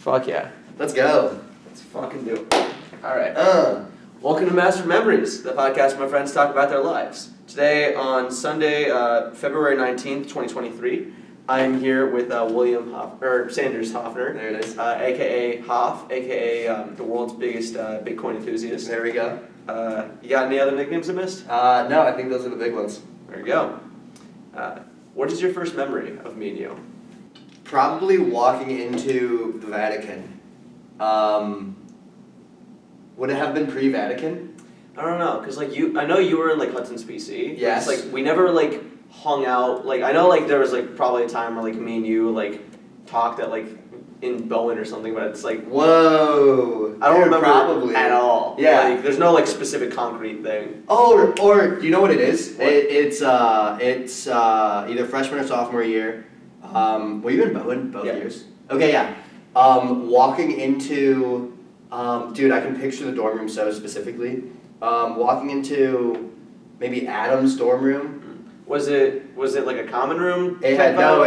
Fuck yeah. Let's go. Let's fucking do it. Alright. Welcome to Master Memories, the podcast where my friends talk about their lives. Today on Sunday, February 19th, 2023, I'm here with Sanders Hoffner. There it is. A.K.A. Hoff, A.K.A. The world's biggest Bitcoin enthusiast. There we go. You got any other nicknames I missed? No, I think those are the big ones. There you go. What is your first memory of me and you? Probably walking into the Vatican. Would it have been pre-Vatican? I don't know, cause like I know you were in like Hudson's BC. Yes. It's like we never like hung out. Like I know like there was like probably a time where like me and you like talked at like in Bowen or something, but it's like whoa. I don't remember probably at all. Yeah. Like, there's no like specific concrete thing. Oh, or you know what it is? What? It's either freshman or sophomore year. Were you in Bowen both years? Okay, yeah. Walking into, dude, I can picture the dorm room so specifically. Walking into maybe Adam's dorm room. Was it like a common room? It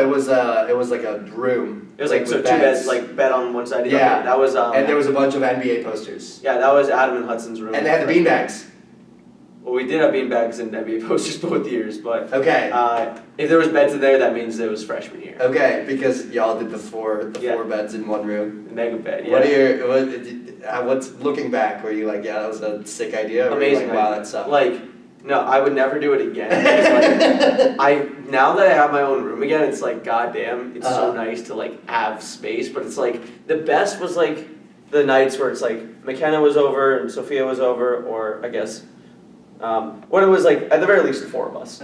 was like a room. It was like so two beds, like bed on one side. Yeah, that was. And there was a bunch of NBA posters. Yeah, that was Adam and Hudson's room. And they had the beanbags. Well, we did have beanbags and NBA posters both years, but okay. If there was beds in there, that means it was freshman year. Okay, because y'all did the four beds in one room. The mega bed. Yeah. What's looking back? Were you like, yeah, that was a sick idea? Or amazing. Like, wow, that sucked. Like, no, I would never do it again. Like, now that I have my own room again, it's like, goddamn, it's so nice to like have space. But it's like the best was like the nights where it's like McKenna was over and Sophia was over, or I guess. When it was like, at the very least, 4 of us.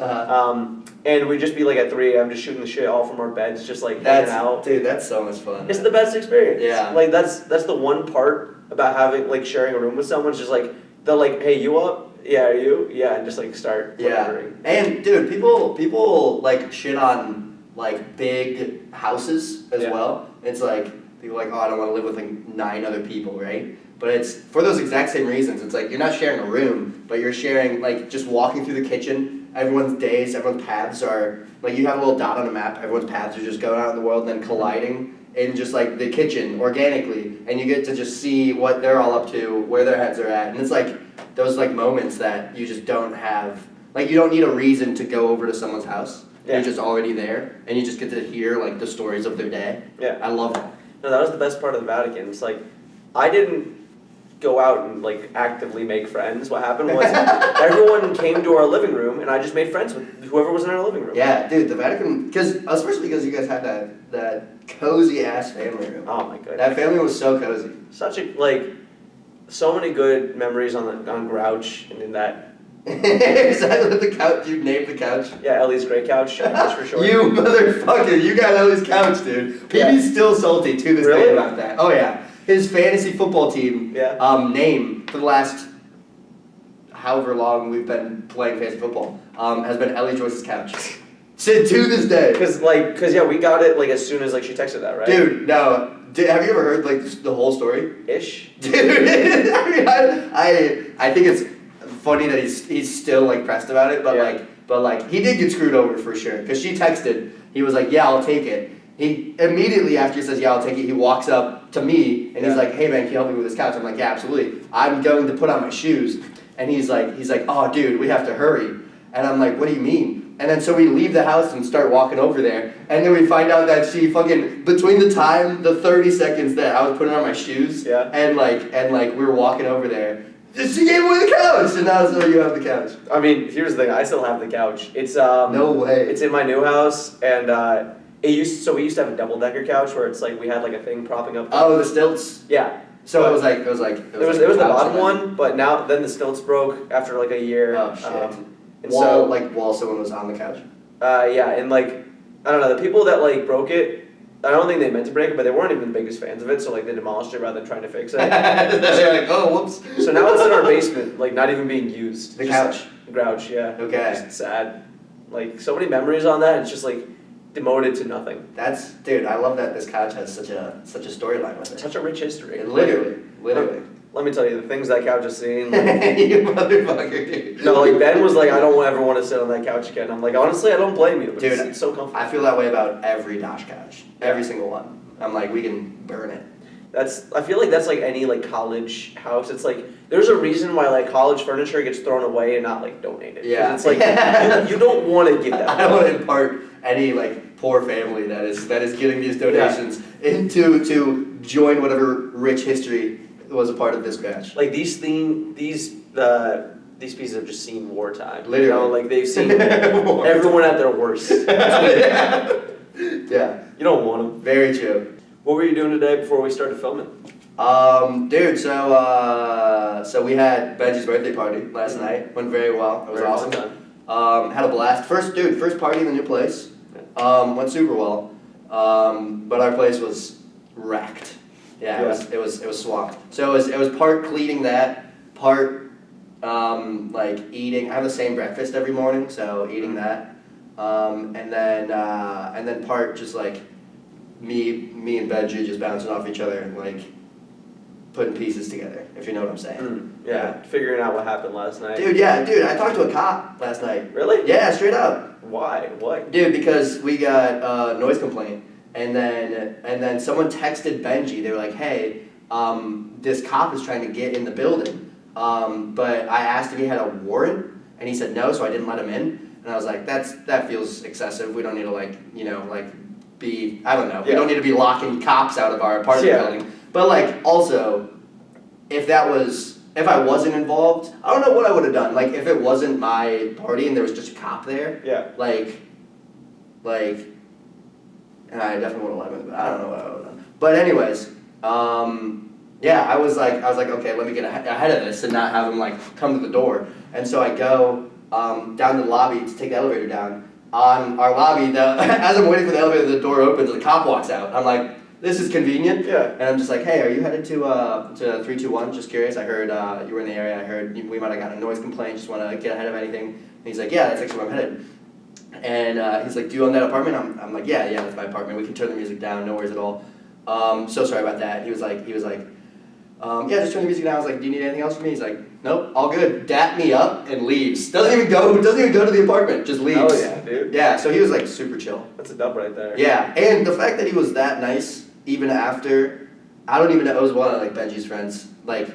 And we'd just be like at 3 a.m. just shooting the shit all from our beds, just like hanging out. Dude, that's so much fun. It's the best experience. Yeah. Like that's the one part about having, like sharing a room with someone, it's just like, they'll like, hey, you up? Yeah, are you? Yeah, and just like start wondering. And dude, people like shit on like big houses as well. It's like, people are like, oh, I don't want to live with like 9 other people, right? But it's for those exact same reasons. It's like you're not sharing a room, but you're sharing like just walking through the kitchen. Everyone's days, everyone's paths are like you have a little dot on a map. Everyone's paths are just going out in the world and then colliding in just like the kitchen organically, and you get to just see what they're all up to, where their heads are at, and it's like those like moments that you just don't have. Like you don't need a reason to go over to someone's house. Yeah. You're just already there, and you just get to hear like the stories of their day. Yeah, I love that. No, that was the best part of the Vatican. It's like I didn't go out and like actively make friends. What happened was everyone came to our living room and I just made friends with whoever was in our living room. Yeah, dude, the Vatican, especially because you guys had that cozy ass family room. Oh my goodness. That family was so cozy. Such a so many good memories on Grouch and in that. Is that the couch you named the couch? Yeah, Ellie's great couch, just for short. You motherfucker, you got Ellie's couch, dude. PB's still salty to this day about that. Oh yeah. His fantasy football team name for the last however long we've been playing fantasy football has been Ellie Joyce's couch. To this day. Cause we got it like as soon as like she texted that, right? Dude, no. Have you ever heard like the whole story? Ish. Dude, I mean, I think it's funny that he's still like pressed about it, but he did get screwed over for sure. Cause she texted, he was like, yeah, I'll take it. He immediately after he says, yeah, I'll take it, he walks up to me and he's like, hey man, can you help me with this couch? I'm like, yeah, absolutely. I'm going to put on my shoes. And he's like, oh dude, we have to hurry. And I'm like, what do you mean? And then so we leave the house and start walking over there. And then we find out that she fucking, between the 30 seconds that I was putting on my shoes and we were walking over there, she gave away the couch, and now so you have the couch. I mean, here's the thing, I still have the couch. It's no way. It's in my new house and we used to have a double-decker couch where it's like we had like a thing propping up. Oh, the stilts. Yeah. So it was the bottom one, but then the stilts broke after like a year. Oh shit. While someone was on the couch. Yeah, and like I don't know, the people that like broke it, I don't think they meant to break it, but they weren't even the biggest fans of it, so like they demolished it rather than trying to fix it. They're like, oh, whoops. So now it's in our basement, like not even being used. The couch. Grouch, yeah. Okay. Just sad. Like so many memories on that. It's just like demoted to nothing. Dude, I love that this couch has such a storyline with it. Such a rich history. Literally. Let me tell you, the things that couch has seen. Like, you motherfucker, dude. No, like Ben was like, I don't ever want to sit on that couch again. I'm like, honestly, I don't blame you. But dude, it's so comfortable. I feel that way about every Dosh couch. Every single one. I'm like, we can burn it. I feel like that's like any like college house. It's like there's a reason why like college furniture gets thrown away and not like donated. Yeah. It's like you don't want to give that. I don't want to impart any like poor family that is getting these donations into to join whatever rich history was a part of this batch. Like these pieces have just seen wartime. Literally. You know, like they've seen everyone at their worst. Yeah. You don't want them. Very true. What were you doing today before we started filming? Dude, so we had Benji's birthday party last night. Went very well. It was Very awesome. fun. Had a blast. First party in the new place. Went super well. But our place was wrecked. Yeah, it was swamped. So it was part cleaning that, part like eating. I have the same breakfast every morning, so eating that. And then part just like me and Benji just bouncing off each other, like putting pieces together, if you know what I'm saying. Yeah, figuring out what happened last night. Dude, I talked to a cop last night. Really? Yeah, straight up. Why? What? Dude, because we got a noise complaint, and then someone texted Benji. They were like, "Hey, this cop is trying to get in the building, but I asked if he had a warrant, and he said no, so I didn't let him in." And I was like, that feels excessive. We don't need to be, I don't know. We don't need to be locking cops out of our apartment building. But like also, if I wasn't involved, I don't know what I would have done. Like if it wasn't my party and there was just a cop there. Yeah. And I definitely would have let him in, but I don't know what I would have done. But anyways, I was like, okay, let me get ahead of this and not have him like come to the door. And so I go down to the lobby to take the elevator down. On our lobby, as I'm waiting for the elevator, the door opens and the cop walks out. I'm like, this is convenient. Yeah. And I'm just like, hey, are you headed to 321? Just curious. I heard you were in the area. I heard we might have gotten a noise complaint. Just want to get ahead of anything. And he's like, yeah, that's actually where I'm headed. And he's like, do you own that apartment? I'm like, yeah, that's my apartment. We can turn the music down. No worries at all. So sorry about that. He was like, yeah, just turn the music down. I was like, do you need anything else from me? He's like, nope, all good. Dap me up and leaves. Doesn't even go to the apartment. Just leaves. Oh yeah, dude. Yeah, so he was like super chill. That's a dub right there. Yeah, and the fact that he was that nice, even after, I don't even know, it was one of like Benji's friends, like,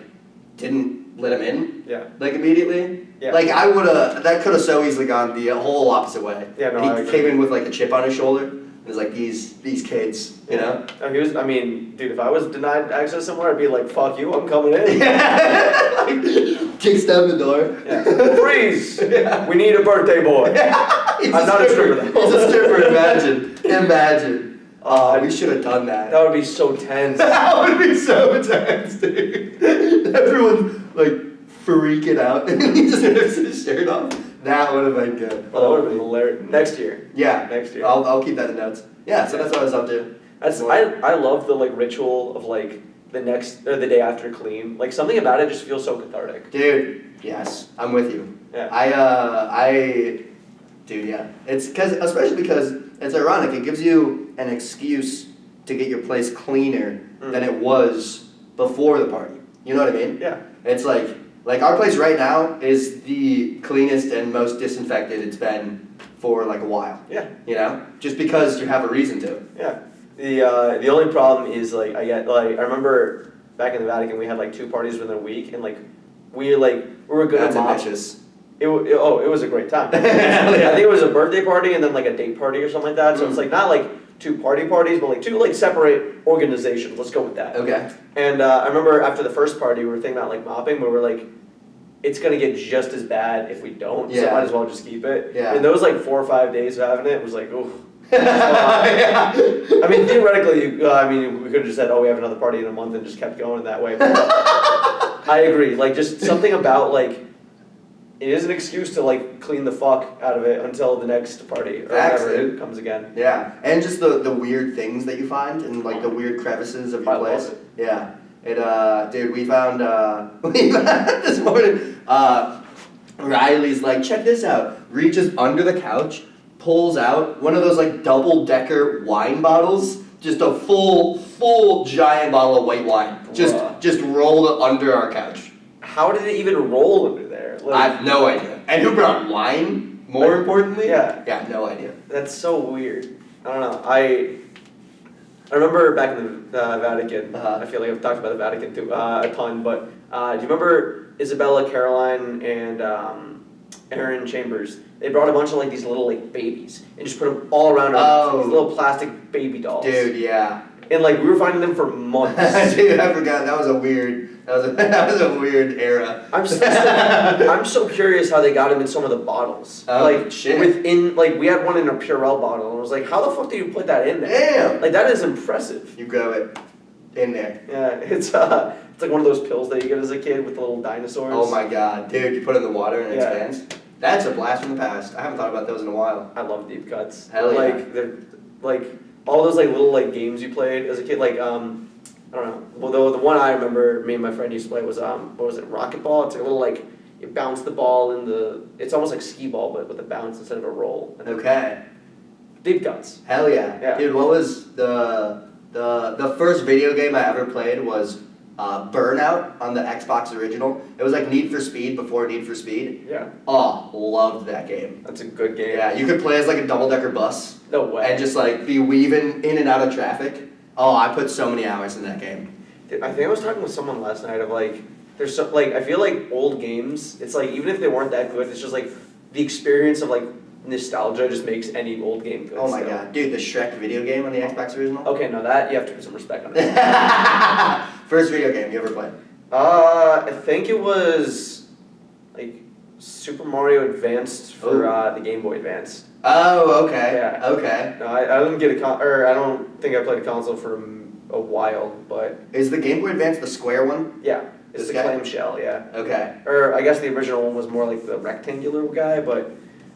didn't let him in. Yeah. Like immediately. Yeah. Like I would've, that could have so easily gone the whole opposite way. Yeah, no, and he came in with like a chip on his shoulder. It was like these kids, you know? Dude, if I was denied access somewhere, I'd be like, fuck you, I'm coming in. Kicks down the door. Yeah. Freeze! Yeah. We need a birthday boy. I'm not a stripper. He's a stripper, imagine. We should have done that. That would be so tense. That would be so tense, dude. Everyone's like freaking out and he just rips his shirt off. That would have been good. Oh, that would have been hilarious. Next year. Yeah. Next year. I'll keep that in notes. Yeah, so that's what I was up to. I love the like ritual of like the day after clean. Like something about it just feels so cathartic. Dude, yes, I'm with you. Yeah. Dude, yeah. Especially because it's ironic. It gives you an excuse to get your place cleaner than it was before the party. You know what I mean? Yeah. It's like our place right now is the cleanest and most disinfected it's been for like a while. Yeah. You know? Just because you have a reason to. Yeah. The only problem is like I remember back in the Vatican we had like 2 parties within a week and like we were good at mop. Ambitious. It was a great time. I think it was a birthday party and then like a date party or something like that. So it's like not like 2 party parties, but like 2 like separate organizations. Let's go with that. Okay. And I remember after the first party, we were thinking about like mopping, but we were like, it's gonna get just as bad if we don't. So might as well just keep it. Yeah. And those like 4 or 5 days of having it was like, ooh. Yeah. I mean, theoretically, we could have just said, oh, we have another party in a month and just kept going that way. But I agree. Like just something about like. It is an excuse to like clean the fuck out of it until the next party or whenever it comes again. Yeah, and just the weird things that you find and like the weird crevices of your place. Love it. Yeah, dude, we found this morning. Riley's like, check this out. Reaches under the couch, pulls out one of those like double-decker wine bottles, just a full giant bottle of white wine, just rolled under our couch. How did it even roll under there? Like, I have no idea. And who brought wine, more importantly? Yeah. Yeah, no idea. That's so weird. I don't know. I I remember back in the Vatican. Uh-huh. I feel like I've talked about the Vatican too a ton, but do you remember Isabella, Caroline, and Aaron Chambers? They brought a bunch of like these little like babies and just put them all around her house, like, these little plastic baby dolls. Dude, yeah. And like we were finding them for months. Dude, I forgot that was a weird era. I'm so curious how they got them in some of the bottles. Oh, like shit. within like we had one in a Purell bottle and I was like, how the fuck do you put that in there? Damn. Like that is impressive. You grow it in there. Yeah, it's like one of those pills that you get as a kid with the little dinosaurs. Oh my god, dude! You put it in the water and it Yeah. expands. That's a blast from the past. I haven't thought about those in a while. I love deep cuts. Hell yeah. Like they're like all those like little like games you played as a kid. Like I don't know. Well, the one I remember me and my friend used to play was what was it? Racquetball. It's like a little like you bounce the ball in the. It's almost like skee ball, but with a bounce instead of a roll. Okay. Deep cuts. Hell yeah. Yeah. Dude, what was the first video game I ever played was Burnout on the Xbox original. It was like Need for Speed before Need for Speed. Yeah. Oh, loved that game. That's a good game. Yeah, you could play as like a double-decker bus No way. and just like be weaving in and out of traffic. Oh, I put so many hours in that game. Dude, I think I was talking with someone last night of like, there's so like I feel like old games. It's like even if they weren't that good, it's just like the experience of like nostalgia just makes any old game good. Oh my still. god, dude, the Shrek video game on the Xbox original? Okay, no, that you have to put some respect on it. First video game you ever played? I think it was like Super Mario Advanced for the Game Boy Advance. Oh, okay. Yeah. Okay. No, I didn't get I don't think I played a console for a while, but Is the Game Boy Advance the square one? yeah, it's This the guy? clamshell, yeah. Okay. Or I guess the original one was more like the rectangular guy, but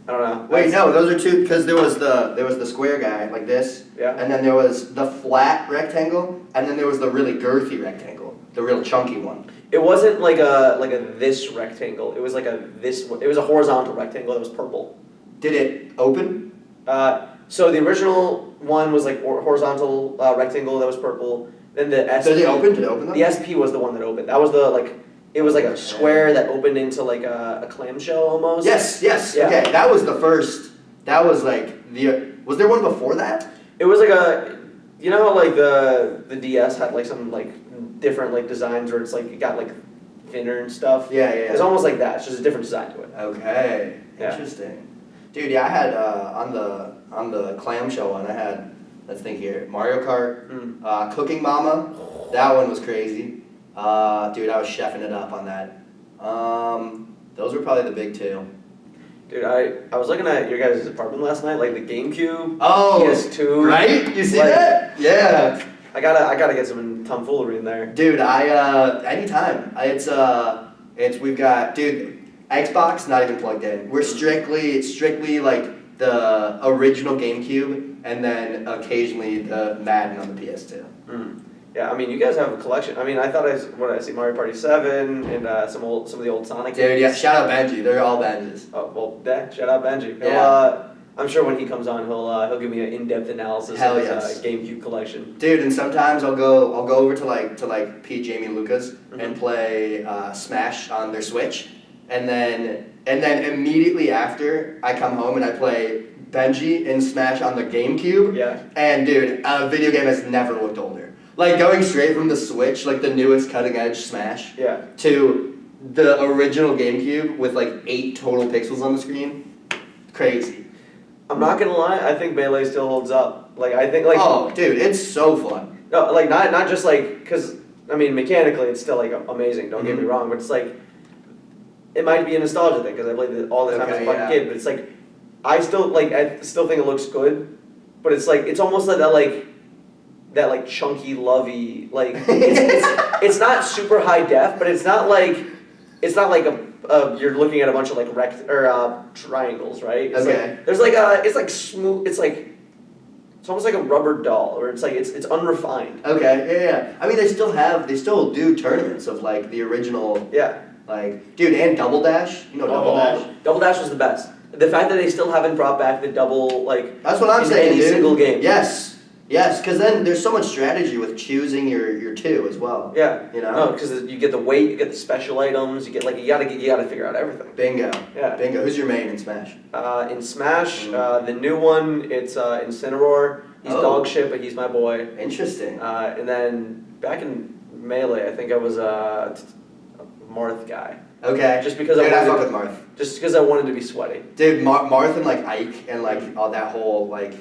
I don't know. Wait, no, those are two because there was the square guy like this, Yeah. and then there was the flat rectangle, and then there was the really girthy rectangle, the real chunky one. It wasn't like a this rectangle. It was like it was a horizontal rectangle that was purple. Did it open? So the original one was like horizontal rectangle that was purple. Then the SP. Did it open? Did it open them? The SP was the one that opened. That was the like. It was like a square that opened into like a clamshell almost. Yes. Yes. Yeah. Okay, that was the first. That was like the. Was there one before that? It was like you know how like the DS had like some like different like designs where it's like it got like thinner and stuff. Yeah. It's almost like that. It's just a different design to it. Okay. Yeah. Interesting. Dude, yeah, I had on the clamshell one. I had. Let's think here. Mario Kart, Cooking Mama. That one was crazy. Dude, I was chefing it up on that. Those were probably the big two. Dude, I was looking at your guys' apartment last night, like the GameCube, Oh, PS2. right? You see like, that? Yeah. I gotta get some tomfoolery in there. Dude, anytime. We've got, dude, Xbox not even plugged in. We're strictly like the original GameCube, and then occasionally the Madden on the PS2. Yeah, I mean, you guys have a collection. I mean, I thought I see Mario Party 7 and some of the old Sonic Dude, games. yeah, shout out Benji. They're all Benjis. Oh well, yeah, shout out Benji. Yeah. I'm sure when he comes on, he'll give me an in-depth analysis Hell of yes. his GameCube collection. Dude, and sometimes I'll go over to like Pete, Jamie, and Lucas and play Smash on their Switch, and then immediately after I come home and I play Benji and Smash on the GameCube. Yeah. And dude, a video game has never looked older. Like going straight from the Switch, like the newest cutting edge Smash, Yeah. to the original GameCube with like 8 total pixels on the screen. Crazy. I'm not gonna lie, I think Melee still holds up. Like I think like. Oh, dude, it's so fun. No, like not just like because I mean mechanically it's still like amazing. Don't get me wrong, but it's like it might be a nostalgia thing because I played it all the time as a fucking kid. But it's like I still think it looks good, but it's like it's almost like that like chunky lovey like it's not super high def, but it's not like you're looking at a bunch of like triangles, right? It's Okay. like, there's like it's like smooth. It's almost like a rubber doll, or it's like it's unrefined. Okay, yeah. I mean, they still do tournaments of like the original. Yeah. Like, dude, and Double Dash. You know Double Dash. Double Dash was the best. The fact that they still haven't brought back the double like. That's what I'm in saying, any dude. single game. Yes, because then there's so much strategy with choosing your two as well. Yeah. You know? No, because you get the weight, you get the special items, you get like you gotta figure out everything. Bingo. Yeah. Bingo. Who's your main in Smash? In Smash, the new one, it's Incineroar. He's dog shit, but he's my boy. Interesting. And then back in Melee, I think I was a Marth guy. Okay. Just because Dude, I fuck with Marth. Just because I wanted to be sweaty. Dude, Marth and like Ike and like all that whole like,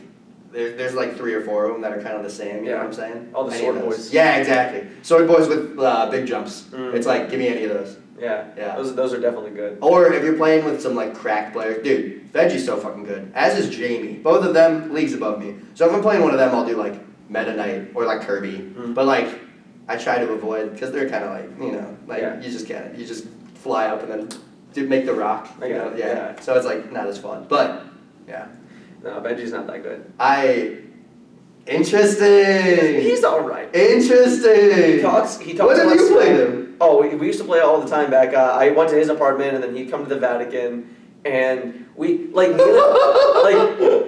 there's like 3 or 4 of them that are kind of the same. You know what I'm saying? All the sword boys. Yeah, exactly. Sword boys with big jumps. Mm. It's like, give me any of those. Yeah. Yeah. Those are definitely good. Or if you're playing with some like cracked players, dude, Veggie's so fucking good. As is Jamie. Both of them leagues above me. So if I'm playing one of them, I'll do like Meta Knight or like Kirby. Mm. But like, I try to avoid because they're kind of like, you know, like you just can't. You just fly up and then make the rock. You know? Yeah. So it's like not as fun. But yeah. No, Veggie's not that good. Interesting. He's all right. Interesting. He talks. When did you play him? Oh, we used to play all the time back. I went to his apartment, and then he'd come to the Vatican, and we like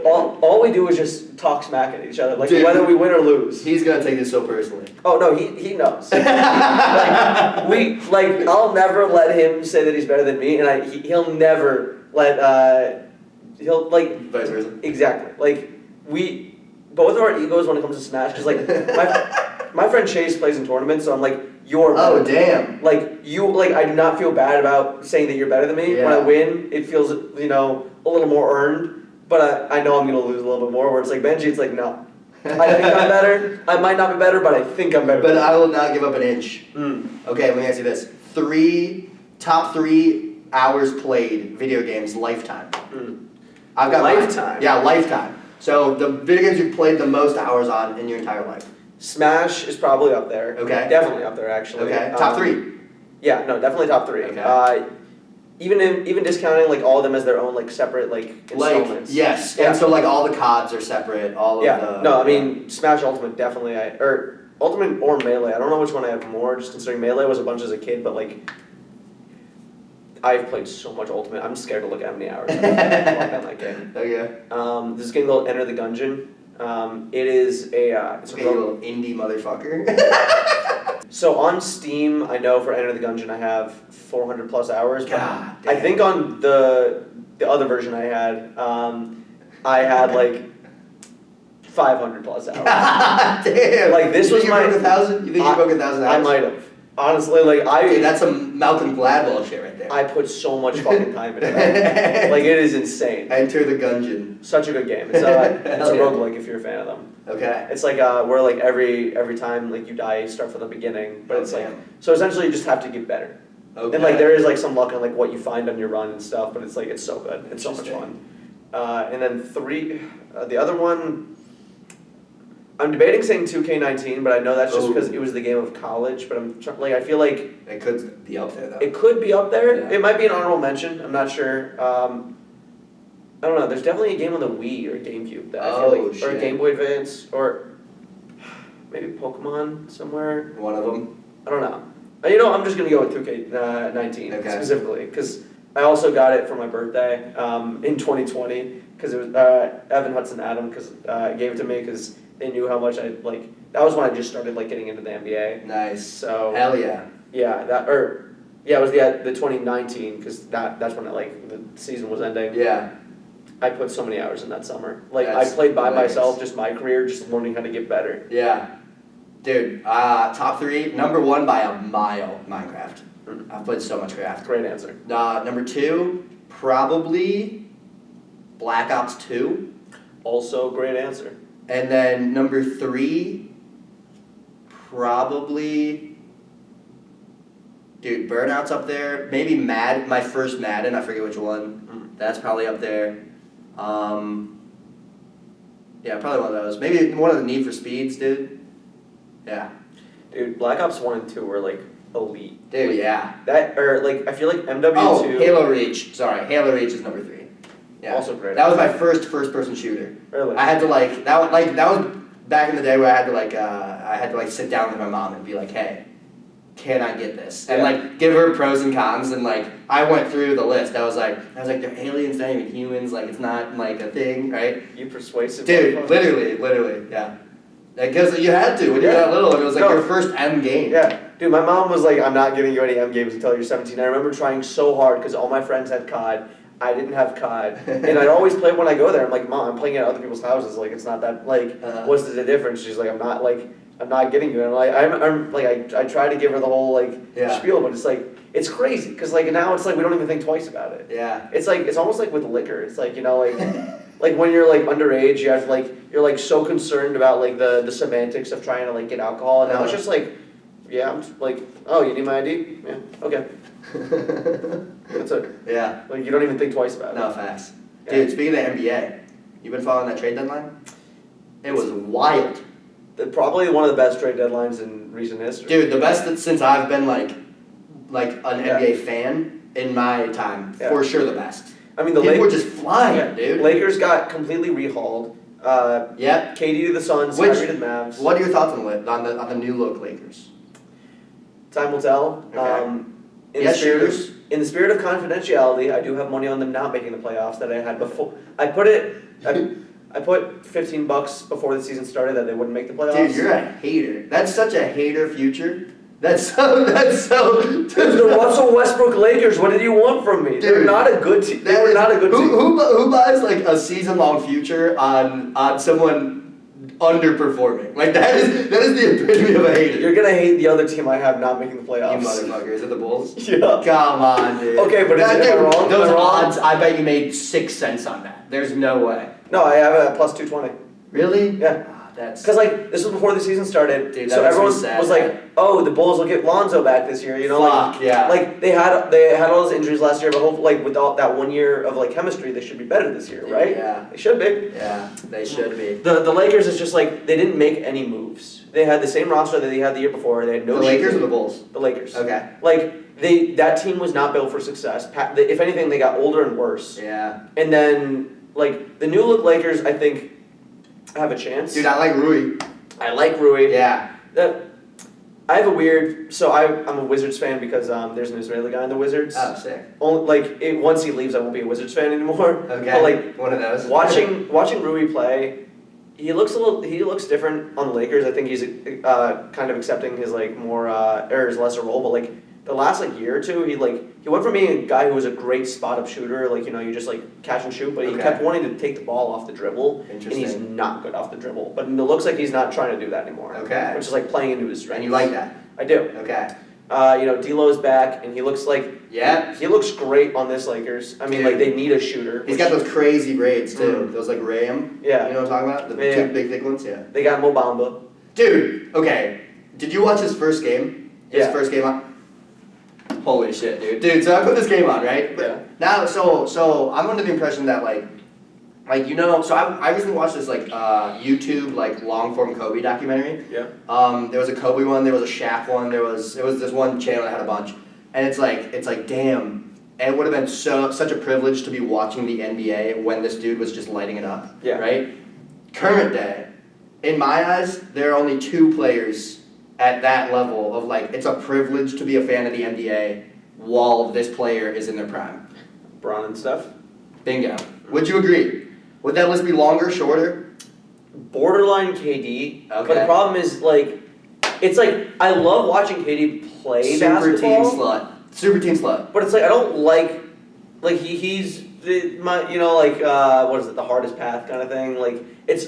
all we do is just talk smack at each other, like Dude, whether we win or lose. He's gonna take this so personally. Oh no, he knows. I'll never let him say that he's better than me, and he'll never let he'll like vice versa. Exactly. Like we both of our egos when it comes to Smash, because like my friend Chase plays in tournaments, so I'm like, you're better. Oh damn. Like I do not feel bad about saying that you're better than me. Yeah. When I win, it feels a little more earned, but I know I'm gonna lose a little bit more. Where it's like Benji, it's like no, I think I'm better. I might not be better, but I think I'm better. But I will not give up an inch. Mm. Okay, let me ask you this: top 3 hours played video games lifetime. Mm. I've got Lifetime? Yeah, lifetime. So the video games you've played the most hours on in your entire life. Smash is probably up there. Okay. Definitely up there, actually. Okay. Top 3. Yeah, no, definitely top 3. Okay. Even discounting like all of them as their own like separate like installments. Like yes, Yeah. and so like all the CODs are separate. All of the. No, I mean Smash Ultimate definitely. Or Ultimate or Melee. I don't know which one I have more. Just considering Melee was a bunch as a kid, but like I've played so much Ultimate. I'm scared to look at how many hours I've logged on that game. Okay. This game called Enter the Gungeon. It is it's a little indie motherfucker. So on Steam, I know for Enter the Gungeon I have 400 plus hours. But God damn. I think on the other version I had like 500 plus hours. Damn. Like this was my. You think you broke 1,000? You think you broke 1,000 hours? I might have. Honestly, like Dude, that's some Malcolm Gladwell shit right there. I put so much fucking time into that. Like it is insane. Enter the Gungeon. Such a good game. It's a roguelike if you're a fan of them. Okay. It's like where like every time like you die, you start from the beginning. But it's like so essentially you just have to get better. Okay. And like there is like some luck on like what you find on your run and stuff. But it's like it's so good. It's so much fun. And then 3, the other one. I'm debating saying 2K19, but I know that's just because it was the game of college. But I feel like it could be up there though. it could be up there. Yeah. It might be an honorable mention. I'm not sure. I don't know. There's definitely a game on the Wii or GameCube that I feel like, or Game Boy Advance, or maybe Pokemon somewhere. One of them. I don't know. I'm just gonna go with 2K19 specifically because I also got it for my birthday in 2020 because it was Evan Hudson Adam gave it to me because they knew how much I like. That was when I just started like getting into the NBA. Nice. So hell yeah. Yeah, it was the 2019 because that's when the season was ending. Yeah. I put so many hours in that summer. Like That's I played by hilarious. myself, just my career, just learning how to get better. Yeah. Dude, top 3, number 1 by a mile, Minecraft. I've played so much Craft. Great answer. Number 2, probably Black Ops 2. Also great answer. And then number 3, probably, dude, Burnout's up there. Maybe my first Madden, I forget which one. That's probably up there. Yeah, probably one of those. Maybe one of the Need for Speeds, dude. Yeah. Dude, Black Ops 1 and 2 were like elite. Dude, yeah. I feel like MW2. Oh, Halo Reach. Sorry, Halo Reach is number 3. Yeah. Also great. That was my first-person shooter. Really? I had to that was back in the day where I had to sit down with my mom and be like, hey, can I get this? And give her pros and cons, and I went through the list. I was like, they're aliens, they're not even humans, it's not a thing, right? You persuasive. Dude, literally, yeah. Because you had to when you got little, and it was your first M game. Yeah. Dude, my mom was like, I'm not giving you any M games until you're 17. I remember trying so hard because all my friends had COD. I didn't have COD, and I'd always play when I go there. I'm like, Mom, I'm playing at other people's houses. Like, it's not that, like, what's the difference? She's like, I'm not getting you. And I'm like, I try to give her the whole, like, spiel, but it's like, it's crazy, because, like, now it's like, we don't even think twice about it. Yeah. It's like, it's almost like with liquor. It's like, you know, like, like when you're, like, underage, you have to, like, you're, like, so concerned about, like, the semantics of trying to, like, get alcohol, and now it's just like, yeah, I'm just like, oh, you need my ID? Yeah, okay. That's it. Yeah. Like, you don't even think twice about it. No, facts. Dude, speaking of NBA, you been following that trade deadline? It was wild. Probably one of the best trade deadlines in recent history. Dude, the best since I've been like an NBA fan in my time. For sure the best. I mean, the Lakers were just flying, dude. Lakers got completely rehauled. Yep. KD to the Suns, Kyrie to the Mavs. What are your thoughts on the new look Lakers? Time will tell. Okay. In the spirit of confidentiality, I do have money on them not making the playoffs that I had before. I put $15 before the season started that they wouldn't make the playoffs. Dude, you're a hater. That's such a hater future. That's so. It's the Russell Westbrook Lakers. What did you want from me? Dude, they're not a good team. They were not a good team. Who buys like a season-long future on someone underperforming? Like that is the epitome of a hater. You're gonna hate the other team I have not making the playoffs. You motherfucker. Is it the Bulls? Yeah. Come on, dude. Okay, but am I wrong? Those odds, I bet you made 6 cents on that. There's no way. No, I have a plus 220. Really? Yeah. That's because like this was before the season started, dude, so everyone was like, "Oh, the Bulls will get Lonzo back this year," you know? Fuck, yeah. Like they had all those injuries last year, but hopefully, like with all that 1 year of like chemistry, they should be better this year, right? Yeah. They should be. Yeah, they should be. The Lakers is just like they didn't make any moves. They had the same roster that they had the year before. They had no. The Lakers or the Bulls? The Lakers. Okay. Like that team was not built for success. If anything, they got older and worse. Yeah. And then like the new look Lakers, I think have a chance. Dude, I like Rui. I like Rui. Yeah. I have a weird. So I'm a Wizards fan because there's an Israeli guy in the Wizards. Oh, sick. Only once he leaves, I won't be a Wizards fan anymore. Okay. But like one of those. Watching Rui play, he looks different on the Lakers. I think he's kind of accepting his like more or his lesser role. But like the last like year or two, he went from being a guy who was a great spot up shooter, like you just like catch and shoot, but he kept wanting to take the ball off the dribble, and he's not good off the dribble. But it looks like he's not trying to do that anymore. Okay. Which is like playing into his strengths. And you like that? I do. Okay. D'Lo's back, and he looks like he looks great on this Lakers. I mean, like they need a shooter. He's got those crazy braids too. Those like Ram. Yeah. You know what I'm talking about? The two big thick ones. Yeah. They got Mo Bamba. Dude. Okay. Did you watch his first game? His first game on. Holy shit, dude. Dude, so I put this game on, right? Yeah. Now, so I'm under the impression that like so I recently watched this like YouTube like long form Kobe documentary. Yeah. There was a Kobe one, there was a Shaq one, there was this one channel that had a bunch, and it's like damn, it would have been such a privilege to be watching the NBA when this dude was just lighting it up. Yeah. Right. Current day, in my eyes, there are only 2 players at that level of like it's a privilege to be a fan of the NBA while this player is in their prime. Bron and Steph. Bingo. Would you agree? Would that list be longer, shorter? Borderline KD. Okay. But the problem is like it's like I love watching KD play basketball. Super team slut. But it's like I don't like he's what is it, the hardest path kind of thing. Like it's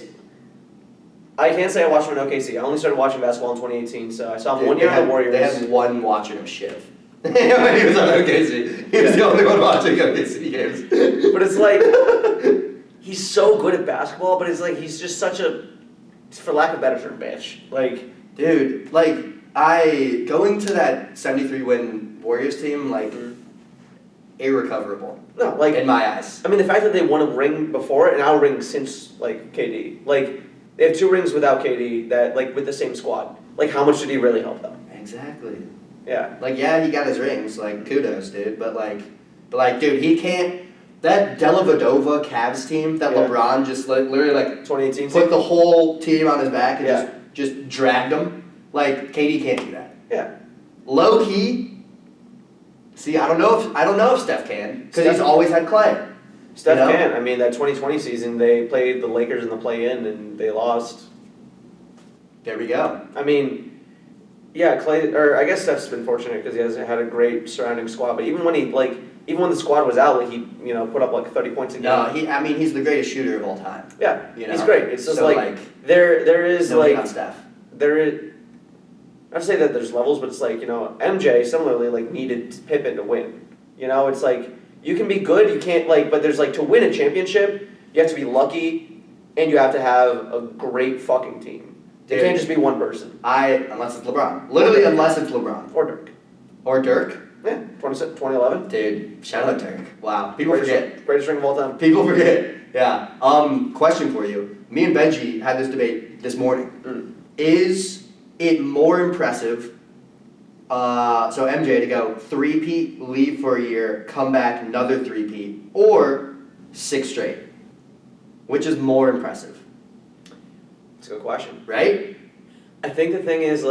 I can't say I watched him in OKC. I only started watching basketball in 2018, so I saw him 1 year in the Warriors. They had one watching him shift. When he was on OKC. He was the only one watching OKC games. But it's like, he's so good at basketball, but it's like, he's just such a, for lack of a better term, bitch. Like, dude, like, going to that 73-win Warriors team, like, irrecoverable. No, like. In my eyes. I mean, the fact that they won a ring before it, and now a ring since, like, KD. Like, they have 2 rings without KD that, like, with the same squad. Like, how much did he really help them? Exactly. Yeah. Like, yeah, he got his rings. Like, kudos, dude. But dude, he can't. That Dellavedova Cavs team that LeBron just literally, like, 2018 put the whole team on his back and just dragged them. Like, KD can't do that. Yeah. Low key. See, I don't know if Steph can because he's always had Clay. Steph can. I mean, that 2020 season, they played the Lakers in the play-in, and they lost. There we go. I mean, yeah, Clay, or I guess Steph's been fortunate because he has had a great surrounding squad, but even when he, like, even when the squad was out, like he put up like 30 points a game. No, he's the greatest shooter of all time. Yeah, You know? he's great. It's just So, there is nobody like on staff. there is. I'd say that there's levels, but it's like MJ similarly like needed Pippen to win. It's like you can be good, you can't but there's like to win a championship, you have to be lucky, and you have to have a great fucking team. It can't just be one person. Unless it's LeBron. Literally, unless it's LeBron. Or Dirk. Or Dirk. Yeah, 2011. Dude, shout out Dirk. Wow. People forget. Greatest ring of all time. People forget. Yeah. Question for you. Me and Benji had this debate this morning. Is it more impressive, so MJ to go 3-peat, leave for a year, come back, another 3-peat, or 6 straight? Which is more impressive? That's a good question. Right? I think the thing is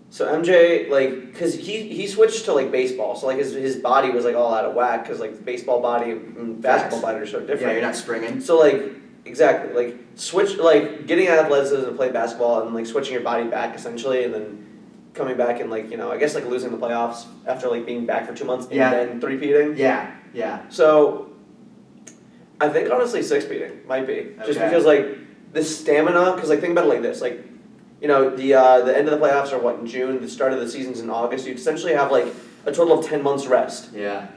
so MJ because he switched to baseball, so his body was all out of whack because baseball body and basketball body are so different. Yeah, you're not springing. So exactly switch getting athleticism to play basketball and switching your body back essentially, and then coming back and I guess losing the playoffs after being back for 2 months and then 3-peating. Yeah. So I think honestly 6-peating might be just because the stamina, because think about it like this, the end of the playoffs are in June, the start of the season's in August. You essentially have a total of 10 months rest. Yeah.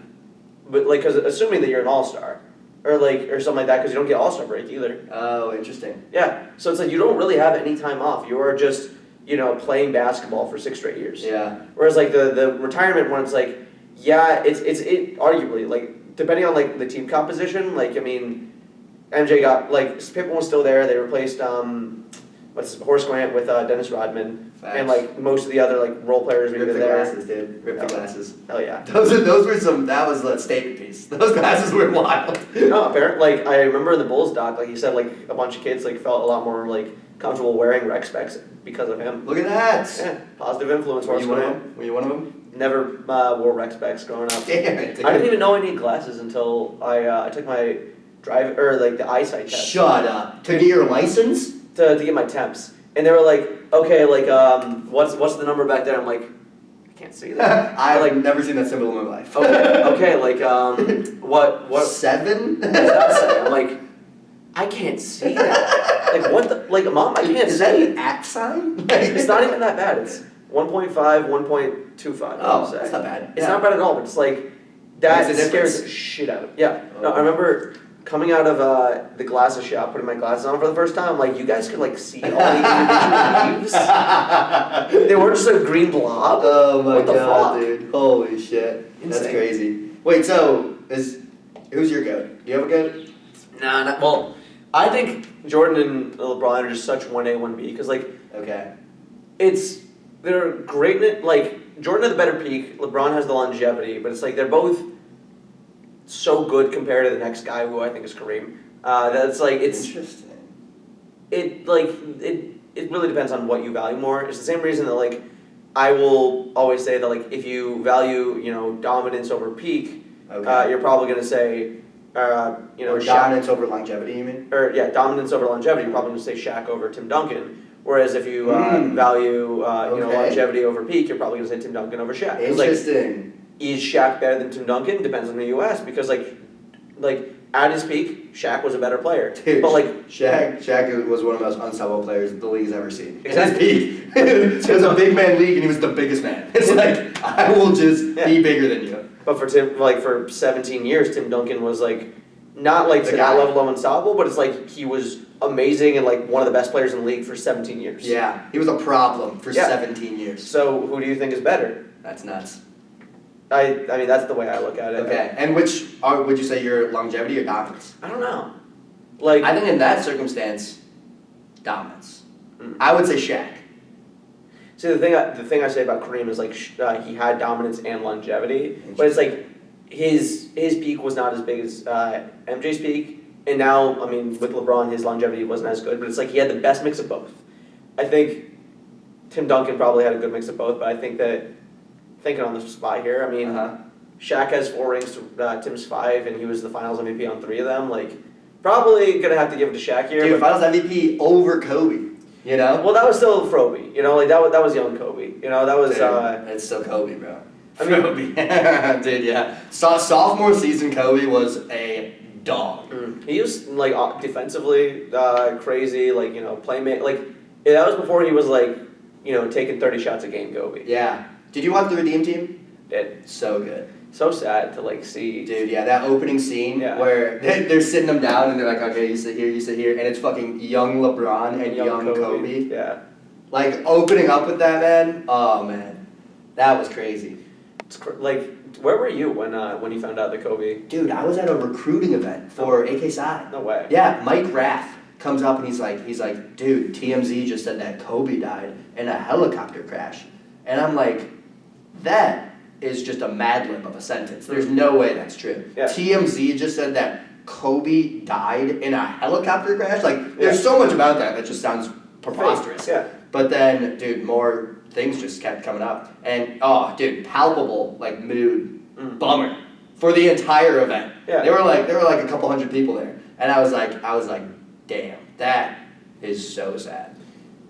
But because assuming that you're an all-star or something like that, because you don't get all-star break either. Oh, interesting. Yeah. So it's you don't really have any time off. You are just playing basketball for 6 straight years. Yeah. Whereas the retirement one, it's it's arguably depending on the team composition. MJ got Pippen was still there. They replaced Horace Grant with Dennis Rodman. Facts. And most of the other role players were Rip the there. glasses, dude. Rip the glasses. Hell yeah. Those were that was a statement piece. Those glasses were wild. No, apparently, I remember in the Bulls doc, he said a bunch of kids felt a lot more comfortable wearing rec specs because of him. Look at that. Yeah, positive influence. Were you one of them? Were you one of them? Never wore rec specs growing up. Damn it. Dude. I didn't even know I needed glasses until I took my the eyesight test. Shut up. To get your license? To get my temps. And they were okay, what's the number back there? I'm I can't see that. I've never seen that symbol in my life. Okay, what 7? What does that say? I'm I can't see that. What the Mom, I can't see. Is that an at sign? It's not even that bad. It's 1.5, 1.25. Oh, that's not bad. It's not bad at all, but it's that scares the shit out of me. Yeah. Oh. No, I remember coming out of the glasses shop, putting my glasses on for the first time, you guys could see all the individual leaves. They weren't just a green blob. Oh my what the god, fuck? dude. Holy shit. Insane. That's crazy. Wait, so who's your GOAT? Do you have a GOAT? Nah, well, I think Jordan and LeBron are just such 1A, 1B, because okay. They're great Jordan has the better peak, LeBron has the longevity, but it's they're both so good compared to the next guy who I think is Kareem. That's it's interesting. It really depends on what you value more. It's the same reason that I will always say that if you value dominance over peak, you're probably gonna say or dominance over longevity. You mean? Or dominance over longevity. You're probably gonna say Shaq over Tim Duncan. Whereas if you value longevity over peak, you're probably gonna say Tim Duncan over Shaq. Interesting. Is Shaq better than Tim Duncan? Depends on who you ask, because at his peak, Shaq was a better player. Dude, but Shaq was one of the most unstoppable players the league's ever seen. Exactly. At his peak. It was a big man league and he was the biggest man. It's I will just be bigger than you. But for Tim, for 17 years, Tim Duncan was not to that level of unstoppable, but it's he was amazing and one of the best players in the league for 17 years. Yeah, he was a problem for 17 years. So who do you think is better? That's nuts. I mean, that's the way I look at it. Okay, and which would you say your longevity or dominance? I don't know. I think in that circumstance, dominance. I would say Shaq. See, the thing I say about Kareem is he had dominance and longevity, but it's his peak was not as big as MJ's peak, and now with LeBron his longevity wasn't as good, but it's he had the best mix of both. I think Tim Duncan probably had a good mix of both, but I think that thinking on the spot here, Shaq has 4 rings to Tim's 5, and he was the Finals MVP on 3 of them. Probably gonna have to give it to Shaq here. Dude, Finals MVP over Kobe. You know? Well, that was still Kobe. That was young Kobe. That was. It's still Kobe, bro. I mean, Kobe. Dude, yeah. Sophomore season, Kobe was a dog. He was like defensively crazy, like playmate. Like that was before he was like taking 30 shots a game. Kobe. Yeah. Did you watch the Redeem Team? Did. So good. So sad to like see. Dude, yeah, that opening scene where they're sitting them down and they're like, okay, you sit here, and it's fucking young LeBron and young Kobe. Yeah. Like opening up with that, man. Oh man, that was crazy. Like, where were you when you found out that Kobe? Dude, I was at a recruiting event for AK Psi. No way. Yeah, Mike Rath comes up and he's like, dude, TMZ just said that Kobe died in a helicopter crash, and I'm like, that is just a mad lib of a sentence. There's no way that's true. Yeah. TMZ just said that Kobe died in a helicopter crash. Like, there's so much about that just preposterous. Yeah. But then, dude, more things just kept coming up. And, oh, dude, palpable, like, mood bummer for the entire event. Yeah. There were like a couple hundred people there. And I was like, damn, that is so sad.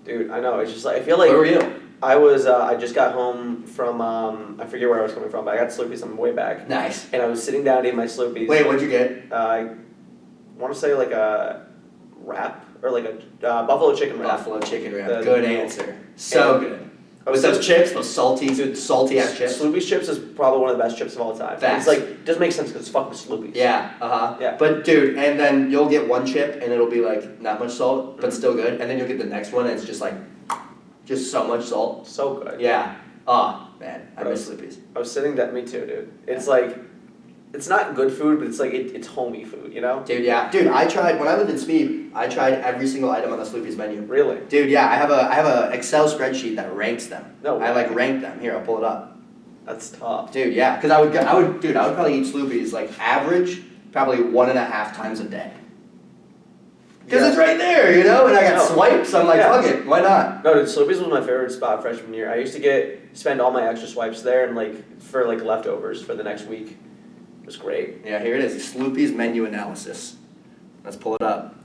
Dude, I know. It's just like, I feel like... Where were you? I was, I just got home from, I forget where I was coming from, but I got Sloopies on the way back. Nice. And I was sitting down eating my Sloopies. Wait, what'd you get? I want to say like a wrap, or like a buffalo chicken wrap. Buffalo chicken wrap. Good answer. So good. I With those chips, those salty ass chips. Sloopies chips is probably one of the best chips of all time. Facts. It's like, doesn't make sense because it's fucking Sloopies. Yeah, Yeah. But dude, and then you'll get one chip and it'll be like not much salt, but still good. And then you'll get the next one and it's just like, just so much salt. So good. Yeah. Oh, man. I miss Sloopies. I was sitting that, me too, dude. It's like, it's not good food, but it's like, it's homey food, you know? Dude, yeah. Dude, I tried, when I lived in Speed, I tried every single item on the Sloopies menu. Really? Dude, yeah, I have a Excel spreadsheet that ranks them. No way. I like rank them. Here, I'll pull it up. That's tough. Dude, yeah. Because I would probably eat Sloopies like average, probably 1.5 times a day. Because it's right there, and I got swipes, I'm like, fuck it, why not? No, dude, Sloopies was my favorite spot freshman year. I used to spend all my extra swipes there and for leftovers for the next week. It was great. Yeah, here it is, Sloopies menu analysis. Let's pull it up.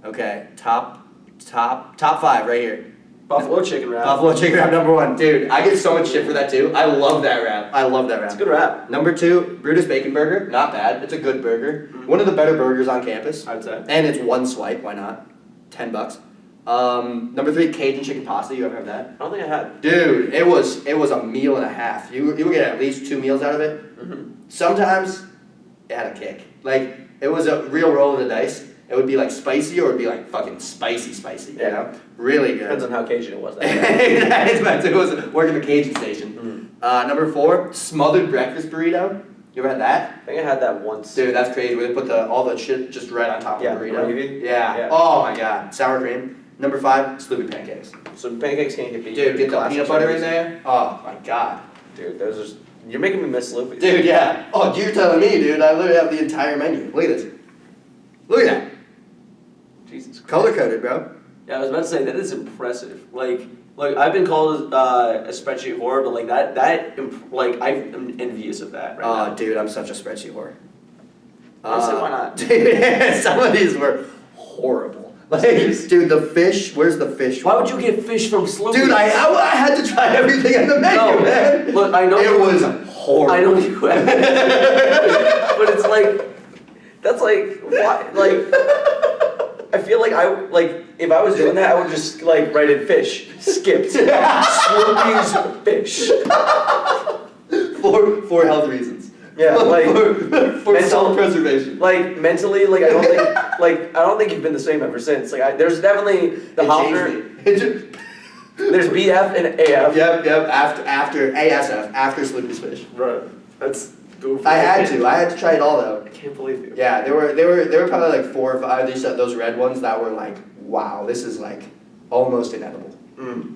Okay, top 5 right here. Buffalo chicken wrap. Buffalo chicken wrap #1. Dude, I get so much shit for that too. I love that wrap. It's a good wrap. #2, Brutus Bacon Burger. Not bad. It's a good burger. One of the better burgers on campus. I'd say. And it's one swipe. Why not? $10. #3, Cajun chicken pasta. You ever have that? I don't think I had. Dude, it was a meal and a half. You would get at least 2 meals out of it. Mm-hmm. Sometimes it had a kick. Like, it was a real roll of the dice. It would be like spicy or it would be like fucking spicy, you know? Really good. Depends on how Cajun it was. It was working the Cajun station. #4, smothered breakfast burrito. You ever had that? I think I had that once. Dude, that's crazy. Where they put all the shit just right on top of the burrito. Gravy. Yeah. Oh my god. Sour cream. #5, Sloopy pancakes. So pancakes can't get beat. Dude, get the peanut butter in there. Oh my god. Dude, those are... You're making me miss Sloopies. Dude, yeah. Oh, you're telling me, dude. I literally have the entire menu. Look at this. Look at that. Jesus Christ. Color-coded, bro. Yeah, I was about to say, that is impressive. Like I've been called a spreadsheet whore, but I'm envious of that right now. Oh, dude, I'm such a spreadsheet whore. Honestly, why not? Dude, some of these were horrible. Like, dude, the fish, where's the fish? Why would you get fish from Sloopies? Dude, I had to try everything on the menu, man. Look, I know it was horrible. I know you have, but it's like, that's like, why? Like, I feel like if I was doing that, I would just write in fish, skipped, Sloopies fish. For health reasons. Yeah, for self-preservation. Mentally, I don't think you've been the same ever since. There's definitely the Hoffner. There's BF and AF. Yep. After ASF, after Sloopy's fish. Right. That's goofy. I had to try it all though. I can't believe you. Yeah, there were probably 4 or 5. Those red ones that were like, wow, this is almost inedible.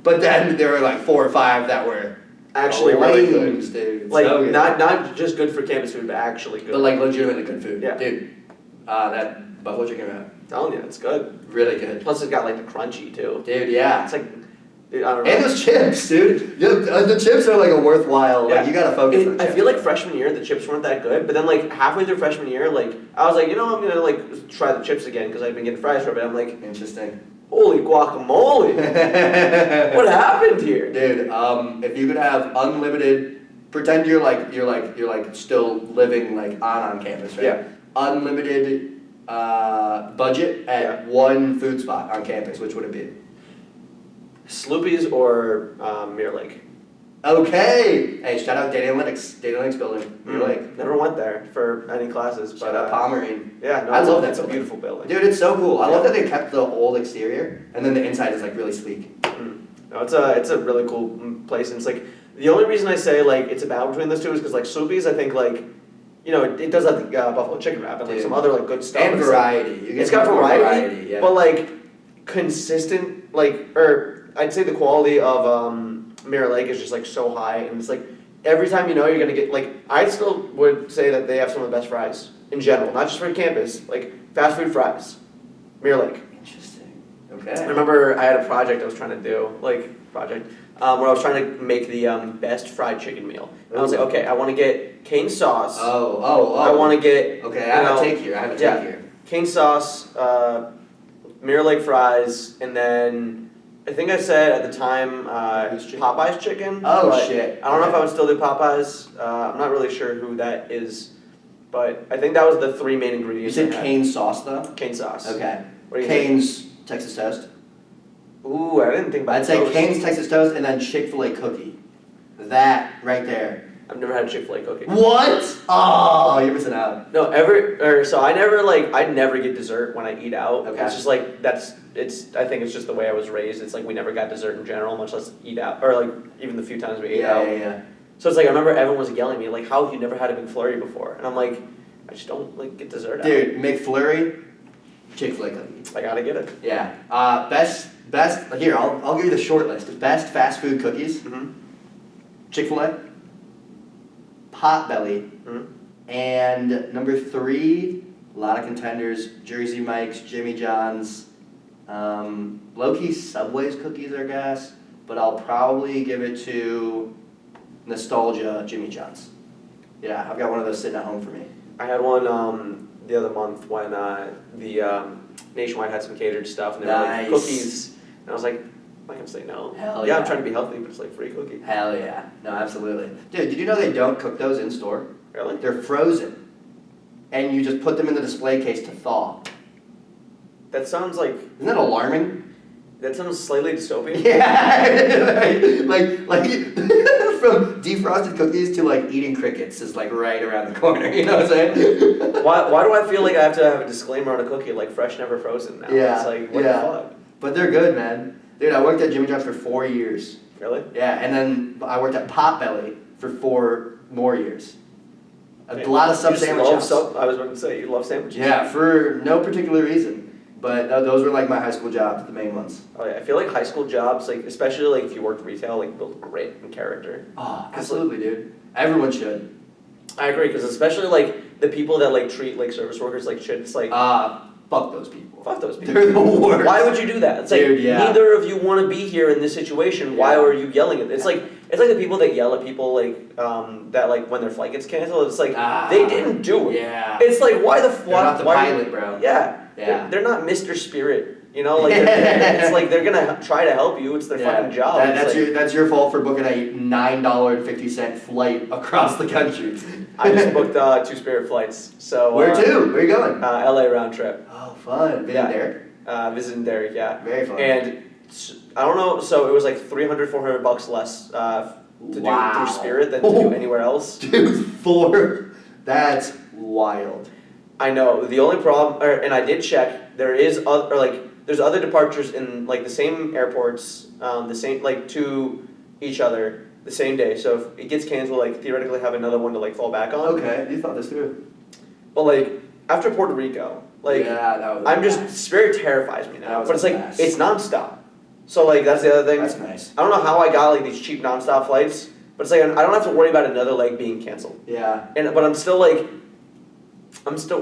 But then there were 4 or 5 that were actually really good, dude. So good. Not just good for campus food, but actually good. But legitimately good food. Yeah, dude. That buffalo chicken wrap. I'm telling you, it's good. Really good. Plus, it's got the crunchy too. Dude, yeah. It's dude, I don't know. And those chips, dude. The chips are a worthwhile. Yeah. You gotta focus on the chips. I feel like freshman year the chips weren't that good, but then halfway through freshman year, I was I'm gonna try the chips again because I've been getting fries for a bit. I'm interesting. Holy guacamole! What happened here? Dude, if you could have unlimited pretend you're like still living like on campus, right? Yeah. Unlimited budget at one food spot on campus. Which would it be? Sloopy's or Mirror Lake? Okay. Hey, shout out data analytics building. Mirror Lake. Never went there for any classes, Shout but out Pomerene. yeah, no, I love that It's a building. beautiful building. Dude, it's so cool. I love that they kept the old exterior and then the inside is like really sleek. No, it's a really cool place, and it's like the only reason I say like it's a battle between those two is because like Sloopy's, I think like, you know, it does have the buffalo chicken wrap and like some other like good stuff. And variety. You get it's got more variety, yeah. but like consistent or I'd say the quality of Mirror Lake is just like so high, and it's like every time you know you're gonna get like I still would say that they have some of the best fries in general, not just for campus, like fast food fries. Mirror Lake. Interesting. Okay. I remember I had a project I was trying to do, where I was trying to make the best fried chicken meal. And I was like, okay, I want to get cane sauce. Oh. I want to get. Okay, I have a take here. Cane sauce, Mirror Lake fries, and then I think I said at the time Popeye's chicken. Oh shit. I don't know if I would still do Popeye's. I'm not really sure who that is, but I think that was the three main You ingredients. said cane sauce though? Cane sauce. Okay. What do you Cane's Texas toast. Ooh, I didn't think about I'd say toast. Cane's Texas toast and then Chick-fil-A cookie. That right there. I've never had a Chick-fil-A cookie. What? Oh, you're missing out. No, so I never get dessert when I eat out. Okay. It's just like I think it's just the way I was raised. It's like we never got dessert in general, much less eat out, or like even the few times we ate out. Yeah. So it's like I remember everyone was yelling at me like, "How have you never had a McFlurry before?" And I'm like, I just don't like get dessert out. Dude, McFlurry, Chick-fil-A cookie. I gotta get it. Yeah. Best. Here, I'll give you the short list. Best fast food cookies. Mm-hmm. Chick-fil-A, Potbelly, and number 3, a lot of contenders: Jersey Mike's, Jimmy John's, low-key Subway's cookies, I guess. But I'll probably give it to Nostalgia Jimmy John's. Yeah, I've got one of those sitting at home for me. I had one the other month when the Nationwide had some catered stuff, and they were like cookies, and I was like, I'm not gonna say no. Hell yeah, yeah. I'm trying to be healthy, but it's like free cookie. Hell yeah. No, absolutely. Dude, did you know they don't cook those in store? Really? They're frozen. And you just put them in the display case to thaw. That sounds like. Isn't that alarming? That sounds slightly dystopian. Yeah. like from defrosted cookies to like eating crickets is like right around the corner, you know what I'm saying? Why do I feel like I have to have a disclaimer on a cookie like fresh, never frozen now? Yeah. It's like, what the fuck? But they're good, man. Dude, I worked at Jimmy John's for 4 years. Really? Yeah, and then I worked at Potbelly for 4 more years. A lot of sub sandwich shops. I was going to say, you love sandwiches. Yeah, for no particular reason. But those were like my high school jobs, the main ones. Oh yeah, I feel like high school jobs, like especially like if you worked retail, like build grit and character. Oh, absolutely, dude. Everyone should. I agree, because especially like the people that like treat like service workers like shit, it's like fuck those people. fuck those people. They're the worst. Why would you do that? It's like Dude, yeah. neither of you want to be here in this situation. Why are you yelling at? It's like the people that yell at people like that like when their flight gets canceled. It's like they didn't do it. Yeah. It's like why the fuck? They're not the pilot, bro. Yeah. Yeah. They're not Mr. Spirit. You know, like it's like they're gonna try to help you. It's their fucking job. That's your fault for booking a $9.50 flight across the country. I just booked 2 Spirit flights. So Where to? Where are you going? LA round trip. Oh, fun. Derek? Visiting Derek, yeah. Very fun. And I don't know, so it was like $300-$400 less to do through Spirit than to do anywhere else. Dude, that's wild. I know. The only problem, and I did check, there's other departures in like the same airports, the same like to each other the same day. So if it gets canceled, like theoretically have another one to like fall back on. Okay, you thought this through. But like after Puerto Rico, like Spirit terrifies me now. But it's like it's nonstop. So like that's the other thing. That's nice. I don't know how I got like these cheap nonstop flights, but it's like I don't have to worry about another leg being canceled. Yeah. But I'm still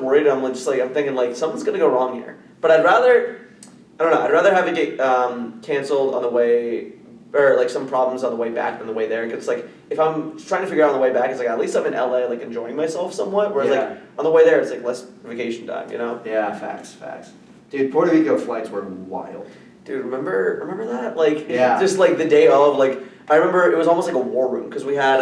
worried. I'm thinking like something's gonna go wrong here. But I'd rather have it get canceled on the way, or like some problems on the way back than the way there. Because like if I'm trying to figure out on the way back, it's like at least I'm in LA like enjoying myself somewhat. Whereas like on the way there, it's like less vacation time, you know? Yeah, facts. Dude, Puerto Rico flights were wild. Dude, remember that? Like just like the day of, like I remember it was almost like a war room because we had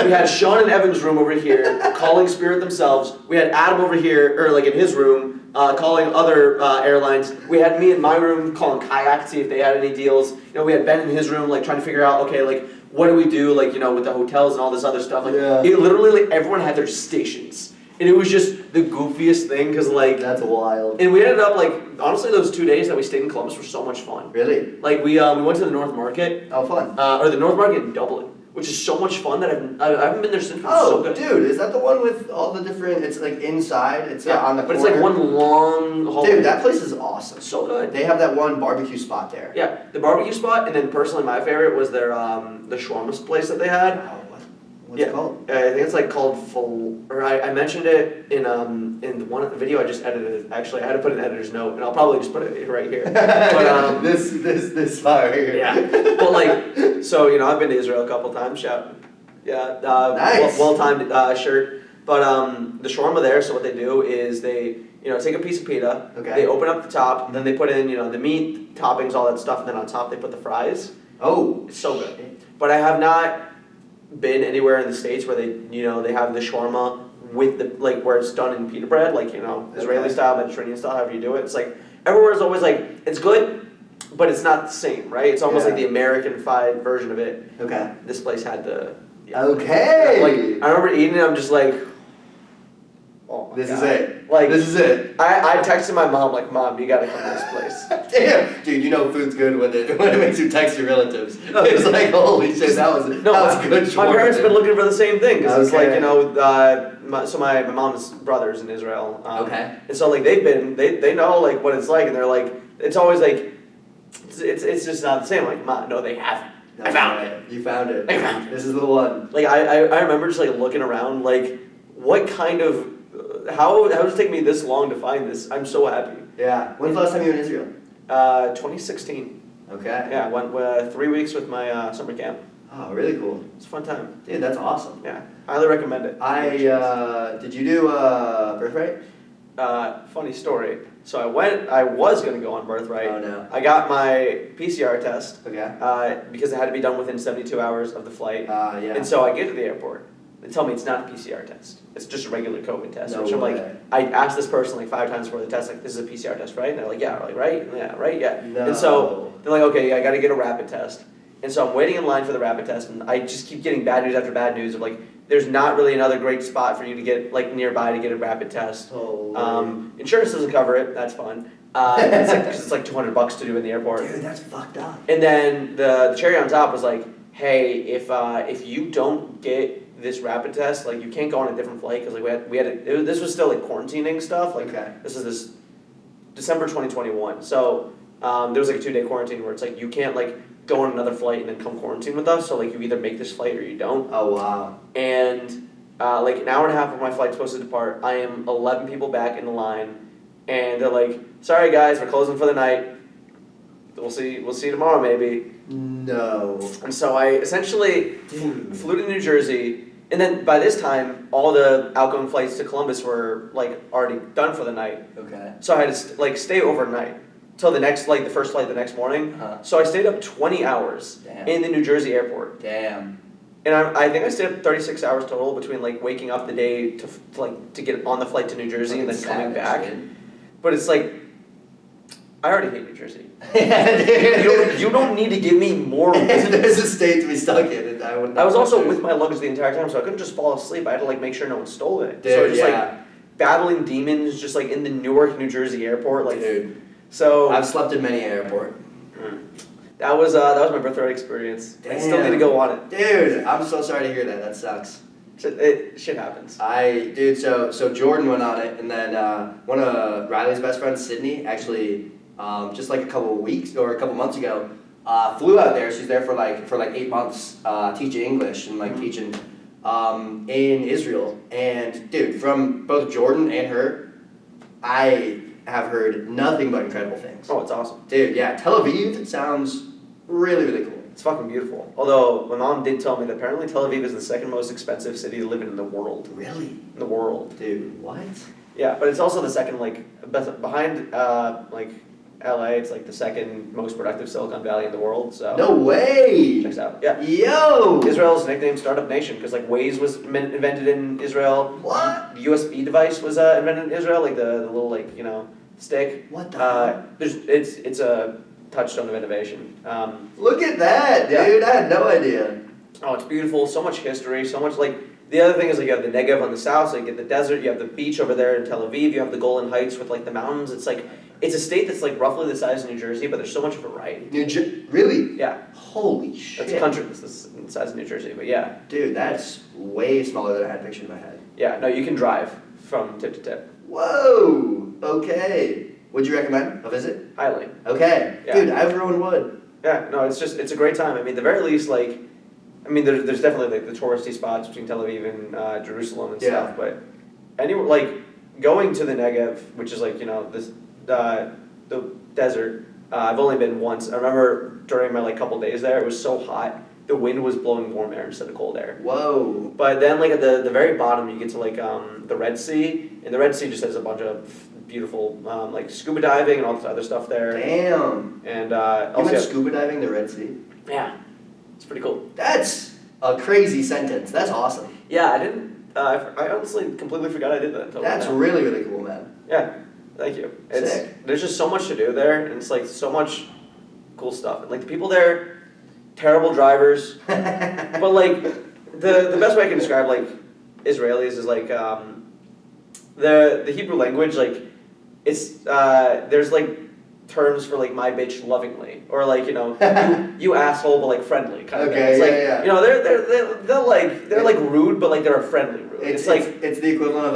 we had Sean and Evan's room over here calling Spirit themselves. We had Adam over here, or like in his room, calling other airlines. We had me in my room calling Kayak to see if they had any deals. You know, we had Ben in his room like trying to figure out, okay, like what do we do, like, you know, with the hotels and all this other stuff. Like it literally like everyone had their stations. And it was just the goofiest thing, because like... That's wild. And we ended up like, honestly, those 2 days that we stayed in Columbus were so much fun. Really? Like we went to the North Market. Oh, fun. Or the North Market in Dublin, which is so much fun that I haven't been there since. Oh, so good. dude, is that the one with all the different, it's like inside, it's on the corner? But it's like one long hallway. Dude, that place is awesome. So good. They have that one barbecue spot there. Yeah, the barbecue spot, and then personally my favorite was their the shawarma place that they had. Oh, what's it called? I think it's like called I mentioned it in one video I just edited. Actually, I had to put an editor's note, and I'll probably just put it right here. But this fire here. Yeah. Well, like, so you know, I've been to Israel a couple times. Nice. Well-timed shirt. But the shawarma there. So what they do is they take a piece of pita. Okay. They open up the top, then they put in the meat, toppings, all that stuff, and then on top they put the fries. Oh, it's so good. But I have not been anywhere in the States where they have the shawarma with the like where it's done in pita bread, like Israeli style, Mediterranean style, however you do it. It's like everywhere is always like it's good, but it's not the same, right? It's almost like the American-fied version of it. Okay. This place had the Okay. Like I remember eating it, I'm just like, oh my This God. is it. Like this is it. I texted my mom like, Mom, you gotta come to this place. Damn, dude, you know food's good when it makes you text your relatives. It's like, holy shit, that was good. My parents have been looking for the same thing, because it's like, my mom's brother's in Israel. Okay. And so like they know like what it's like, and they're like, it's always like, it's just not the same. I'm like, Mom, no, they haven't. I found it. You found it. I found it. This is the one. Like I remember just like looking around, like what kind of how does it take me this long to find this? I'm so happy. Yeah. When's the last time you were in Israel? 2016. Okay. Yeah, I went 3 weeks with my summer camp. Oh, really cool. It's a fun time. Dude, that's awesome. Yeah, highly recommend it. Did you do Birthright? Funny story. So I was gonna go on Birthright. Oh no. I got my PCR test. Okay. Because it had to be done within 72 hours of the flight. Yeah. And so I get to the airport. They tell me it's not a PCR test. It's just a regular COVID test. No which I'm way. like, I asked this person like 5 times before the test, like, this is a PCR test, right? And they're like, yeah. I'm like, right? Yeah, right? Yeah. No. And so they're like, okay, I gotta get a rapid test. And so I'm waiting in line for the rapid test, and I just keep getting bad news after bad news of like, there's not really another great spot for you to get like nearby to get a rapid test. Insurance doesn't cover it. That's fun. Because it's like $200 to do in the airport. Dude, that's fucked up. And then the cherry on top was like, hey, if you don't get this rapid test, like you can't go on a different flight, because like this was still like quarantining stuff. Like this December 2021. So there was like a 2-day quarantine where it's like you can't like go on another flight and then come quarantine with us. So like you either make this flight or you don't. Oh wow. And like an hour and a half before my flight's supposed to depart, I am 11 people back in the line, and they're like, sorry guys, we're closing for the night. We'll see you tomorrow maybe. No. And so I essentially flew to New Jersey, and then by this time, all the outgoing flights to Columbus were like already done for the night. Okay. So I had to like stay overnight till the first flight the next morning. So I stayed up 20 hours in the New Jersey airport. Damn. And I think I stayed up 36 hours total between like waking up the day to get on the flight to New Jersey and then coming back. Dude. But it's like, I already hate New Jersey. You don't need to give me more reasons. There's a state to be stuck in. I was also with my luggage the entire time, so I couldn't just fall asleep. I had to like make sure no one stole it. Dude, so I was just like battling demons just like in the Newark, New Jersey airport. Like, dude. So I've slept in many airports. That was my birthright experience. Damn. I still need to go on it. Dude, I'm so sorry to hear that. That sucks. Shit happens. So Jordan went on it, and then one of Riley's best friends, Sydney, actually just like a couple months ago, flew out there. She's there for like 8 months teaching English and like teaching in Israel. And dude, from both Jordan and her, I have heard nothing but incredible things. Oh, it's awesome. Dude, yeah, Tel Aviv sounds really, really cool. It's fucking beautiful. Although, my mom did tell me that apparently Tel Aviv is the second most expensive city to live in the world. Really? In the world. Dude, what? Yeah, but it's also the second, like, behind, like, LA. It's like the second most productive Silicon Valley in the world. So No way! checks out. Yeah. Yo! Israel's nicknamed Startup Nation because like Waze was invented in Israel. What? The USB device was invented in Israel, like the little like stick. What the hell? It's a touchstone of innovation. Look at that, dude! I had no idea. Oh, it's beautiful. So much history. So much like. The other thing is like you have the Negev on the south, so you get the desert. You have the beach over there in Tel Aviv. You have the Golan Heights with like the mountains. It's like it's a state that's like roughly the size of New Jersey, but there's so much variety. Really? Yeah. Holy shit. That's a country that's the size of New Jersey, but yeah. Dude, that's way smaller than I had pictured in my head. Yeah. No, you can drive from tip to tip. Whoa! Okay. Would you recommend a visit? Highly. Okay. Yeah. Dude, everyone would. Yeah. No, it's a great time. I mean, the very least like. I mean, there's definitely like the touristy spots between Tel Aviv and Jerusalem and stuff, but anywhere like going to the Negev, which is like this the desert. I've only been once. I remember during my like couple days there, it was so hot. The wind was blowing warm air instead of cold air. Whoa! But then like at the very bottom, you get to like the Red Sea, and the Red Sea just has a bunch of beautiful like scuba diving and all this other stuff there. Damn! And You also went scuba diving the Red Sea? yeah. It's pretty cool. That's a crazy sentence. That's awesome. Yeah, I didn't. I honestly completely forgot I did that until That's right now. really, really cool, man. Yeah, thank you. Sick. There's just so much to do there, and it's like so much cool stuff. And like the people there, terrible drivers, but like the best way I can describe like Israelis is like the Hebrew language like it's there's like terms for like my bitch lovingly or like you asshole but like friendly kind of thing. It's like they're like rude but like they're a friendly rude. It's like it's the equivalent of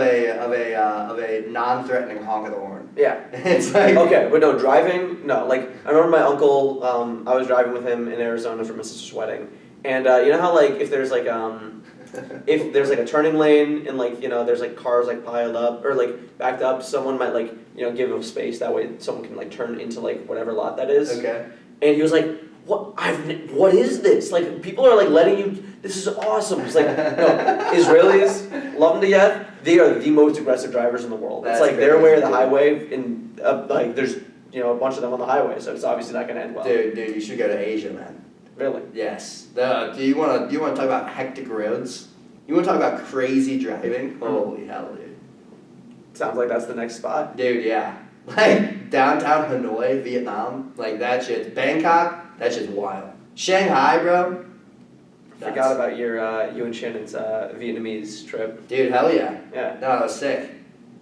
a non-threatening honk of the horn. Yeah. It's like okay, but no driving. No, like I remember my uncle. I was driving with him in Arizona for my sister's wedding, and you know how like if there's like a turning lane and like there's like cars like piled up or like backed up, someone might like give them space that way someone can like turn into like whatever lot that is. Okay. And he was like, what is this? Like people are like letting you. This is awesome. It's like Israelis love them to death. They are the most aggressive drivers in the world. That's it's like they're aware of the cool. highway and like there's a bunch of them on the highway, so it's obviously not going to end well. Dude, you should go to Asia, man. Really? Yes. Do you want to talk about hectic roads? You want to talk about crazy driving? Holy hell, dude. Sounds like that's the next spot. Dude, yeah. Like downtown Hanoi, Vietnam, like that shit's Bangkok, that shit's wild. Shanghai, bro. Forgot about you and Shannon's Vietnamese trip. Dude, hell yeah. Yeah. No, that was sick.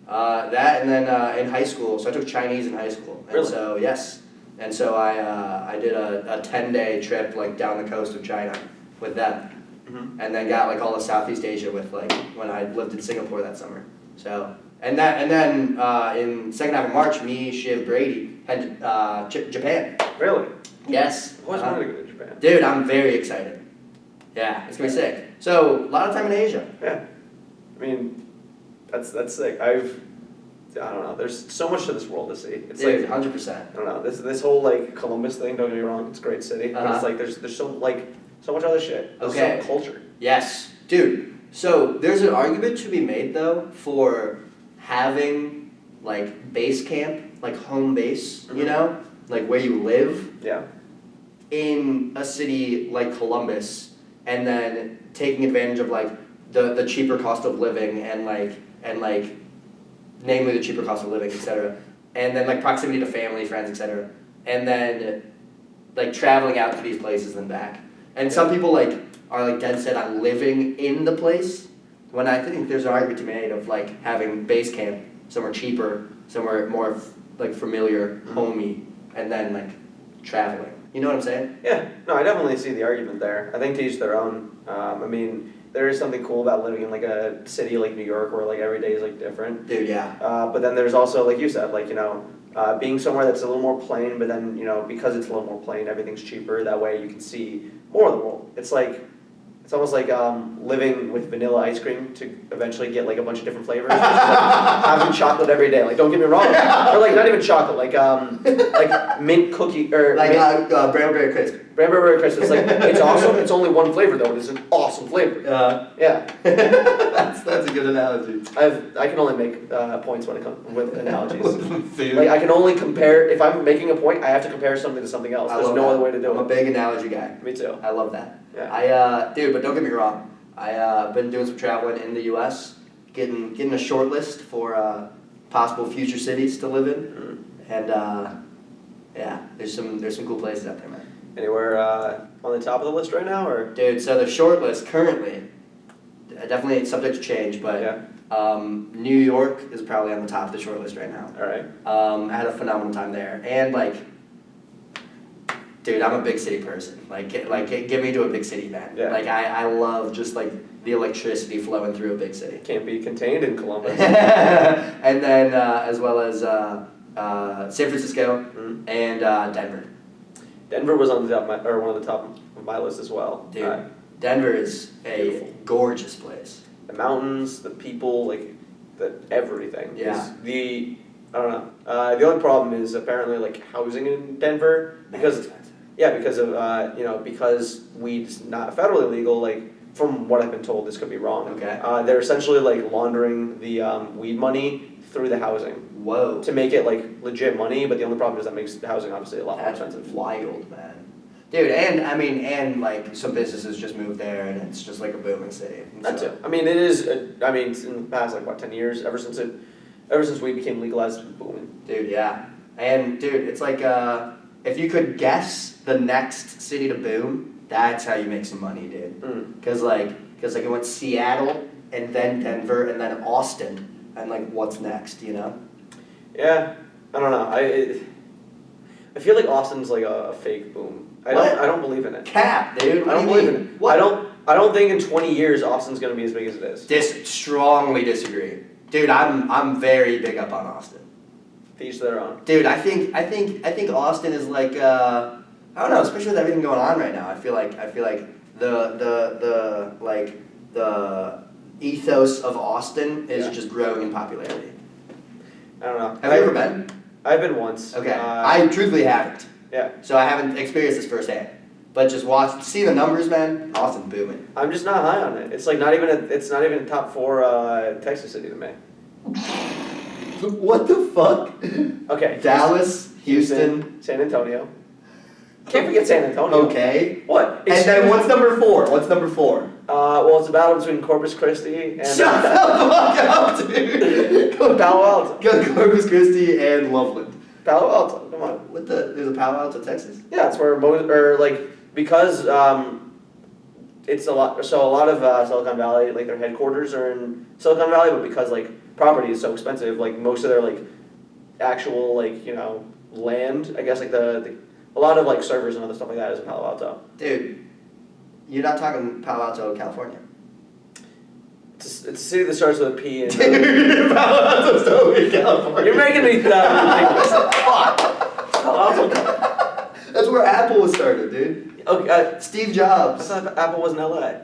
That and then in high school, so I took Chinese in high school. And Really? so yes. And so I did a 10-day trip like down the coast of China with them. Mm-hmm. And then got like all of Southeast Asia with like when I lived in Singapore that summer. So and then in second half of March, me, Shiv, Brady had Japan. Really? Yes. I always wanted to go to Japan. Dude, I'm very excited. Yeah, it's gonna be sick. So a lot of time in Asia. Yeah. I mean, that's sick. I don't know. There's so much to this world to see. It's Dude, like 100%. I don't know. This whole like Columbus thing. Don't get me wrong. It's a great city, but it's like there's so much other shit. There's Okay. so culture. Yes, dude. So there's an argument to be made though for having like base camp, like home base, like where you live Yeah. in a city like Columbus, and then taking advantage of like the cheaper cost of living and namely the cheaper cost of living, etc. And then like proximity to family, friends, etc. And then like traveling out to these places and back. And some people like are like dead set on living in the place, when I think there's an argument to be made of like having base camp somewhere cheaper, somewhere more like familiar, homey, and then like traveling. You know what I'm saying? Yeah. No, I definitely see the argument there. I think to each their own. I mean, there is something cool about living in like a city like New York where like every day is like different. Dude, yeah. But then there's also, like you said, like being somewhere that's a little more plain, but then because it's a little more plain, everything's cheaper. That way you can see more of the world. It's almost like living with vanilla ice cream to eventually get like a bunch of different flavors. Just, like, having chocolate every day. Like don't get me wrong, or like not even chocolate, like mint cookie or Like mint, brown berry crisp. Cranberry crisp is like, it's awesome, it's only one flavor though, it's an awesome flavor. Yeah. That's a good analogy. I can only make points when it comes with analogies. Food. Like, I can only compare, if I'm making a point, I have to compare something to something else. There's no other way to do it. I'm a big analogy guy. Me too. I love that. Yeah. Dude, but don't get me wrong. I've been doing some traveling in the U.S., getting a short list for possible future cities to live in, and yeah, there's some cool places out there, man. Anywhere on the top of the list right now, or? Dude, so the short list currently, definitely subject to change, but yeah. New York is probably on the top of the short list right now. All right. I had a phenomenal time there, and like, dude, I'm a big city person. Like get me to a big city, man. Yeah. Like I love just like the electricity flowing through a big city. Can't be contained in Columbus. And then as well as San Francisco and Denver. Denver was on the top of one of the top of my list as well. Dude, Denver is a beautiful. gorgeous place. The mountains, the people, like everything. Yeah. I don't know. The only problem is apparently like housing in Denver because of because weed's not federally legal. Like from what I've been told, this could be wrong. Okay. They're essentially like laundering the weed money through the housing. Whoa. To make it like legit money, but the only problem is that makes the housing obviously a lot more That's expensive. wild, man. Dude, and like some businesses just moved there, and it's just like a booming city. That's it. I mean, it is. In the past 10 years, ever since weed became legalized, it's been booming. Dude, yeah. And dude, it's like if you could guess the next city to boom, that's how you make some money, dude. Cause it went Seattle and then Denver and then Austin, and like what's next, you know? Yeah, I don't know. I feel like Austin's like a fake boom. I don't believe in it. Cap, dude. I don't believe in it. What? I don't think in 20 years Austin's gonna be as big as it is. Strongly disagree. Dude, I'm very big up on Austin. To each their own. Dude, I think Austin is like I don't know, especially with everything going on right now. I feel like the ethos of Austin is just growing in popularity. I don't know. Have you ever been? I've been once. Okay. I truthfully haven't. Yeah. So I haven't experienced this firsthand. But just see the numbers, man. Austin booming. I'm just not high on it. It's like it's not even a top 4 Texas city to me. What the fuck? Okay. Dallas, Houston, San Antonio. Can't forget San Antonio. Okay. What? And then what's number 4? What's number 4? Well, it's a battle between Corpus Christi and Shut the fuck up, dude. Palo Alto. Go Corpus Christi and Loveland. Palo Alto. Come on. There's a Palo Alto, Texas? Yeah, it's where because it's a lot. So a lot of Silicon Valley, like their headquarters are in Silicon Valley, but because like property is so expensive, like most of their like actual land, I guess like a lot of like servers and other stuff like that is in Palo Alto. Dude, you're not talking Palo Alto, California. It's a city that starts with a P. And Dude, Palo Alto's totally California. You're making me ridiculous. Fuck. Palo Alto. That's where Apple was started, dude. Okay. Steve I Jobs. thought Apple was in LA.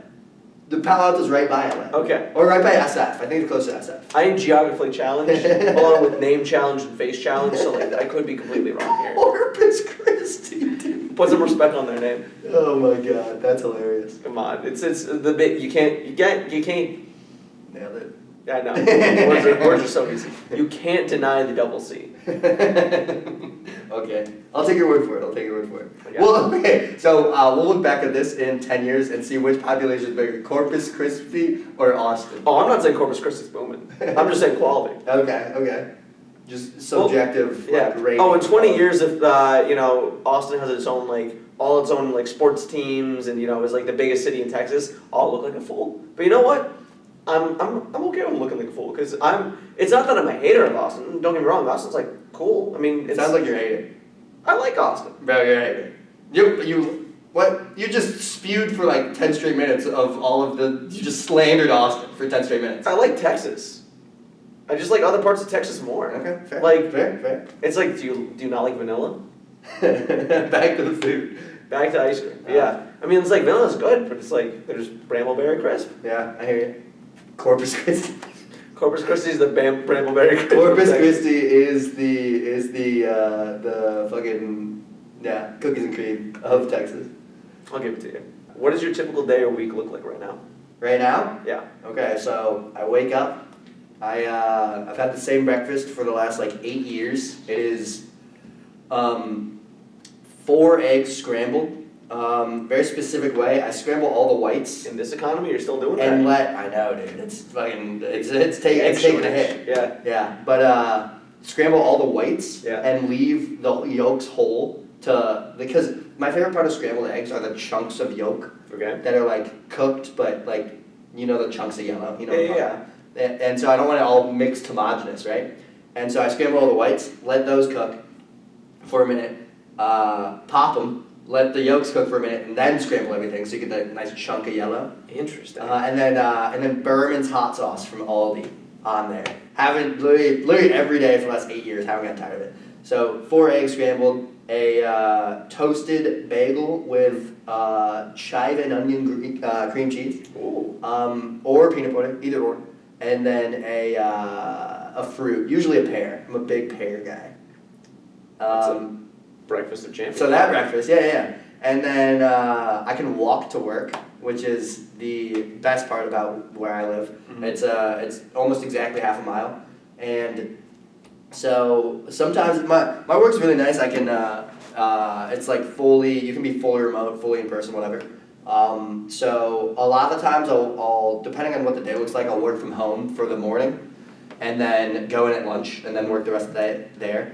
The Palo Alto's right by LA. Okay. Or right by SF. I think it's close to SF. I am geographically challenged, along with name challenge and face challenge, so like I could be completely wrong here. Corpus Christi, dude. Put some respect on their name. Oh my god, that's hilarious. Come on, it's the bit you can't. Nailed it. I know. Words are so easy. You can't deny the double C. Okay, I'll take your word for it. Okay. Well, okay, so we'll look back at this in 10 years and see which population is bigger, Corpus Christi or Austin. Oh, I'm not saying Corpus Christi's booming. I'm just saying quality. Okay. Just subjective, rating. Oh, in 20 years, if Austin has its own all its own sports teams and is like the biggest city in Texas, I'll look like a fool. But you know what? I'm okay with looking like a fool because it's not that I'm a hater of Austin. Don't get me wrong, Austin's cool. I mean, It sounds like you're hating. I like Austin. Bro, you're hating. You just spewed for 10 straight minutes of you just slandered Austin for 10 straight minutes. I like Texas. I just like other parts of Texas more. Okay, fair. Fair. It's do you not like vanilla? Back to the food. Back to ice cream. Yeah. I mean, it's vanilla's good, but it's there's Brambleberry crisp. Yeah, I hear you. Corpus Christi. Corpus Christi is the Brambleberry crisp. Corpus Christi is the fucking cookies and cream of Texas. I'll give it to you. What does your typical day or week look like right now? Right now? Yeah. Okay, so I wake up. I've had the same breakfast for the last like 8 years. It is 4 eggs scrambled. Very specific way. I scramble all the whites. In this economy, you're still doing And that? I know, dude. It's fucking, it's taking a hit. Yeah. Yeah, but scramble all the whites Yeah. and leave the yolks whole because my favorite part of scrambled eggs are the chunks of yolk Okay. that are like cooked, but like, you know, the chunks of yellow, you know. Yeah. And so I don't want it all mixed homogenous, right? And so I scramble all the whites, let those cook for a minute, pop them, let the yolks cook for a minute, and then scramble everything so you get that nice chunk of yellow. Interesting. And then Berman's hot sauce from Aldi on there. Haven't literally every day for the last 8 years. Haven't gotten tired of it. So 4 eggs scrambled, a toasted bagel with chive and onion cream cheese, Ooh. or peanut butter, either or, and then a fruit, usually a pear. I'm a big pear guy. Breakfast of champions. So that breakfast, yeah. And then I can walk to work, which is the best part about where I live. Mm-hmm. It's almost exactly half a mile, and so sometimes my work's really nice. I can it's like you can be fully remote, fully in person, whatever. So a lot of the times I'll depending on what the day looks like, I'll work from home for the morning, and then go in at lunch, and then work the rest of the day there.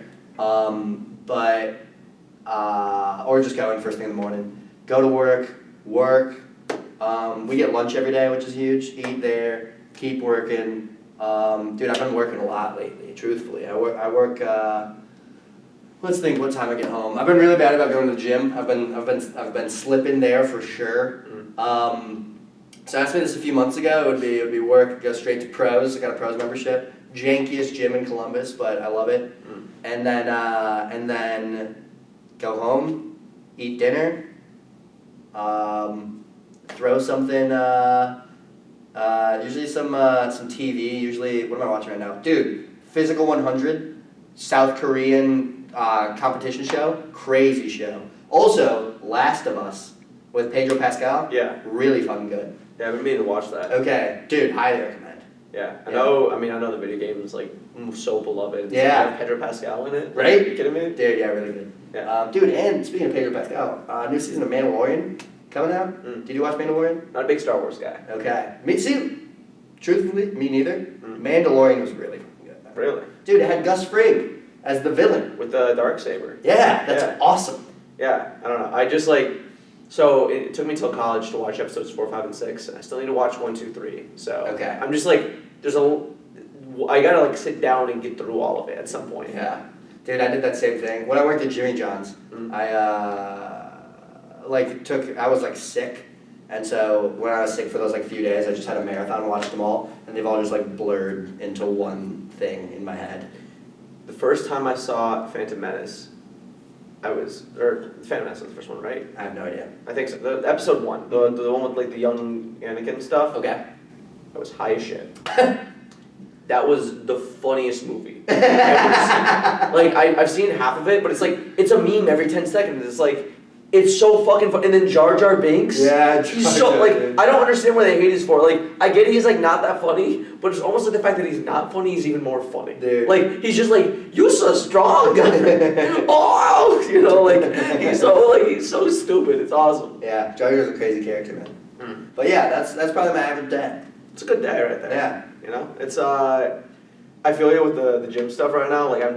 Or just go in first thing in the morning. Go to work. We get lunch every day, which is huge. Eat there, keep working. Dude, I've been working a lot lately, truthfully. I work, let's think what time I get home. I've been really bad about going to the gym. I've been slipping there for sure. So I asked me this a few months ago. It would be work, go straight to pros. I got a pros membership. Jankiest gym in Columbus, but I love it. And then go home, eat dinner, throw something, usually some TV, usually, what am I watching right now? Dude, Physical 100, South Korean competition show, crazy show. Also, Last of Us with Pedro Pascal, Yeah. really fucking good. Yeah, I've been meaning to watch that. Okay, dude, highly recommend. Yeah. I know the video game is like so beloved. Yeah. Have Pedro Pascal in it. Right? Are you kidding me? Dude, yeah, really good. Yeah. Dude, and speaking of Pedro Pascal, new season of Mandalorian coming out. Did you watch Mandalorian? Not a big Star Wars guy. Okay. Truthfully, me neither. Mm. Mandalorian was really fucking good. Really? Dude, it had Gus Fring as the villain. With the Darksaber. Yeah, that's awesome. Yeah, I don't know. I just like, so it took me till college to watch episodes 4, 5, and 6, and I still need to watch 1, 2, 3. So Okay. I'm just like, I gotta like sit down and get through all of it at some point. Yeah. Dude, I did that same thing. When I worked at Jimmy John's, I was like sick. And so when I was sick for those like few days, I just had a marathon and watched them all, and they've all just like blurred into one thing in my head. The first time I saw Phantom Menace, Phantom Menace was the first one, right? I have no idea. I think so. The episode 1, the one with like the young Anakin stuff. Okay. I was high as shit. That was the funniest movie I've ever seen. Like I've seen half of it, but it's like it's a meme every 10 seconds. It's like it's so fucking fun. And then Jar Jar Binks. Yeah, he's so like I don't understand what they hate us for. Like I get he's like not that funny, but it's almost like the fact that he's not funny is even more funny. Dude. Like he's just like you so strong. Oh, you know, like he's so stupid. It's awesome. Yeah, Jar Jar's a crazy character, man. But yeah, that's probably my average day. It's a good day right there. Yeah. You know, it's I feel you with the gym stuff right now. Like I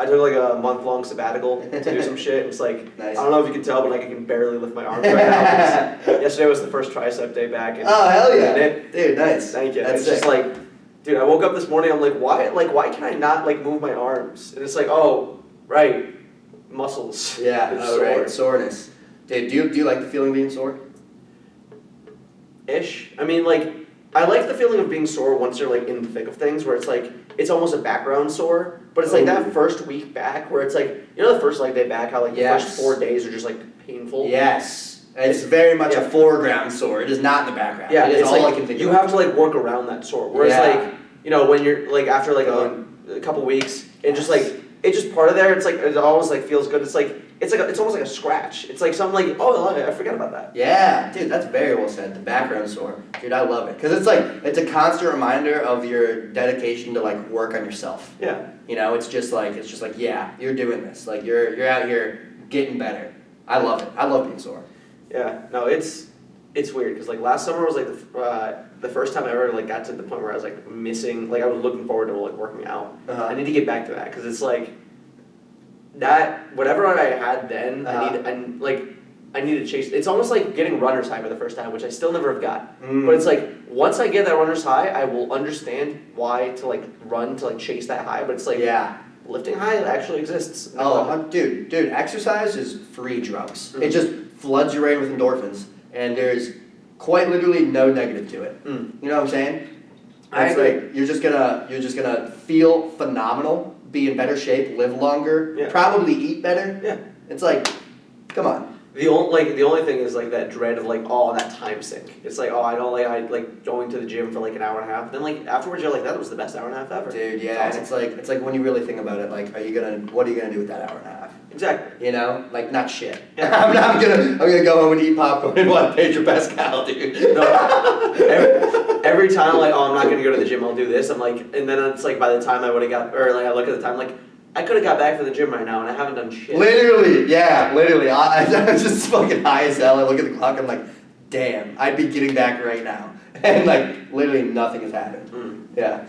took like a month-long sabbatical to do some shit. It's like Nice. I don't know if you can tell, but like I can barely lift my arms right now. Yesterday was the first tricep day back. And Oh hell yeah, it, dude, nice. thank you. That's It's just sick. like, dude, I woke up this morning. I'm like, why can I not like move my arms? And it's like, oh, right, muscles. Yeah. They're Oh sore. right, soreness. Dude, do you like the feeling of being sore? Ish. I mean, like, I like the feeling of being sore once you're like in the thick of things, where it's like it's almost a background sore, but it's like that first week back where it's like the first leg day back, how like the first 4 days are just like painful. Yes. It's very much a foreground sore. It is not in the background. Yeah, it is it's all like I can think you of. have to like work around that sore. Whereas like when you're like after like a couple weeks, it just like it's just part of there. It's like it always like feels good. It's it's almost like a scratch. It's like something like, oh, I forgot about that. Yeah, dude, that's very well said. The background sore, dude, I love it because it's a constant reminder of your dedication to like work on yourself. Yeah. You know, it's just like yeah, you're doing this. Like you're out here getting better. I love it. I love being sore. Yeah. No, it's weird because like last summer was like the first time I ever like got to the point where I was like missing, like I was looking forward to like working out. I need to get back to that because it's like that whatever I had then I need to chase. It's almost like getting runner's high for the first time, which I still never have got. But it's like once I get that runner's high, I will understand why to like run to like chase that high. But it's like lifting high actually exists. Oh, dude, exercise is free drugs. It just floods your brain with endorphins, and there's quite literally no negative to it. You know what I'm saying? I it's agree. like you're just gonna feel phenomenal, be in better shape, live longer, probably eat better. Yeah. It's like, come on. The only thing is like that dread of like, oh, that time sink. It's like, oh, I don't like, I like going to the gym for like an hour and a half. Then like afterwards you're like, that was the best hour and a half ever. Dude, yeah, it's awesome. it's like when you really think about it, like, what are you gonna do with that hour and a half? Exactly. You know, like not shit. Yeah. I'm gonna go home and eat popcorn and watch Pedro Pascal, dude. No, every time like, oh, I'm not gonna go to the gym, I'll do this. I'm like, and then it's like by the time I would have got, or like I look at the time, like I could have got back to the gym right now and I haven't done shit. Literally, yeah, literally. I was just fucking high as hell. I look at the clock, I'm like, damn, I'd be getting back right now, and like literally nothing has happened. Yeah.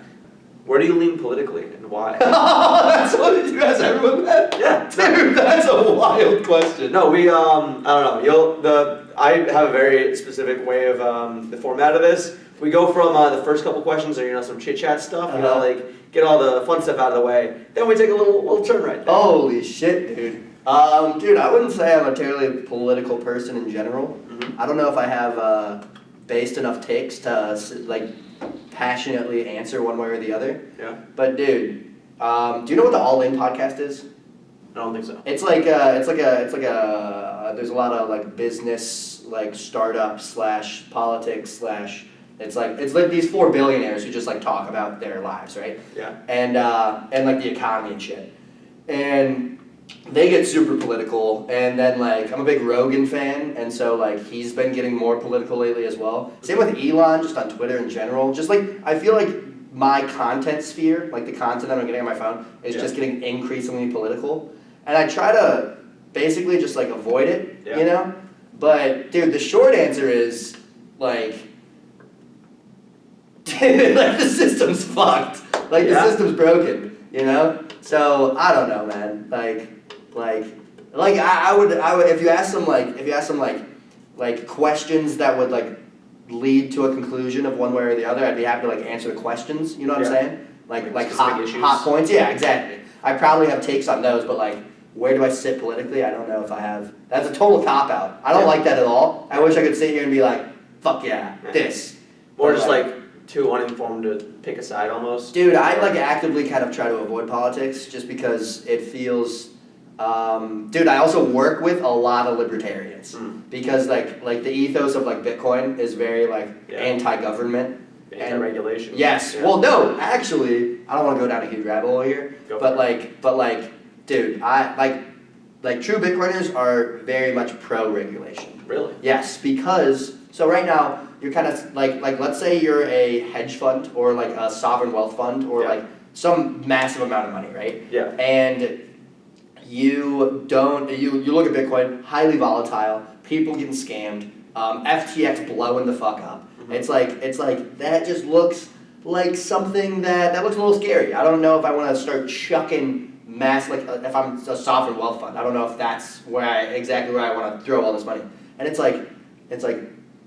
Where do you lean politically and why? That's what you ask everyone that? Yeah. Dude, that's a wild question. No, we I don't know. I have a very specific way of the format of this. We go from the first couple questions or some chit chat stuff, like get all the fun stuff out of the way. Then we take a little turn right there. Holy shit, dude. Dude, I wouldn't say I'm a terribly political person in general. I don't know if I have based enough takes to like passionately answer one way or the other. Yeah. But dude, do you know what the All In podcast is? I don't think so. It's like there's a lot of like business, like startup / politics / it's like these 4 billionaires who just like talk about their lives, right? Yeah. And like the economy and shit. And they get super political, and then like I'm a big Rogan fan, and so like he's been getting more political lately as well. Same with Elon, just on Twitter in general. Just like I feel like my content sphere, like the content that I'm getting on my phone, is just getting increasingly political. And I try to basically just like avoid it, you know? But dude, the short answer is like like the system's fucked. Like the system's broken, you know? So I don't know, man. I would if you ask some like questions that would like lead to a conclusion of one way or the other, I'd be happy to like answer the questions. You know what I'm saying? Like hot points. Yeah, exactly. I probably have takes on those, but like where do I sit politically? I don't know if I have. That's a total cop out. I don't like that at all. I wish I could sit here and be like, fuck yeah, this. Or just like too uninformed to pick a side almost. Dude, I like actively kind of try to avoid politics just because it feels. Dude, I also work with a lot of libertarians because like the ethos of like Bitcoin is very like anti-government. Anti-regulation. Yes. Yeah. Well, no, actually, I don't want to go down a huge rabbit hole here, but dude, I like true Bitcoiners are very much pro-regulation. Really? Yes, because so right now you're kind of like let's say you're a hedge fund or like a sovereign wealth fund or like some massive amount of money, right? Yeah. And you look at Bitcoin, highly volatile, people getting scammed, FTX blowing the fuck up. It's like that just looks like something that looks a little scary. I don't know if I want to start chucking if I'm a sovereign wealth fund. I don't know if that's exactly where I want to throw all this money. And it's like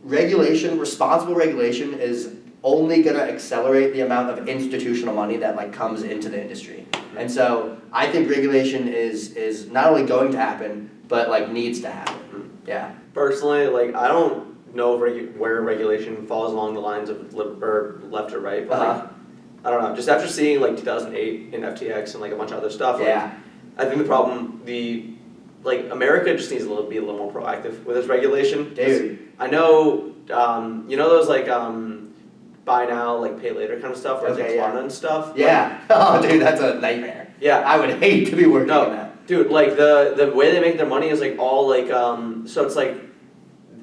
regulation, responsible regulation is only going to accelerate the amount of institutional money that like comes into the industry. And so I think regulation is not only going to happen, but like needs to happen. Yeah. Personally, like I don't know where regulation falls along the lines of left or right, but like, I don't know. Just after seeing like 2008 in FTX and like a bunch of other stuff, like, I think the problem, America just needs to be a little more proactive with its regulation. Dude, I know, those like buy now, like pay later kind of stuff, or like Klarna and stuff. Yeah. Oh, dude, that's a nightmare. Yeah, I would hate to be working on that. Dude, like the way they make their money is like all like so it's like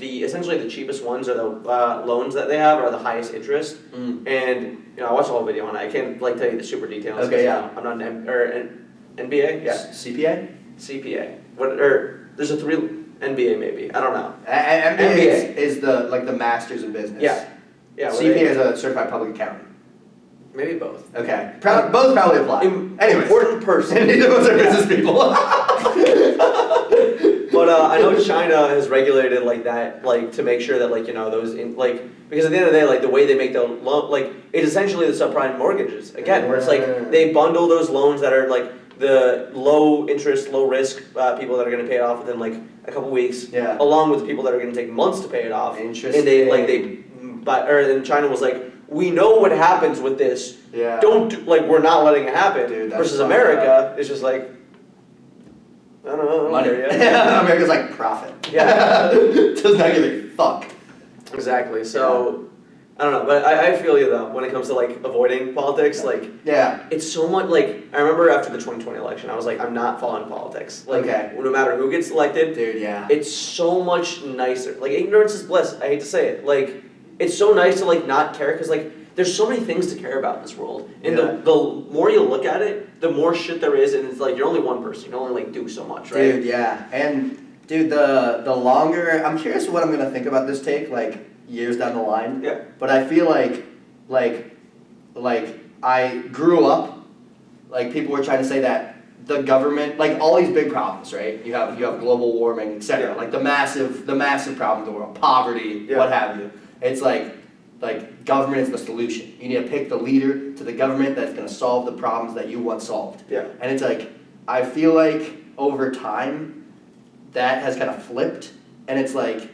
essentially the cheapest ones are the loans that they have are the highest interest, and I watched the whole video on it. I can't like tell you the super details. Okay, yeah. I'm not an NBA. Yeah. CPA. CPA. What or there's a 3 NBA maybe. I don't know. MBA is the masters in business. Yeah. Yeah. CPA is a certified public accountant. Maybe both. Okay. Both probably apply. Anyway, important person. Neither of us are business people. But I know China has regulated like that, like to make sure that like those because at the end of the day, like the way they make the loan, like it's essentially the subprime mortgages again, where it's like they bundle those loans that are like the low interest, low risk people that are going to pay it off within like a couple weeks, along with the people that are going to take months to pay it off. Interesting. And then China was like, we know what happens with this. Yeah. We're not letting it happen. Dude, versus America, it's just like, I don't know. Money. America's like profit. Yeah. Does not give a fuck. Exactly. So, I don't know, but I feel you though when it comes to like avoiding politics. Like, it's so much. Like, I remember after the 2020 election, I was like, I'm not following politics. Like, no matter who gets elected, dude. Yeah. It's so much nicer. Like, ignorance is bliss. I hate to say it. Like, it's so nice to like not care because like there's so many things to care about in this world, and the more you look at it, the more shit there is, and it's like you're only one person. You can only like do so much, right? Dude, yeah, and dude, the longer I'm curious what I'm gonna think about this take like years down the line. Yeah. But I feel like I grew up like people were trying to say that the government, like all these big problems, right? You have global warming, etc. Like the massive problem in the world, poverty, what have you. It's like government is the solution. You need to pick the leader to the government that's going to solve the problems that you want solved. Yeah. And it's like, I feel like over time, that has kind of flipped, and it's like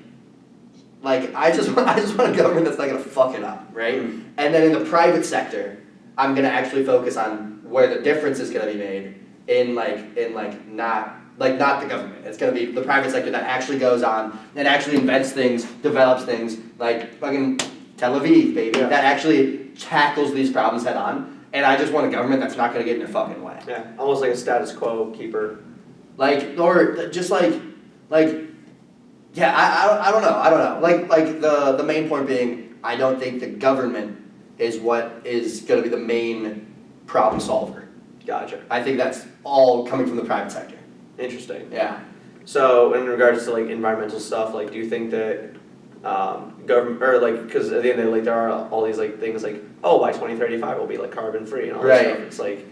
I just want a government that's not going to fuck it up, right? Mm-hmm. And then in the private sector, I'm going to actually focus on where the difference is going to be made not the government. It's going to be the private sector that actually goes on and actually invents things, develops things, like fucking Tel Aviv, baby, that actually tackles these problems head on. And I just want a government that's not going to get in their fucking way. Yeah, almost like a status quo keeper. I don't know. Like the main point being, I don't think the government is what is going to be the main problem solver. Gotcha. I think that's all coming from the private sector. Interesting. Yeah. So in regards to like environmental stuff, like do you think that government or like because at the end of the day, like there are all these like things like by 2035 we'll be like carbon free and all that stuff. It's like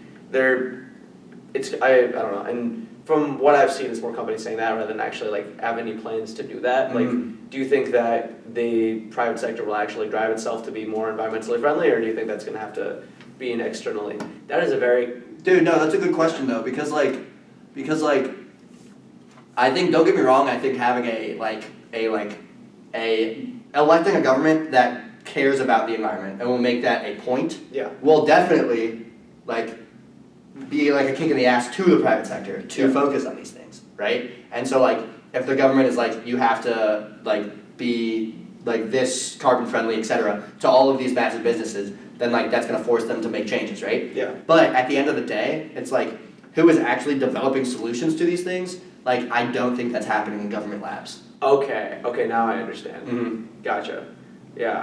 I don't know. And from what I've seen, it's more companies saying that rather than actually like have any plans to do that. Like, do you think that the private sector will actually drive itself to be more environmentally friendly, or do you think that's going to have to be an externally? That is a very that's a good question though because I think, don't get me wrong, I think having electing a government that cares about the environment and will make that a point will definitely be like a kick in the ass to the private sector to focus on these things, right? And so if the government is like, you have to be like this carbon friendly, etc., to all of these massive businesses, then that's gonna force them to make changes, right? Yeah. But at the end of the day, it's like, who is actually developing solutions to these things? I don't think that's happening in government labs. Okay, now I understand. Mm-hmm. Gotcha. Yeah,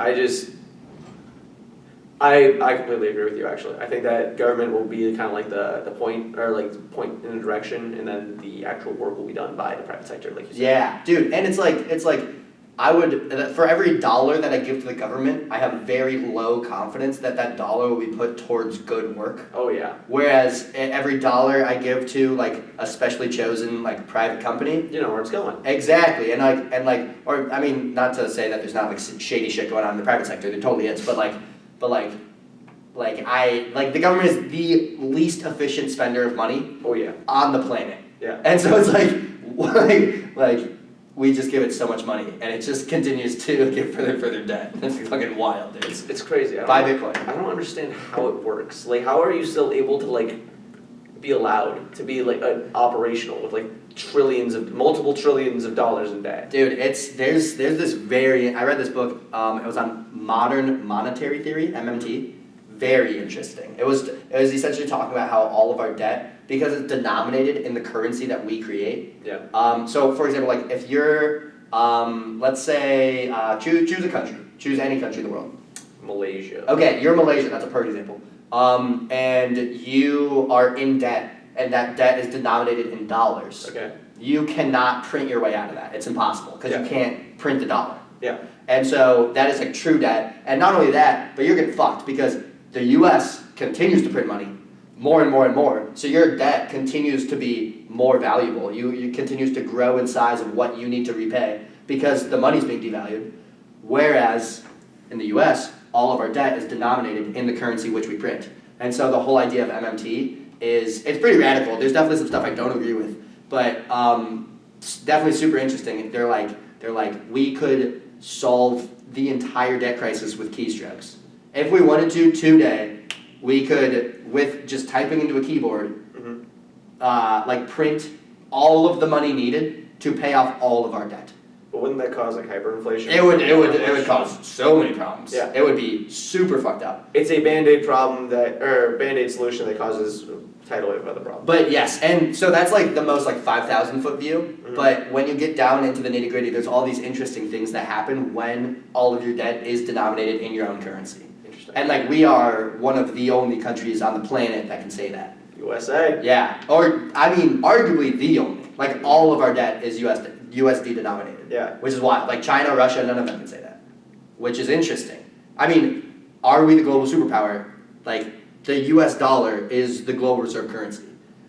I completely agree with you actually. I think that government will be kind of like the point or like point in the direction, and then the actual work will be done by the private sector, like you said. Yeah, dude, and it's like I would, for every dollar that I give to the government, I have very low confidence that dollar will be put towards good work. Oh yeah. Whereas every dollar I give to a specially chosen private company, you know where it's going. Exactly, and I mean, not to say that there's not shady shit going on in the private sector, there totally is, but the government is the least efficient spender of money. Oh yeah. On the planet. Yeah. And so it's we just give it so much money, and it just continues to get further and further debt. It's fucking wild, dude. It's crazy. Buy Bitcoin. I don't understand how it works. How are you still able to be allowed to be operational with multiple trillions of dollars in debt? Dude, there's this I read this book. It was on modern monetary theory, MMT. Very interesting. It was essentially talking about how all of our debt because it's denominated in the currency that we create. Yeah. So for example, like if you're, let's say, choose a country. Choose any country in the world. Malaysia. Okay, you're Malaysia. That's a perfect example. And you are in debt, and that debt is denominated in dollars. Okay. You cannot print your way out of that. It's impossible because you can't print the dollar. Yeah. And so that is like true debt. And not only that, but you're getting fucked because the US continues to print money more and more and more. So your debt continues to be more valuable. You continues to grow in size of what you need to repay because the money's being devalued. Whereas in the US, all of our debt is denominated in the currency which we print. And so the whole idea of MMT it's pretty radical. There's definitely some stuff I don't agree with, but it's definitely super interesting. They're like we could solve the entire debt crisis with keystrokes. If we wanted to today, we could, with just typing into a keyboard, like print all of the money needed to pay off all of our debt. But wouldn't that cause like hyperinflation? It would cause so many problems. Yeah. It would be super fucked up. It's a Band-Aid problem or Band-Aid solution that causes tidal wave other problems. But yes, and so that's like the most like 5,000 foot view. But when you get down into the nitty gritty, there's all these interesting things that happen when all of your debt is denominated in your own currency. Interesting. And like we are one of the only countries on the planet that can say that. USA. Yeah, or I mean, arguably the only. Like all of our debt is USD denominated. Yeah. Which is wild. Like China, Russia, none of them can say that. Which is interesting. I mean, are we the global superpower? Like the US dollar is the global reserve currency.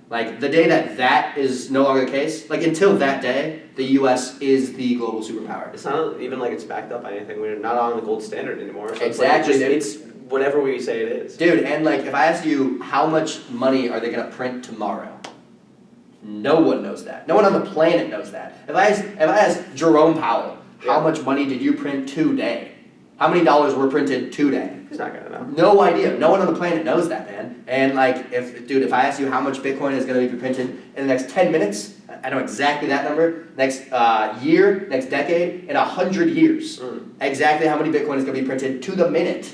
Like the day that is no longer the case, like until that day, the US is the global superpower. It's not even like it's backed up by anything. We're not on the gold standard anymore. So Exactly. It's whatever we say it is. Dude, and like if I ask you how much money are they gonna print tomorrow? No one knows that. No one on the planet knows that. If I ask Jerome Powell, how much money did you print today? How many dollars were printed today? He's not gonna know. No idea. No one on the planet knows that, man. And like, if I ask you how much Bitcoin is gonna be printed in the next 10 minutes, I know exactly that number. Next year, next decade, in 100 years, exactly how many Bitcoin is gonna be printed to the minute,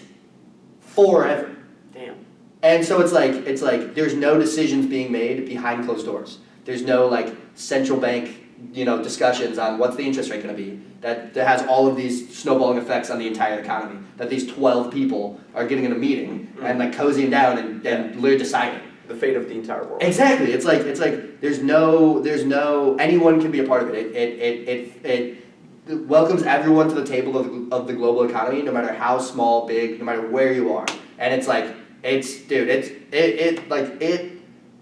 forever. Damn. And so it's like there's no decisions being made behind closed doors. There's no like central bank, discussions on what's the interest rate going to be. That has all of these snowballing effects on the entire economy. That these 12 people are getting in a meeting and like cozying down and literally deciding the fate of the entire world. Exactly. It's like there's no anyone can be a part of it. It welcomes everyone to the table of the global economy, no matter how small, big, no matter where you are. And it's like it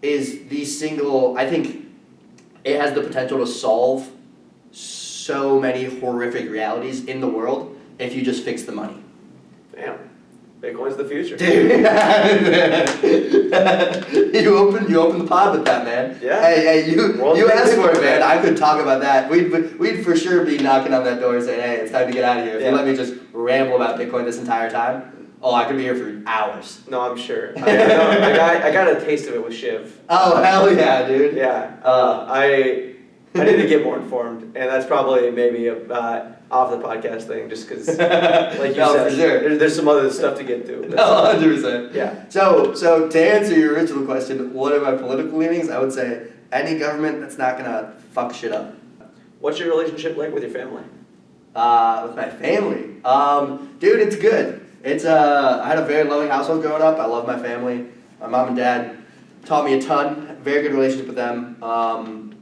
is the single, I think it has the potential to solve so many horrific realities in the world if you just fix the money. Damn. Bitcoin's the future. Dude. you open the pod with that, man. Yeah. Hey, you asked for it, man. I could talk about that. We'd for sure be knocking on that door and saying, hey, it's time to get out of here. If you let me just ramble about Bitcoin this entire time, I could be here for hours. No, I'm sure. I got a taste of it with Shiv. Oh, hell yeah, dude. Yeah. I need to get more informed, and that's probably maybe off the podcast thing, just because, like you said, for sure. there's some other stuff to get to. No, 100%. Yeah. So to answer your original question, what are my political leanings? I would say any government that's not gonna fuck shit up. What's your relationship like with your family? With my family, dude, it's good. It's I had a very loving household growing up. I love my family. My mom and dad taught me a ton. Very good relationship with them.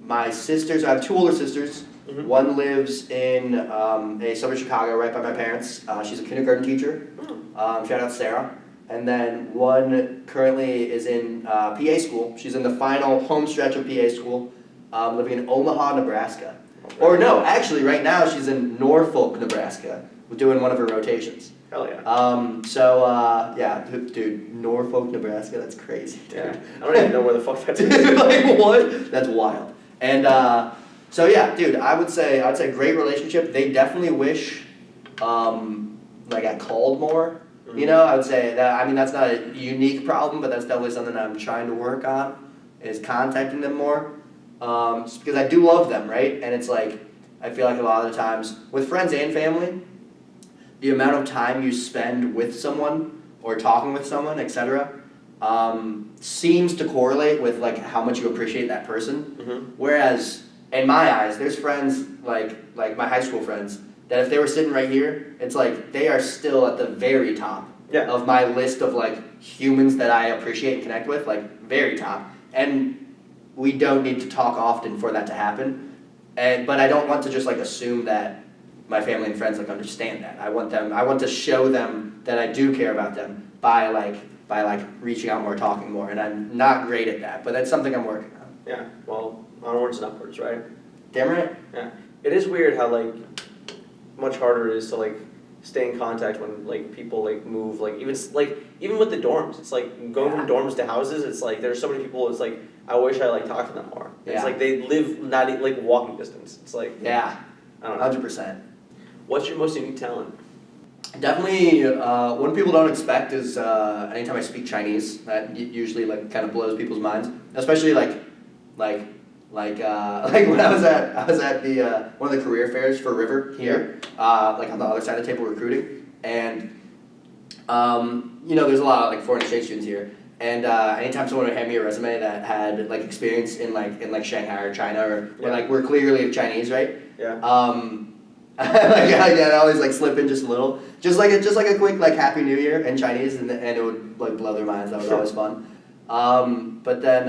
My sisters, I have two older sisters. Mm-hmm. One lives in a suburb of Chicago, right by my parents. She's a kindergarten teacher. Shout out Sarah. And then one currently is in PA school. She's in the final home stretch of PA school, living in Omaha, Nebraska. Okay. Or no, actually, right now she's in Norfolk, Nebraska, doing one of her rotations. Hell yeah. Yeah, dude, Norfolk, Nebraska, that's crazy, dude. Yeah. I don't even know where the fuck that's like, what? That's wild. And so yeah, dude, I would say great relationship. They definitely wish I called more. Mm-hmm. I would say that, I mean, that's not a unique problem, but that's definitely something that I'm trying to work on, is contacting them more. Just because I do love them, right? And it's like, I feel like a lot of the times, with friends and family, the amount of time you spend with someone, or talking with someone, etc., seems to correlate with like how much you appreciate that person. Mm-hmm. Whereas in my eyes, there's friends like my high school friends that if they were sitting right here, it's like they are still at the very top of my list of like humans that I appreciate and connect with, like very top. And we don't need to talk often for that to happen. But I don't want to just like assume that my family and friends like understand that. I want to show them that I do care about them by reaching out more, talking more, and I'm not great at that, but that's something I'm working on. Yeah, well, onwards and upwards, right? Damn right. Yeah. It is weird how like much harder it is to like stay in contact when like people like move, like even with the dorms, it's like going from dorms to houses, it's like there's so many people, it's like I wish I like talked to them more. It's like they live not like walking distance. It's like I don't know. 100%. What's your most unique talent? Definitely, one people don't expect is anytime I speak Chinese. That usually like kind of blows people's minds, especially like when I was at the one of the career fairs for River here, like on the other side of the table recruiting, and there's a lot of like foreign exchange students here, and anytime someone would hand me a resume that had like experience in Shanghai or China or like we're clearly Chinese, right? Yeah. I always like slip in just a little, just like a quick like Happy New Year in Chinese, and it would like blow their minds. That was always fun. But then,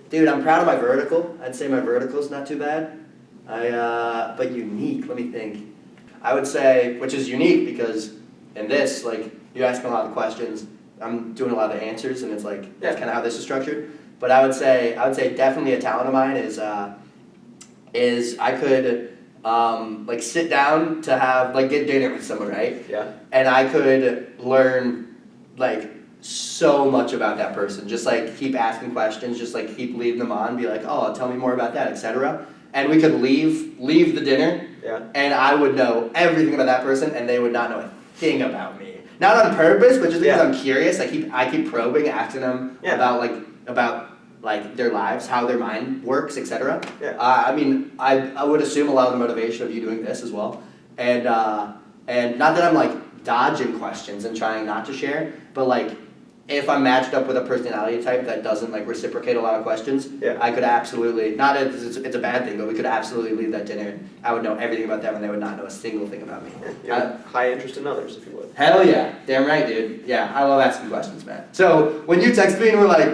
dude, I'm proud of my vertical. I'd say my vertical's not too bad. But unique. Let me think. I would say, which is unique because in this, like, you're asking a lot of questions. I'm doing a lot of the answers, and it's like that's kind of how this is structured. But I would say definitely a talent of mine is I could. Like sit down to have like get dinner with someone, right? Yeah. And I could learn like so much about that person. Just like keep asking questions, just like keep leading them on, be like, oh, tell me more about that, etc. And we could leave the dinner, and I would know everything about that person, and they would not know a thing about me. Not on purpose, but just because I'm curious. I keep probing, asking them about their lives, how their mind works, etc. I mean, I would assume a lot of the motivation of you doing this as well, and not that I'm like dodging questions and trying not to share, but like if I'm matched up with a personality type that doesn't like reciprocate a lot of questions, I could absolutely, not that it's a bad thing, but we could absolutely leave that dinner. I would know everything about them and they would not know a single thing about me. High interest in others, if you would. Hell yeah, damn right, dude. Yeah, I love asking questions, man. So when you text me and we're like,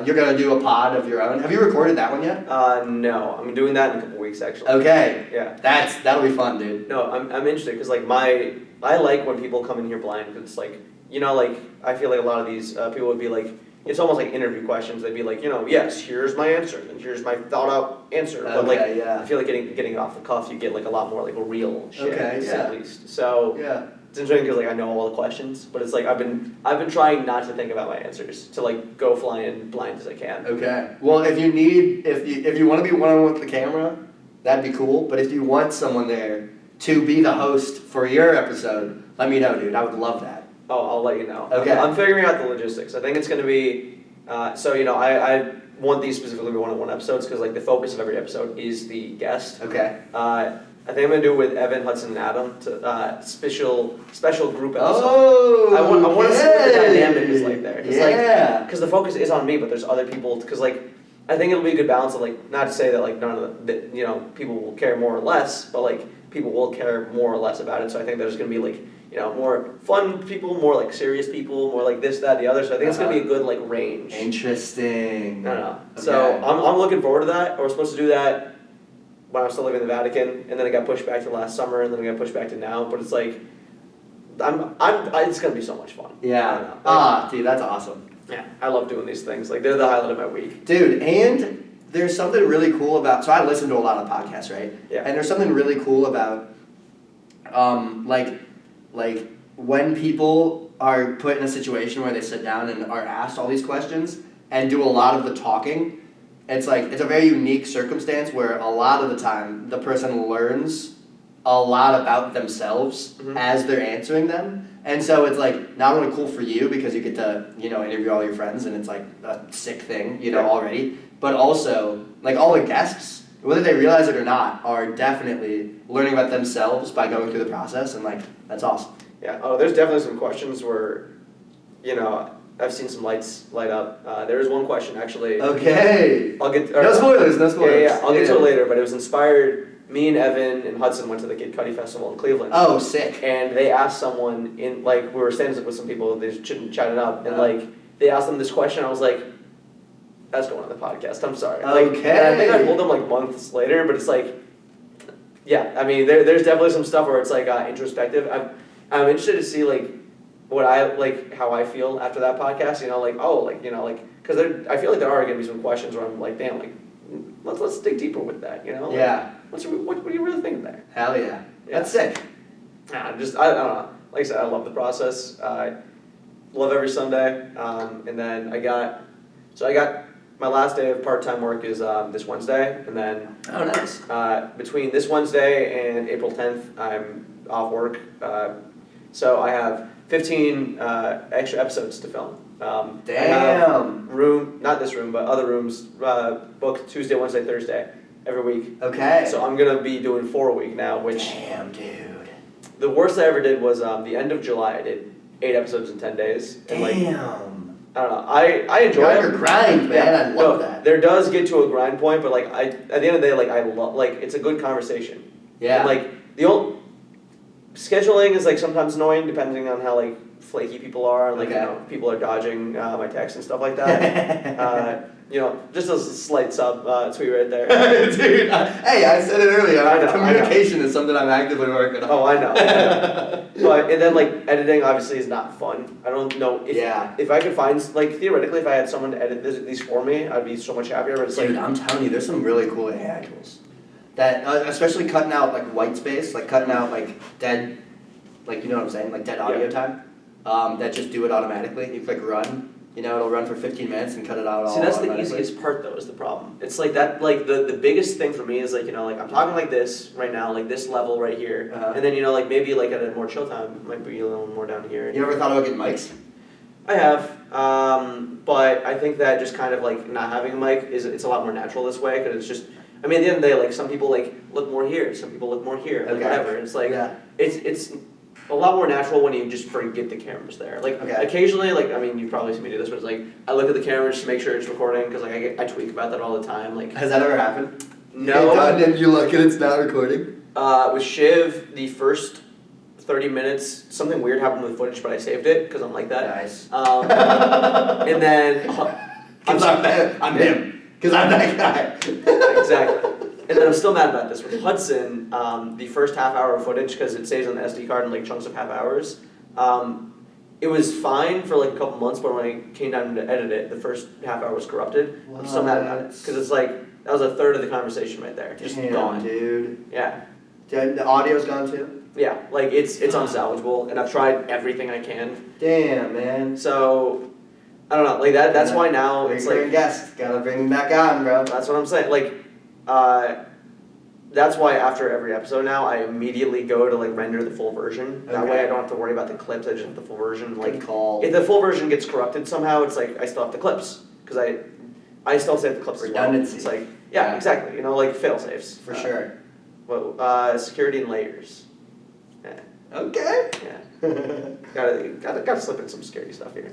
you're gonna do a pod of your own. Have you recorded that one yet? No, I'm doing that in a couple weeks actually. Okay. Yeah. That'll be fun, dude. No, I'm interested because like I like when people come in here blind because it's like, like I feel like a lot of these people would be like, it's almost like interview questions. They'd be like, yes, here's my answer, and here's my thought out answer. But like, I feel like getting it off the cuff, you get like a lot more like a real shit, at least. So it's interesting because like I know all the questions, but it's like I've been trying not to think about my answers, to like go fly in blind as I can. Okay. Well, if you want to be one-on-one with the camera, that'd be cool. But if you want someone there to be the host for your episode, let me know, dude. I would love that. Oh, I'll let you know. Okay. I'm figuring out the logistics. I think it's going to be, I want these specifically to be one-on-one episodes because like the focus of every episode is the guest. Okay. I think I'm going to do it with Evan, Hudson, and Adam, to special group episode. Oh, I want to see what the dynamic is like there. Yeah. Because the focus is on me, but there's other people, because like, I think it'll be a good balance of like, not to say that like none of the people will care more or less, but like people will care more or less about it. So I think there's going to be like, more fun people, more like serious people, more like this, that, the other. So I think it's going to be a good like range. Interesting. I don't know. Okay. So I'm looking forward to that. I was supposed to do that when I was still living in the Vatican, and then it got pushed back to last summer, and then it got pushed back to now. But it's like, it's going to be so much fun. Yeah. Dude, that's awesome. Yeah, I love doing these things. Like they're the highlight of my week. Dude, and there's something really cool about. So I listen to a lot of podcasts, right? Yeah. And there's something really cool about, like when people are put in a situation where they sit down and are asked all these questions and do a lot of the talking, it's a very unique circumstance where a lot of the time the person learns a lot about themselves as they're answering them. And so it's like not only cool for you because you get to, interview all your friends and it's like a sick thing, already, but also like all the guests, whether they realize it or not, are definitely learning about themselves by going through the process, and like that's awesome. Yeah. Oh, there's definitely some questions where, you know, I've seen some lights light up. There is one question actually. Okay. I'll get. No spoilers. No spoilers. Yeah, I'll get to it later. But it was inspired. Me and Evan and Hudson went to the Kid Cudi festival in Cleveland. Oh, sick. And they asked someone in like we were standing with some people. They just chatted up and like they asked them this question. I was like, "That's going on the podcast." I'm sorry. Like, Okay. and I think I told them like months later, but it's like, yeah. I mean, there's definitely some stuff where it's like introspective. I'm interested to see like what I like how I feel after that podcast. You know, like because I feel like there are gonna be some questions where I'm like, damn, like let's dig deeper with that. You know. Like, Yeah. What are you really thinking there? Hell yeah. That's sick. I don't know. Like I said, I love the process. I love every Sunday. And then I got my last day of part-time work is this Wednesday, and then Oh, nice. between this Wednesday and April 10th, I'm off work. So I have 15 extra episodes to film. I have not this room, but other rooms booked Tuesday, Wednesday, Thursday. Every week. Okay. So I'm gonna be doing 4 a week now, which Damn, dude. the worst I ever did was the end of July. I did 8 episodes in 10 days. And like, Damn. I don't know. I enjoy You're it. on your grind, man. Yeah, I love that. There does get to a grind point, but like at the end of the day, like I love like it's a good conversation. Yeah. And like the old scheduling is like sometimes annoying depending on how like flaky people are, and like Okay. you know people are dodging my texts and stuff like that. You know, just a slight tweet right there. Dude, hey, I said it earlier. I know, Communication is something I'm actively working on. Oh, I know. But and then like editing obviously is not fun. I don't know if I could find like theoretically if I had someone to edit these for me, I'd be so much happier. But it's Dude, like I'm telling you, there's some really cool AI tools that, especially cutting out like white space, like cutting out like dead, like you know what I'm saying, like dead audio time. That just do it automatically. You click run. You know, it'll run for 15 minutes and cut it out all. See, that's the easiest part though, is the problem. It's like that, like the biggest thing for me is like, you know, like I'm talking like this right now, like this level right here. And then, you know, like maybe like at a more chill time, it might be a little more down here. You ever thought about getting mics? I have, but I think that just kind of like not having a mic it's a lot more natural this way, because it's just, I mean, at the end of the day, like some people like look more here, some people look more here, like whatever. It's like, it's a lot more natural when you just forget the camera's there. Like occasionally, like I mean, you've probably seen me do this, but it's like I look at the camera just to make sure it's recording, because like I tweak about that all the time. Like, has that ever happened? No. And you look and it's not recording. With Shiv, the first 30 minutes, something weird happened with footage, but I saved it because I'm like that. Nice. And then I'm him. Because I'm that guy. Exactly. And then I'm still mad about this with Hudson. The first half hour of footage, because it saves on the SD card in like chunks of half hours. It was fine for like a couple months, but when I came down to edit it, the first half hour was corrupted. I'm still mad about it because it's like that was a third of the conversation right there, just gone. Dude. Yeah. The audio's gone too. Yeah, like it's unsalvageable, and I've tried everything I can. Damn, man. So I don't know, like that. That's why now it's like guest. Gotta bring him back on, bro. That's what I'm saying. Like, that's why after every episode now, I immediately go to like render the full version. That way, I don't have to worry about the clips. I just have the full version. Like, if the full version gets corrupted somehow, it's like I still have the clips because I still save the clips as well. Redundancy. It's like exactly. You know, like fail safes for sure. Well, security and layers. Yeah. Okay. Yeah. gotta slip in some security stuff here.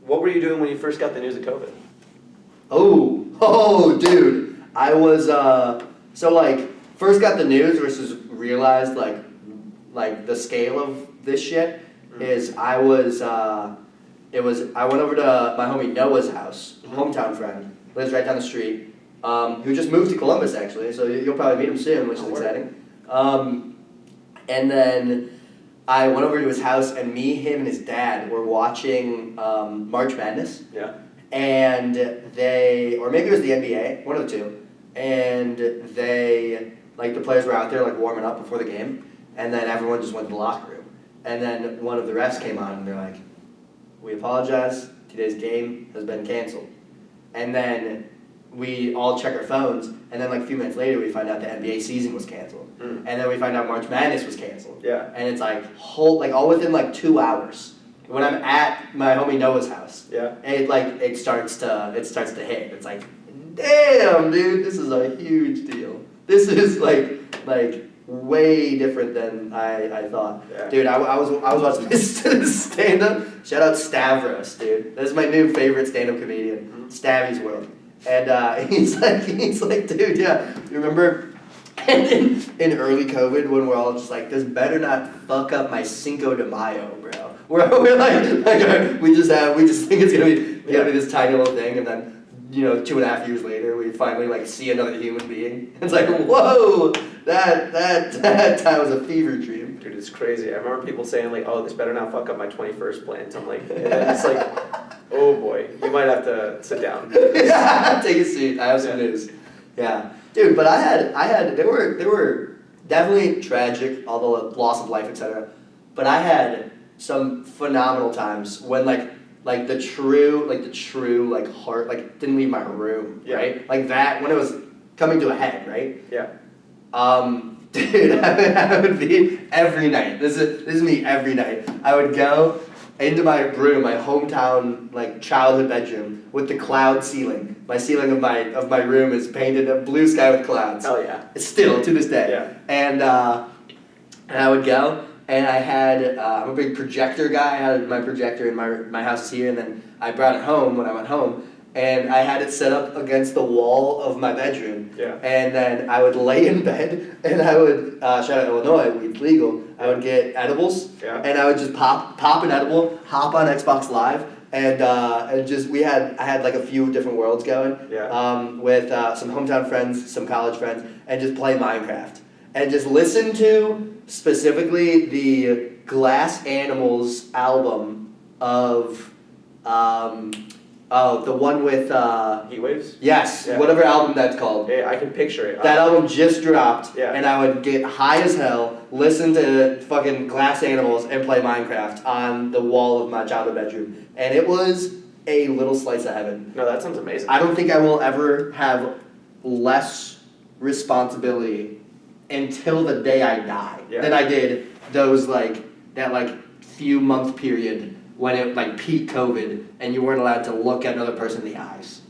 What were you doing when you first got the news of COVID? Oh, dude. I was so like first got the news versus realized like the scale of this shit is I went over to my homie Noah's house, hometown friend, lives right down the street, who just moved to Columbus actually, so you'll probably meet him soon, which is exciting. And then I went over to his house, and me, him, and his dad were watching March Madness. Yeah. And or maybe it was the NBA, one of the two. And the players were out there like warming up before the game, and then everyone just went to the locker room. And then one of the refs came on, and they're like, "We apologize. Today's game has been canceled." And then we all check our phones, and then like a few minutes later, we find out the NBA season was canceled. And then we find out March Madness was canceled. Yeah. And it's like all within like 2 hours. When I'm at my homie Noah's house, it starts to hit. It's like, damn, dude, this is a huge deal. This is like way different than I thought. Yeah. Dude, I was watching this stand-up. Shout out Stavros, dude. This is my new favorite stand-up comedian, Stabby's World. And he's like, dude, yeah, you remember in early COVID when we're all just like, this better not fuck up my Cinco de Mayo, bro. We're like we just think it's gonna be this tiny little thing, and then 2.5 years later, we finally like see another human being. It's like, whoa, that time was a fever dream. Dude, it's crazy. I remember people saying like, oh, this better not fuck up my 21st plans. I'm like, and then it's like, oh boy, you might have to sit down. Yeah, take a seat. I have some news. Yeah, dude, but I had they were definitely tragic, all the loss of life, etc. But I had some phenomenal times when like the true heart didn't leave my room, right? Like that when it was coming to a head, right? Yeah. Dude, I would be every night. This is me every night. I would go into my room, my hometown childhood bedroom with the cloud ceiling. My ceiling of my room is painted a blue sky with clouds. Oh yeah. Still to this day. Yeah. And I would go. And I had, I'm a big projector guy. I had my projector in my house is here, and then I brought it home when I went home, and I had it set up against the wall of my bedroom. Yeah. And then I would lay in bed, and I would, shout out Illinois, weed's legal, I would get edibles, and I would just pop an edible, hop on Xbox Live, and I had like a few different worlds going, with some hometown friends, some college friends, and just play Minecraft. And just listen to specifically the Glass Animals album of the one with Heat Waves? Yes, Yeah. whatever album that's called. Yeah, I can picture it. That album just dropped, Yeah. and I would get high as hell, listen to fucking Glass Animals, and play Minecraft on the wall of my childhood bedroom. And it was a little slice of heaven. No, that sounds amazing. I don't think I will ever have less responsibility until the day I die than I did those that few month period when it peak COVID and you weren't allowed to look at another person in the eyes.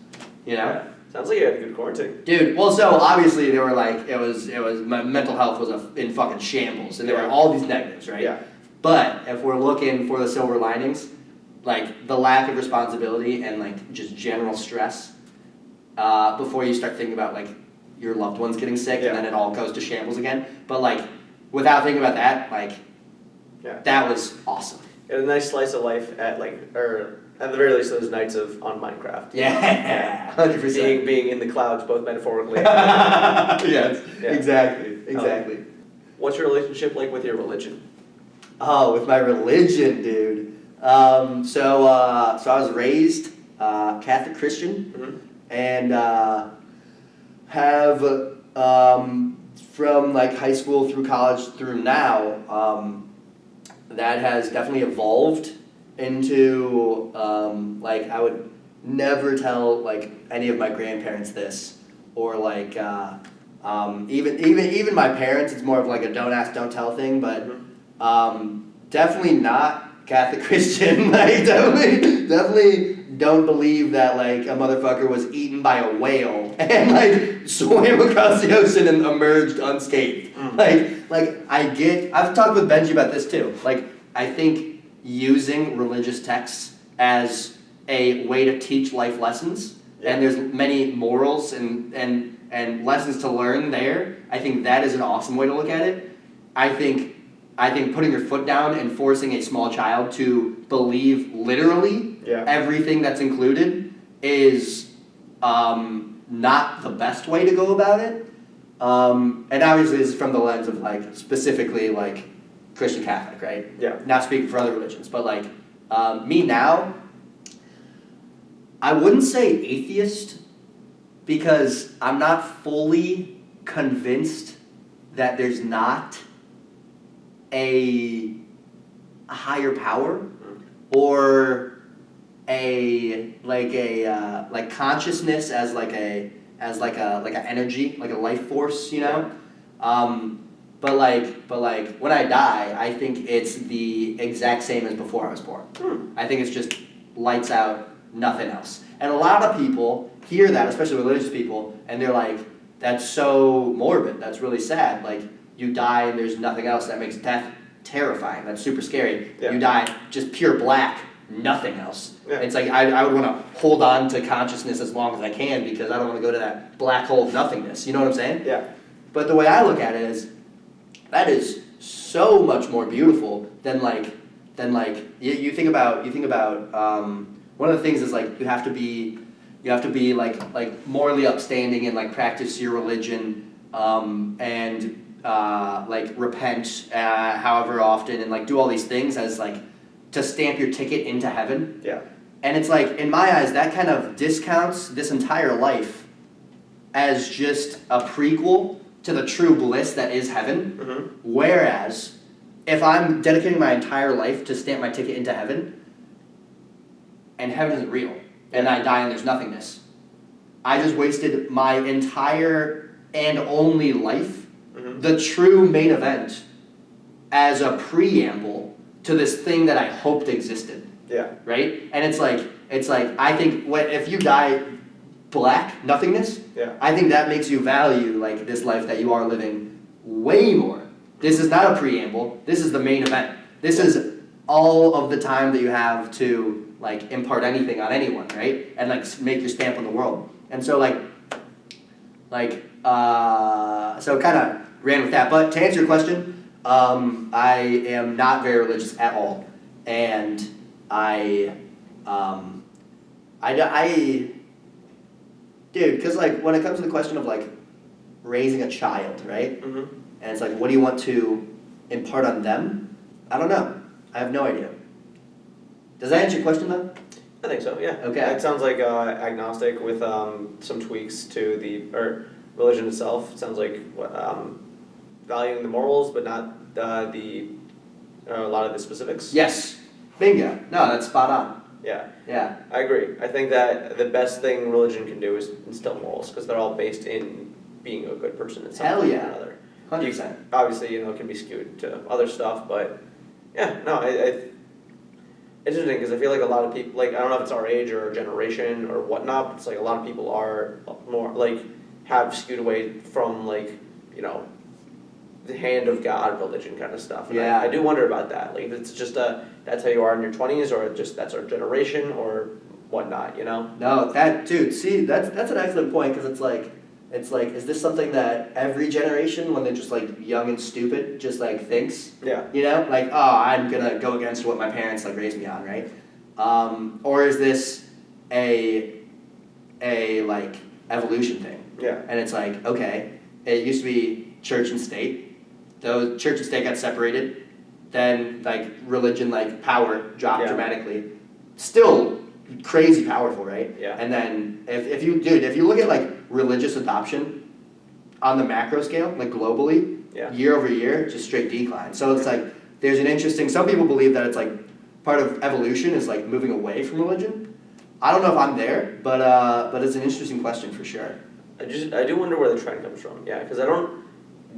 Yeah. Sounds like you had a good quarantine. Dude, well, so obviously they were it was my mental health was in fucking shambles, and there were all these negatives, right? Yeah. But if we're looking for the silver linings, the lack of responsibility and just general stress, before you start thinking about your loved ones getting sick and then it all goes to shambles again. But without thinking about that, that was awesome. And a nice slice of life at at the very least those nights on Minecraft. Yeah, 100%. Being in the clouds, both metaphorically. Yes, exactly. What's your relationship like with your religion? Oh, with my religion, dude. So I was raised Catholic Christian, and have from high school through college through now, that has definitely evolved into I would never tell any of my grandparents this, or even my parents. It's more of a don't ask, don't tell thing, but definitely not Catholic Christian. Definitely don't believe that a motherfucker was eaten by a whale and swam across the ocean and emerged unscathed. I've talked with Benji about this too. I think using religious texts as a way to teach life lessons, and there's many morals and lessons to learn there. I think that is an awesome way to look at it. I think putting your foot down and forcing a small child to believe literally everything that's included is not the best way to go about it. And obviously this is from the lens of specifically Christian Catholic, right? Yeah. Not speaking for other religions, but me now, I wouldn't say atheist because I'm not fully convinced that there's not a higher power or a consciousness as an energy, like a life force, But when I die, I think it's the exact same as before I was born. I think it's just lights out, nothing else. And a lot of people hear that, especially religious people, and they're like, that's so morbid, that's really sad. you die and there's nothing else. That makes death terrifying. That's super scary. Yeah. You die just pure black, nothing else. Yeah. It's like I would want to hold on to consciousness as long as I can because I don't want to go to that black hole of nothingness. You know what I'm saying? Yeah. But the way I look at it is, that is so much more beautiful than you think about one of the things is like you have to be like morally upstanding and like practice your religion and like repent however often and like do all these things as like to stamp your ticket into heaven. Yeah. And it's like in my eyes that kind of discounts this entire life as just a prequel to the true bliss that is heaven. Mm-hmm. Whereas if I'm dedicating my entire life to stamp my ticket into heaven, and heaven isn't real, and I die and there's nothingness, I just wasted my entire and only life, the true main event, as a preamble to this thing that I hoped existed. Yeah. Right? And it's like I think if you die black, nothingness, yeah. I think that makes you value like this life that you are living way more. This is not a preamble. This is the main event. This is all of the time that you have to like impart anything on anyone, right? And like make your stamp on the world. And so so kind of ran with that. But to answer your question, I am not very religious at all, and dude, because like when it comes to the question of like raising a child, right? Mm-hmm. And it's like, what do you want to impart on them? I don't know. I have no idea. Does that answer your question though? I think so. Yeah. Okay. It sounds like agnostic with some tweaks to the religion itself. It sounds like valuing the morals, but not a lot of the specifics. Yes. Bingo. No, that's spot on. Yeah. Yeah. I agree. I think that the best thing religion can do is instill morals because they're all based in being a good person in some Hell way yeah. or another. 100%. Obviously, it can be skewed to other stuff, but yeah, no, it's interesting because I feel like a lot of people, like, I don't know if it's our age or our generation or whatnot, but it's like a lot of people are more, like, have skewed away from, like, the hand of God religion kind of stuff. And yeah. I do wonder about that. Like, if it's just that's how you are in your 20s, or just that's our generation, or whatnot, No, dude, see, that's an excellent point, because it's like, is this something that every generation, when they're just like young and stupid, just like thinks? Yeah. Like, oh, I'm gonna go against what my parents like raised me on, right? Or is this a like evolution thing? Yeah. And it's like, okay, it used to be church and state. Those church and state got separated. Then like religion, like power dropped dramatically. Still crazy powerful, right? Yeah. And then if you look at like religious adoption on the macro scale, like globally, year over year, just straight decline. So it's like there's an interesting. Some people believe that it's like part of evolution is like moving away from religion. I don't know if I'm there, but it's an interesting question for sure. I do wonder where the trend comes from. Yeah, because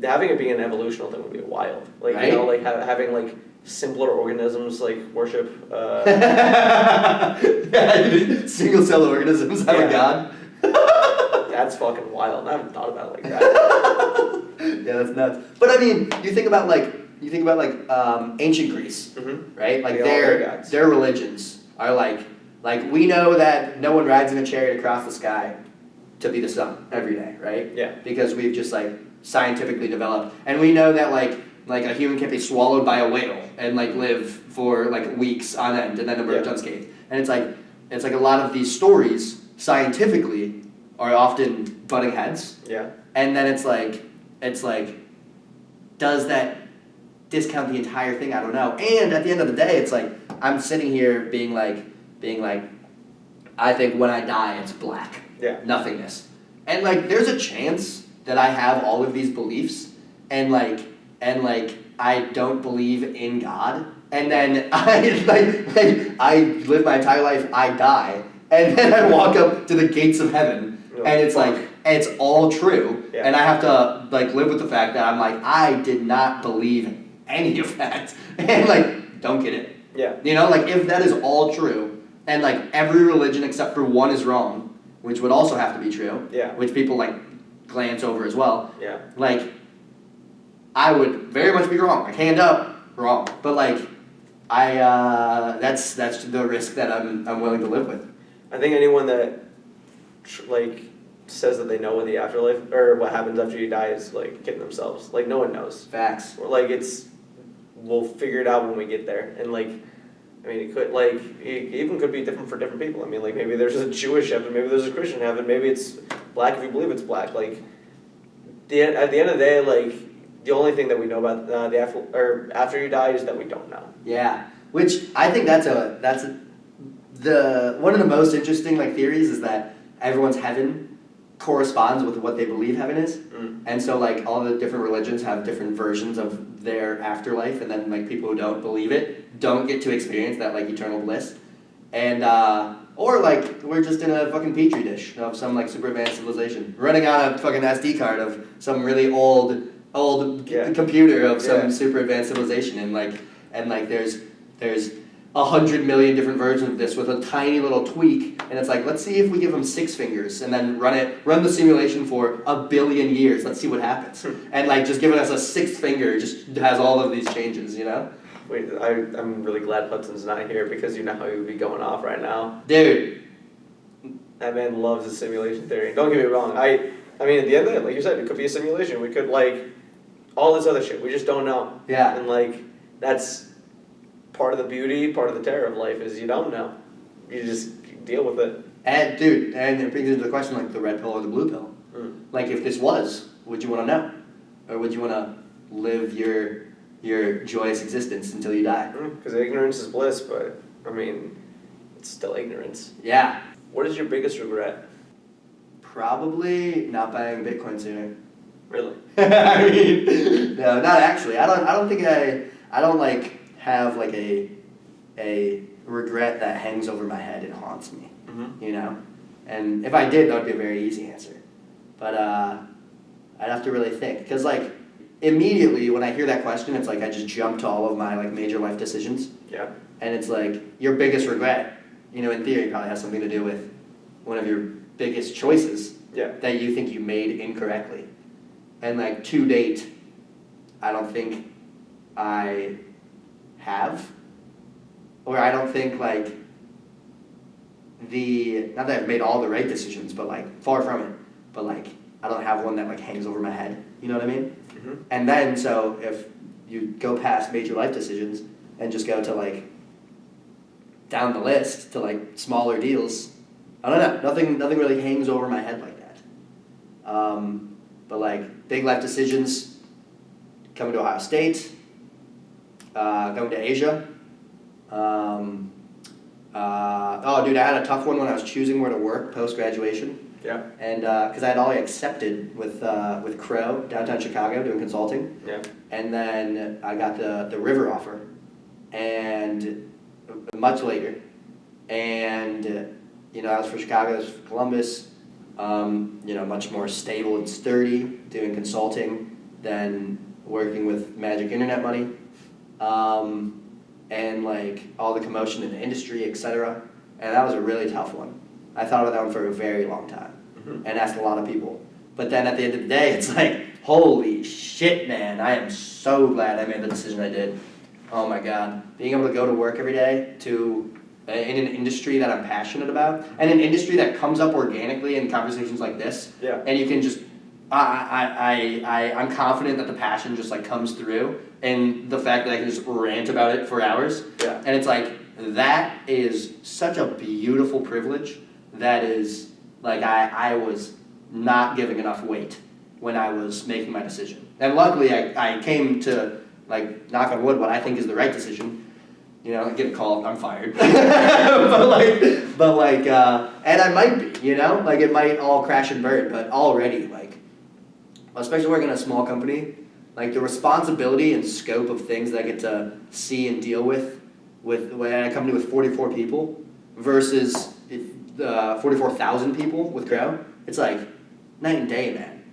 having it be an evolutional thing would be wild. Like right? like having like simpler organisms like worship. Single cell organisms have a god. That's fucking wild. I haven't thought about it like that. Yeah, that's nuts. But I mean, you think about like ancient Greece, right? Like their religions are like we know that no one rides in a chariot across the sky to be the sun every day, right? Yeah. Because we've just like scientifically developed, and we know that like a human can be swallowed by a whale and like live for like weeks on end and then emerge unscathed. And it's like a lot of these stories scientifically are often butting heads. Yeah. And then it's like does that discount the entire thing? I don't know. And at the end of the day, it's like I'm sitting here being like I think when I die it's black. Yeah. Nothingness. And like there's a chance that I have all of these beliefs and I don't believe in God, and then I live my entire life, I die, and then I walk up to the gates of heaven, and it's like it's all true, and I have to like live with the fact that I'm like I did not believe any of that, and like don't get it. Yeah. Like if that is all true, and like every religion except for one is wrong, which would also have to be true. Yeah. Which people like glance over as well. Yeah. Like, I would very much be wrong. Like, hand up, wrong. But like, that's the risk that I'm willing to live with. I think anyone that like says that they know what the afterlife or what happens after you die is like kidding themselves. Like no one knows. Facts. Or like we'll figure it out when we get there. And like, I mean, it could like it even could be different for different people. I mean, like maybe there's a Jewish heaven, maybe there's a Christian heaven, maybe it's black if you believe it's black. Like at the end of the day, like the only thing that we know about after you die is that we don't know. Yeah, which I think that's one of the most interesting like theories is that everyone's heaven corresponds with what they believe heaven is, and so like all the different religions have different versions of their afterlife, and then like people who don't believe it don't get to experience that like eternal bliss, and or like we're just in a fucking petri dish of some like super advanced civilization running on a fucking SD card of some really old computer of some super advanced civilization, and like there's 100 million different versions of this with a tiny little tweak, and it's like, let's see if we give them 6 fingers and then run the simulation for 1 billion years. Let's see what happens. And like just giving us a 6th finger just has all of these changes, you know? Wait, I'm really glad Hudson's not here because you know how he would be going off right now. Dude. That man loves the simulation theory. Don't get me wrong. I mean, at the end of it, like you said, it could be a simulation. We could like all this other shit. We just don't know. Yeah. And like that's part of the beauty, part of the terror of life is you don't know. You just deal with it. And dude, and it brings into the question like the red pill or the blue pill. Like if this was, would you want to know? Or would you want to live your joyous existence until you die? Because ignorance is bliss, but I mean, it's still ignorance. Yeah. What is your biggest regret? Probably not buying Bitcoin sooner. Really? I mean, no, not actually. I don't think I don't like have like a regret that hangs over my head and haunts me, you know? And if I did, that would be a very easy answer. But I'd have to really think. Because like, immediately when I hear that question, it's like I just jump to all of my like major life decisions. Yeah. And it's like, your biggest regret, you know, in theory probably has something to do with one of your biggest choices that you think you made incorrectly. And like, to date, I don't think I have, or I don't think like not that I've made all the right decisions, but like far from it, but like I don't have one that like hangs over my head, you know what I mean? And then so if you go past major life decisions and just go to like down the list to like smaller deals, I don't know, nothing really hangs over my head like that. But like big life decisions, coming to Ohio State, going to Asia. Oh, dude, I had a tough one when I was choosing where to work post-graduation. Yeah. And because I had already accepted with Crow, downtown Chicago, doing consulting. Yeah. And then I got the River offer, and much later. And, you know, I was for Chicago, I was for Columbus. You know, much more stable and sturdy, doing consulting than working with magic internet money. And like all the commotion in the industry, etc. And that was a really tough one. I thought about that one for a very long time and asked a lot of people. But then at the end of the day, it's like, holy shit, man, I am so glad I made the decision I did. Oh my God. Being able to go to work every day in an industry that I'm passionate about, and an industry that comes up organically in conversations like this. Yeah. And you can just, I'm confident that the passion just like comes through, and the fact that I can just rant about it for hours. Yeah. And it's like, that is such a beautiful privilege that is, like, I was not giving enough weight when I was making my decision. And luckily I came to, like, knock on wood, what I think is the right decision. You know, I get a call, I'm fired. but like, and I might be, you know? Like, it might all crash and burn, but already, like, especially working in a small company, like, the responsibility and scope of things that I get to see and deal with a company with 44 people versus 44,000 people with Crow, it's like night and day, man.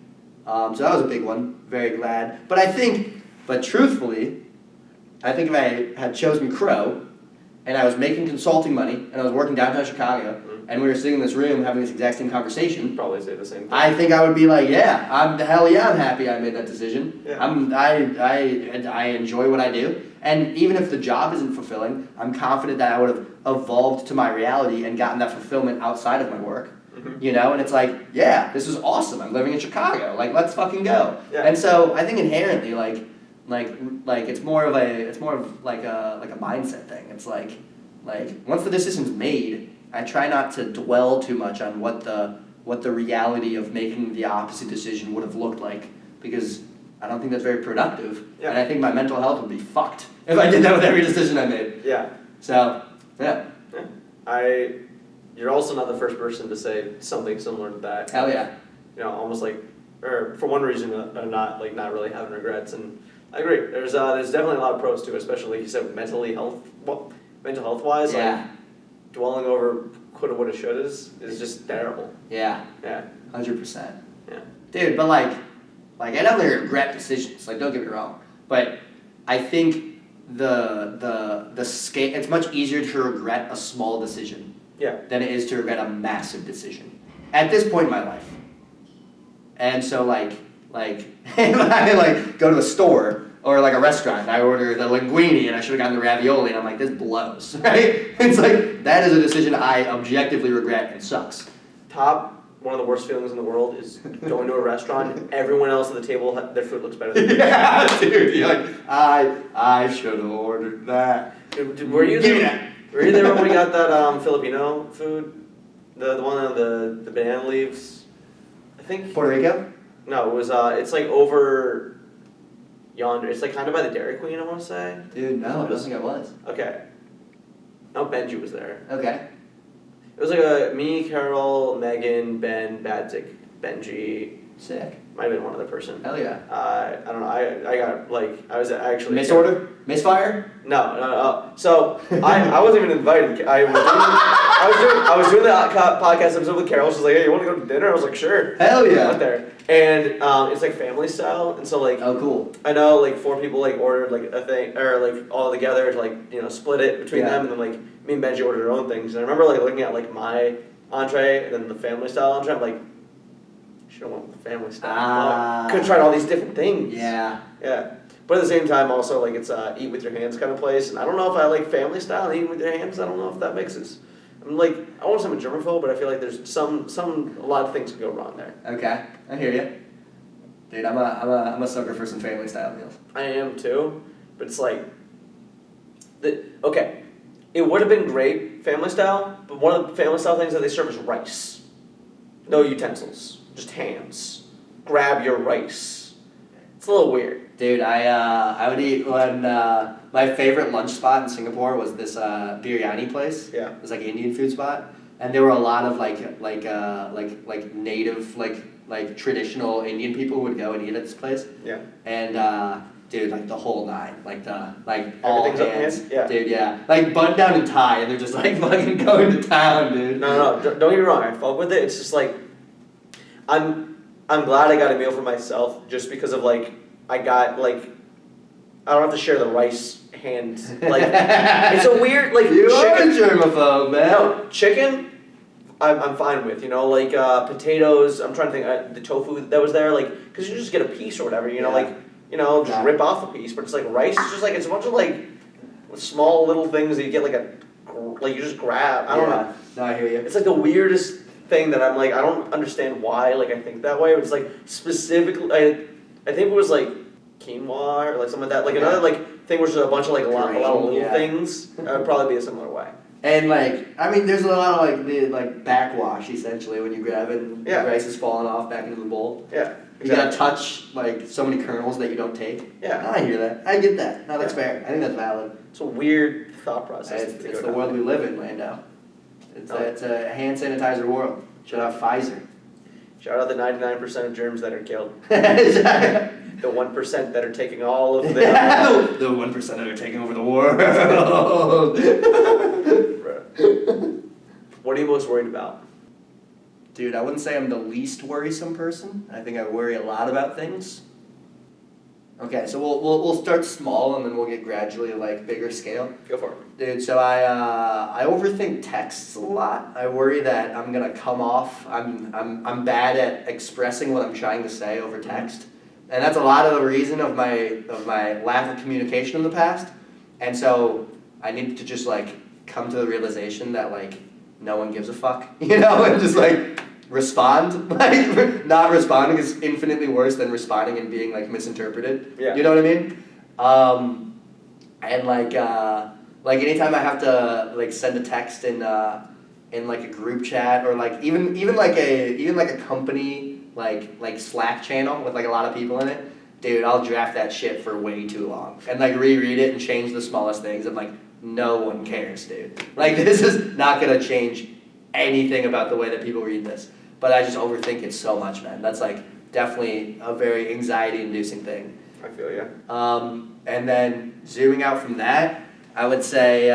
So that was a big one. Very glad. But truthfully, I think if I had chosen Crow and I was making consulting money, and I was working downtown Chicago, and we were sitting in this room having this exact same conversation, Probably say the same thing. I think I would be like, yeah, I'm happy I made that decision. Yeah. I enjoy what I do, and even if the job isn't fulfilling, I'm confident that I would have evolved to my reality and gotten that fulfillment outside of my work. You know, and it's like, yeah, this is awesome. I'm living in Chicago. Like, let's fucking go. Yeah. And so I think inherently, like it's more of like a mindset thing. It's like once the decision's made, I try not to dwell too much on what the reality of making the opposite decision would have looked like, because I don't think that's very productive. Yeah. And I think my mental health would be fucked if I did that with every decision I made. Yeah. So, yeah. You're also not the first person to say something similar to that. Hell yeah. You know, almost like, or for one reason, not really having regrets. And I agree. There's definitely a lot of pros to it, especially like you said, mental health wise. Yeah. Like, dwelling over coulda, woulda, shoulda is just terrible. Yeah. Yeah. 100%. Yeah. Dude, but like I definitely regret decisions. Like, don't get me wrong, but I think the scale. It's much easier to regret a small decision. Yeah. Than it is to regret a massive decision at this point in my life. And so like if I go to a store or like a restaurant and I order the linguine and I should have gotten the ravioli and I'm like, this blows, right? It's like, that is a decision I objectively regret and sucks. One of the worst feelings in the world is going to a restaurant and everyone else at the table, their food looks better than yours. Yeah, dude, you're like, I should have ordered that. Were you there when we got that Filipino food? The one on the banana leaves? I think. Puerto Rico? No, it was it's like over yonder. It's like kind of by the Dairy Queen, I want to say. Dude, no, I don't think I was. Okay. No, Benji was there. Okay. It was like me, Carol, Megan, Ben, Badzik, Benji. Sick. Might have been one other person. Hell yeah. I don't know. I got I was actually Misorder? Misfire? No. So I wasn't even invited. I was doing the podcast episode with Carol. She's like, "Hey, you want to go to dinner?" I was like, "Sure." Hell yeah. I went there, and it's like family style, and so like. Oh, cool. I know like 4 people like ordered like a thing or like all together to like split it between them, and then like me and Benji ordered our own things. And I remember like looking at like my entree and then the family style entree. I'm like, should have went with the family style. Could have tried all these different things. Yeah. Yeah. But at the same time, also, like, it's eat with your hands kind of place. And I don't know if I like family style and eating with your hands. I don't know if that mixes. I'm like, I won't say I'm a germaphobe, but I feel like there's a lot of things can go wrong there. Okay. I hear you. Dude, I'm a sucker for some family style meals. I am too. But it's like, okay, it would have been great family style, but one of the family style things that they serve is rice. No utensils, just hands. Grab your rice. It's a little weird. Dude, I would eat when my favorite lunch spot in Singapore was this biryani place. Yeah. It was like an Indian food spot, and there were a lot of like native like traditional Indian people who would go and eat at this place. Yeah. And dude, like the whole nine, like all hands. Yeah. Dude, yeah, like bun down and tie, and they're just like fucking going to town, dude. No, don't get me wrong. I fuck with it. It's just like, I'm glad I got a meal for myself just because of like I got like I don't have to share the rice hand like it's a weird like You chicken. are a germaphobe, man. No, chicken. I'm fine with like potatoes. I'm trying to think the tofu that was there like because you just get a piece or whatever just rip off a piece, but it's like rice. It's just like it's a bunch of like small little things that you get like you just grab. I don't know. No, I hear you. It's like the weirdest thing that I'm like I don't understand why like I think that way. But it's like specifically I think it was like quinoa or like something like that. Like another like thing was just a bunch of like a lot of little things. That would probably be a similar way. And like I mean, there's a lot of like the backwash essentially when you grab it and the rice is falling off back into the bowl. Yeah. You gotta touch like so many kernels that you don't take. Yeah. No, I hear that. I get that. No, that's fair. I think that's valid. It's a weird thought process. It's the world we live in, Lando. It's a hand sanitizer world. Shout out Pfizer. Shout out the 99% of germs that are killed. The 1% that are taking all of the... the 1% that are taking over the world. What are you most worried about? Dude, I wouldn't say I'm the least worrisome person. I think I worry a lot about things. Okay, so we'll start small and then we'll get gradually like bigger scale. Go for it. Dude, so I overthink texts a lot. I worry that I'm gonna come off. I'm bad at expressing what I'm trying to say over text, and that's a lot of the reason of my lack of communication in the past. And so I need to just like come to the realization that like no one gives a fuck, you know, and just like respond. Like not responding is infinitely worse than responding and being like misinterpreted. Yeah. You know what I mean? And like anytime I have to like send a text in like a group chat or like even like a company like Slack channel with like a lot of people in it, dude, I'll draft that shit for way too long and like reread it and change the smallest things. I'm like, no one cares, dude. Like this is not gonna change anything about the way that people read this. But I just overthink it so much, man. That's like definitely a very anxiety-inducing thing. I feel you. And then zooming out from that, I would say, dude,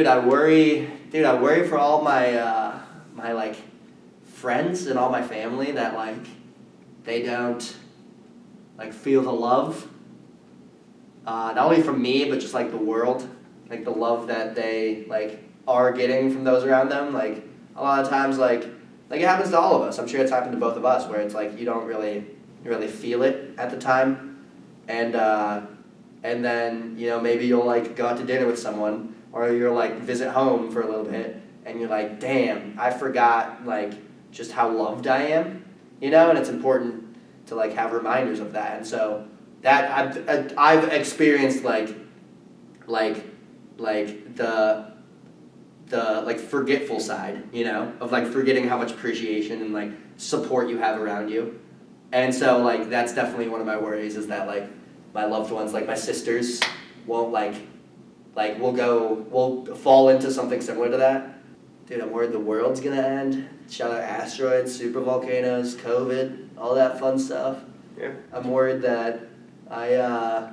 I worry for all my my like friends and all my family that like they don't like feel the love, not only from me but just like the world, like the love that they like are getting from those around them. Like a lot of times, like it happens to all of us. I'm sure it's happened to both of us, where it's like you don't really feel it at the time, and then you know maybe you'll like go out to dinner with someone, or you'll like visit home for a little bit, and you're like, damn, I forgot like just how loved I am, you know, and it's important to like have reminders of that, and so that I've experienced like the like forgetful side, you know, of like forgetting how much appreciation and like support you have around you. And so like that's definitely one of my worries, is that like my loved ones, like my sisters, won't will fall into something similar to that. Dude, I'm worried the world's gonna end. Shout out asteroids, super volcanoes, COVID, all that fun stuff. Yeah. I'm worried that I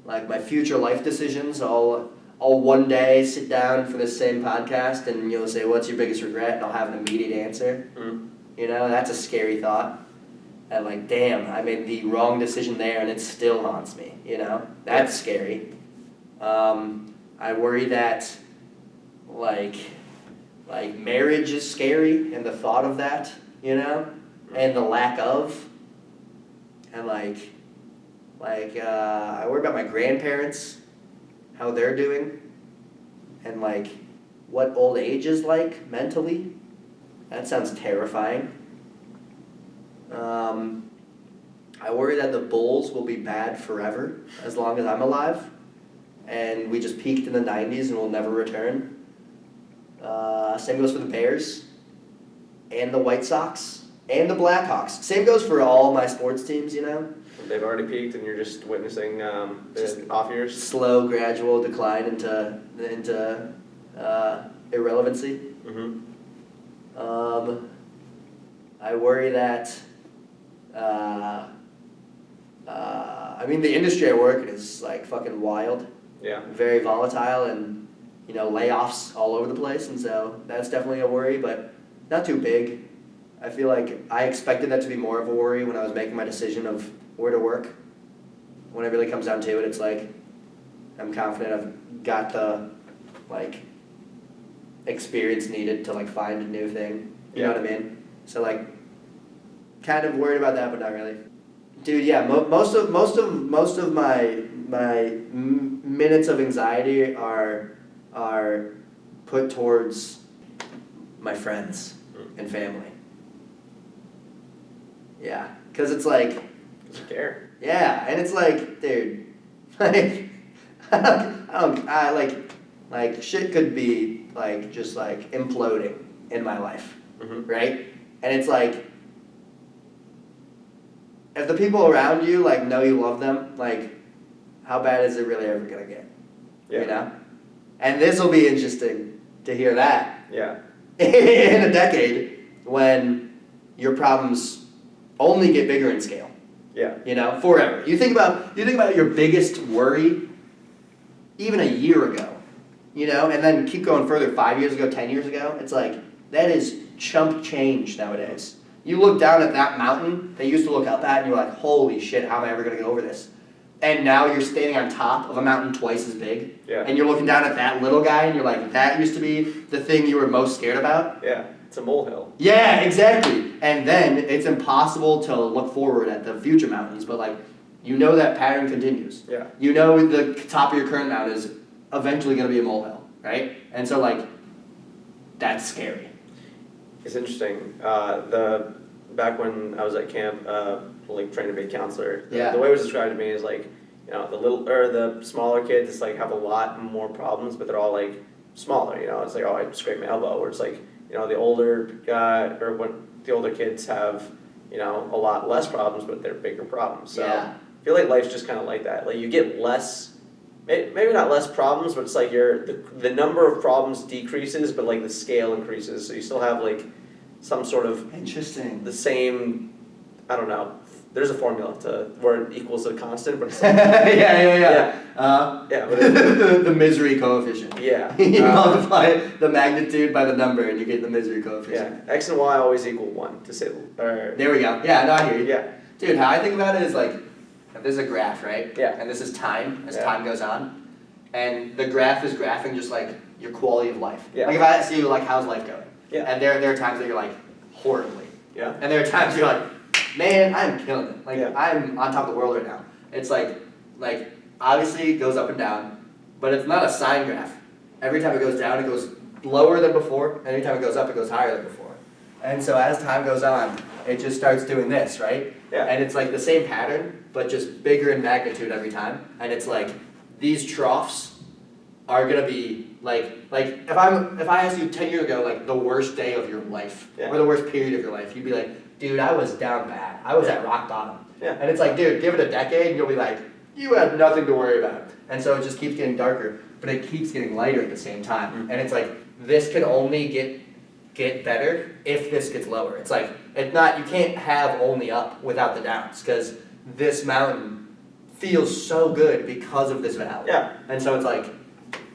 like my future life decisions, I'll one day sit down for this same podcast and you'll say, what's your biggest regret? And I'll have an immediate answer. You know, that's a scary thought. And like, damn, I made the wrong decision there and it still haunts me, you know? That's scary. I worry that like marriage is scary and the thought of that, you know? And the lack of. And I worry about my grandparents, how they're doing, and like what old age is like mentally. That sounds terrifying. I worry that the Bulls will be bad forever as long as I'm alive, and we just peaked in the 90s and will never return. Same goes for the Bears, and the White Sox, and the Blackhawks. Same goes for all my sports teams, you know? They've already peaked, and you're just witnessing the off years. Slow, gradual decline into irrelevancy. I worry that. I mean, the industry I work in is like fucking wild. Yeah. Very volatile, and you know, layoffs all over the place, and so that's definitely a worry, but not too big. I feel like I expected that to be more of a worry when I was making my decision of where to work. When it really comes down to it, it's like I'm confident I've got the like experience needed to like find a new thing. You know what I mean? So like, kind of worried about that, but not really. Dude, yeah, most of my minutes of anxiety are put towards my friends and family. Yeah, because it's like. You care. Yeah, and it's like, dude, like, I like shit could be like just like imploding in my life, right? And it's like, if the people around you like know you love them, like, how bad is it really ever gonna get? Yeah. You know? And this will be interesting to hear that. Yeah. In a decade, when your problems only get bigger in scale. Yeah. You know, forever. You think about your biggest worry even a year ago, you know, and then keep going further, 5 years ago, 10 years ago. It's like, that is chump change nowadays. You look down at that mountain that you used to look up at, and you're like, holy shit, how am I ever going to get over this? And now you're standing on top of a mountain twice as big, and you're looking down at that little guy, and you're like, that used to be the thing you were most scared about? Yeah, it's a molehill. Yeah, exactly. And then it's impossible to look forward at the future mountains, but like, you know that pattern continues. Yeah. You know the top of your current mountain is eventually going to be a molehill, right? And so like, that's scary. It's interesting. Back when I was at camp, like trying to be a counselor, the way it was described to me is like, you know, the smaller kids, it's like have a lot more problems, but they're all like smaller. You know, it's like, oh, I scraped my elbow. Where it's like, you know, the older guy or when the older kids have, you know, a lot less problems, but they're bigger problems. So I feel like life's just kind of like that. Like you get less. Maybe not less problems, but it's like the number of problems decreases, but like the scale increases. So you still have like some sort of the same. I don't know. There's a formula to where it equals a constant, but it's like, the misery coefficient. Yeah. You multiply the magnitude by the number, and you get the misery coefficient. Yeah. X and Y always equal 1 to say. There we go. Yeah, no, I hear you. Yeah. Dude, how I think about it is like, this is a graph, right? Yeah. And this is time, as time goes on. And the graph is graphing just like your quality of life. Yeah. Like if I ask you, like, how's life going? Yeah. And there are times that you're like, horribly. Yeah. And there are times you're like, man, I'm killing it. Like, I'm on top of the world right now. It's like, obviously it goes up and down, but it's not a sine graph. Every time it goes down, it goes lower than before. And every time it goes up, it goes higher than before. And so as time goes on, it just starts doing this, right? Yeah. And it's like the same pattern, but just bigger in magnitude every time. And it's like, these troughs are gonna be like if I asked you 10 years ago, like the worst day of your life, or the worst period of your life, you'd be like, dude, I was down bad. I was at rock bottom. Yeah. And it's like, dude, give it a decade and you'll be like, you have nothing to worry about. And so it just keeps getting darker, but it keeps getting lighter at the same time. Mm-hmm. And it's like, this can only get better if this gets lower. It's like, it's not, you can't have only up without the downs, because this mountain feels so good because of this valley. Yeah. And so it's like,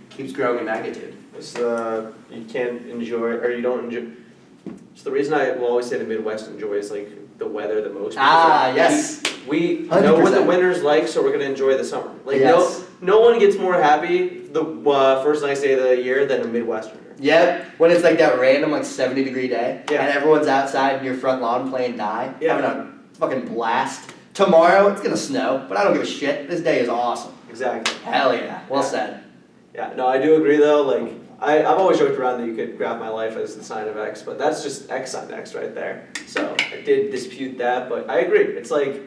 keeps growing in magnitude. It's you can't enjoy, or you don't enjoy. It's the reason I will always say the Midwest enjoys like the weather the most. Yes. We know what the winter's like, so we're gonna enjoy the summer. Like no one gets more happy the first nice day of the year than a Midwesterner. Yep, when it's like that random like 70-degree day, and everyone's outside in your front lawn playing die, having a fucking blast. Tomorrow it's gonna snow, but I don't give a shit. This day is awesome. Exactly. Hell yeah. Well said. Yeah, no, I do agree though. Like I've always joked around that you could graph my life as the sign of X, but that's just X on X right there. So I did dispute that, but I agree. It's like,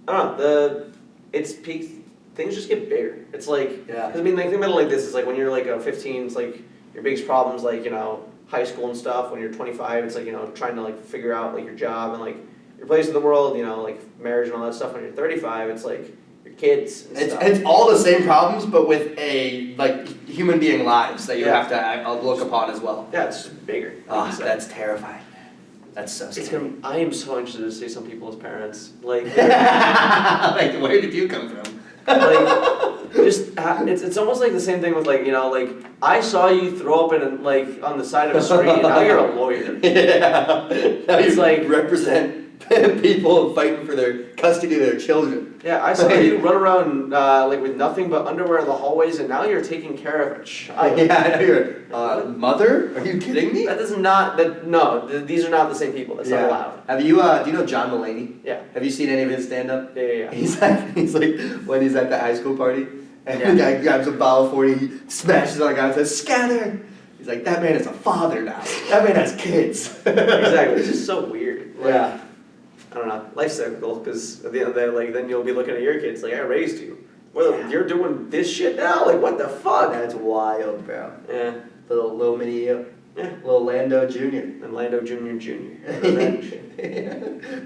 I don't know, it's peaks. Things just get bigger. It's like, I mean, like, think about it like this. It's like when you're like 15, it's like your biggest problems, like, you know, high school and stuff. When you're 25, it's like, you know, trying to like figure out like your job and like your place in the world, you know, like marriage and all that stuff. When you're 35, it's like your kids and stuff. It's all the same problems, but with a like human being lives that you have to look upon as well. Yeah, it's just bigger. Oh, that's terrifying. That's so scary. I am so interested to see some people's parents. Like, like, where did you come from? Like, just it's almost like the same thing with like, you know, like I saw you throw up in like on the side of a street. And now you're a lawyer. Yeah. Now it's you like represent people fighting for their custody of their children. Yeah, I saw you run around like with nothing but underwear in the hallways, and now you're taking care of a child. Yeah, I know you're mother. Are you kidding me? That is not that. No, these are not the same people. That's not allowed. Have you? Do you know John Mulaney? Yeah. Have you seen any of his stand-up? Yeah. He's like when he's at the high school party, and the guy grabs a bottle of 40, he smashes on a guy and says, "Scatter!" He's like, that man is a father now. That man has kids. Exactly. It's just so weird. Like, yeah. I don't know, life's cyclical, because at the end of the day, like, then you'll be looking at your kids, like, I raised you. Well, you're doing this shit now? Like, what the fuck? That's wild, bro. Yeah. Little mini, little Lando Jr. And Lando Jr. Jr.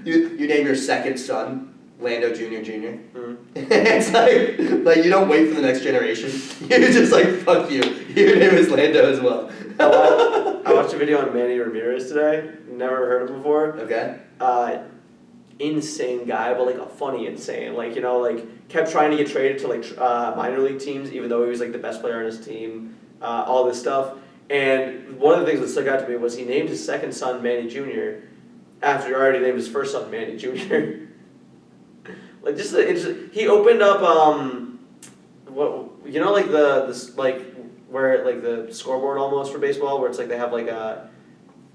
You name your second son Lando Jr. Jr. Mm-hmm. It's like you don't wait for the next generation. You're just like, fuck you. Your name is Lando as well. I watched a video on Manny Ramirez today. Never heard of him before. Okay. Insane guy, but like a funny insane. Like, you know, like kept trying to get traded to like minor league teams, even though he was like the best player on his team. All this stuff. And one of the things that stuck out to me was he named his second son Manny Jr. after he already named his first son Manny Jr. Like he opened up what you know like this like where like the scoreboard almost for baseball where it's like they have like a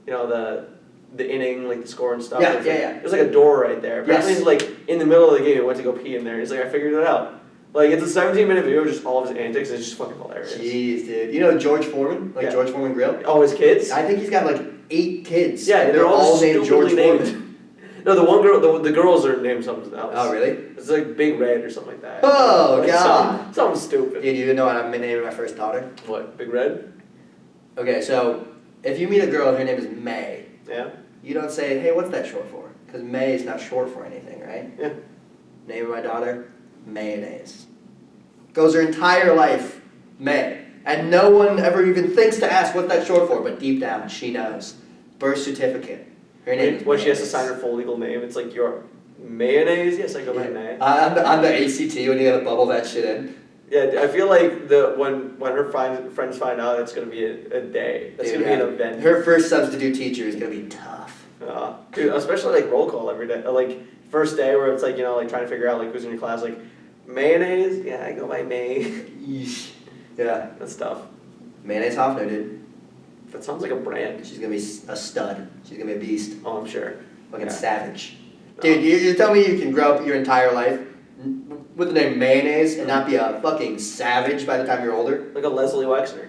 the inning like the score and stuff. Yeah, It was like a door right there. Apparently, Yes. like in the middle of the game, he went to go pee in there. He's like, I figured it out. Like it's a 17-minute video of just all of his antics. And it's just fucking hilarious. Jeez, dude. You know George Foreman, like George Foreman Grill. Oh, his kids. I think he's got like 8 kids. Yeah, and they're all named George named. Foreman. No, the one girl, the girls are named something else. Oh, really? It's like Big Red or something like that. Oh, like God. Something stupid. Dude, you know what I'm naming my first daughter? What? Big Red? Okay, so if you meet a girl and her name is May, Yeah. you don't say, hey, what's that short for? Because May is not short for anything, right? Yeah. Name of my daughter, Mayonnaise. Goes her entire life, May. And no one ever even thinks to ask what that's short for, but deep down, she knows. Birth certificate. Her name is When she has to Mayonnaise. sign her full legal name, it's like your mayonnaise. Yes, I go by May. On the ACT when you gotta bubble that shit in. Yeah, I feel like when her friends find out, it's gonna be a day. That's Dude, gonna be an event. Her first substitute teacher is gonna be tough. Dude, especially like roll call every day. Like first day where it's like like trying to figure out like who's in your class. Like mayonnaise. Yeah, I go by May. Yeesh. Yeah. That's tough. Mayonnaise Hoffner, dude. That sounds like a brand. She's gonna be a stud. She's gonna be a beast. Oh, I'm sure. Fucking Yeah. savage. Dude, you tell me you can grow up your entire life with the name Mayonnaise and not be a fucking savage by the time you're older? Like a Leslie Wexner.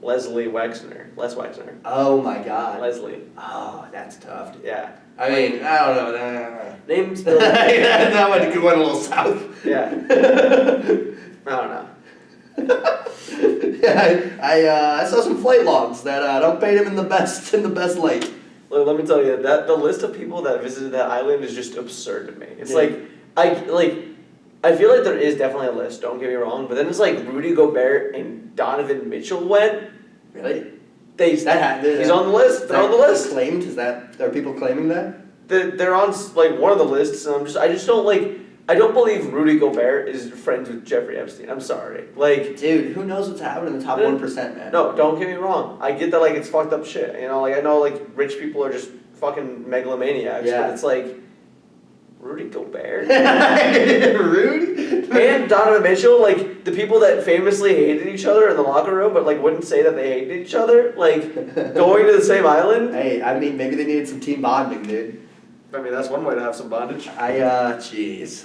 Les Wexner. Oh my god. Leslie. Oh, that's tough, dude. Yeah. I mean, I don't know. Names. That one went a little south. Yeah. I don't know. Yeah, I saw some flight logs that don't paint him in the best light. Look, let me tell you that the list of people that visited that island is just absurd to me. It's Yeah. I feel like there is definitely a list. Don't get me wrong, but then it's like Rudy Gobert and Donovan Mitchell went. Really? He's on the list. They're on the list. Claimed? Are people claiming that? They're on like one of the lists, and I just don't like. I don't believe Rudy Gobert is friends with Jeffrey Epstein. I'm sorry. Like, dude, who knows what's happening in the top 1%, man? No, don't get me wrong. I get that like it's fucked up shit. Like I know like rich people are just fucking megalomaniacs, Yeah. but it's like Rudy Gobert Rudy and Donovan Mitchell, like the people that famously hated each other in the locker room, but like wouldn't say that they hated each other, like going to the same island. Hey, I mean, maybe they needed some team bonding, dude. I mean, that's one way to have some bondage. Jeez.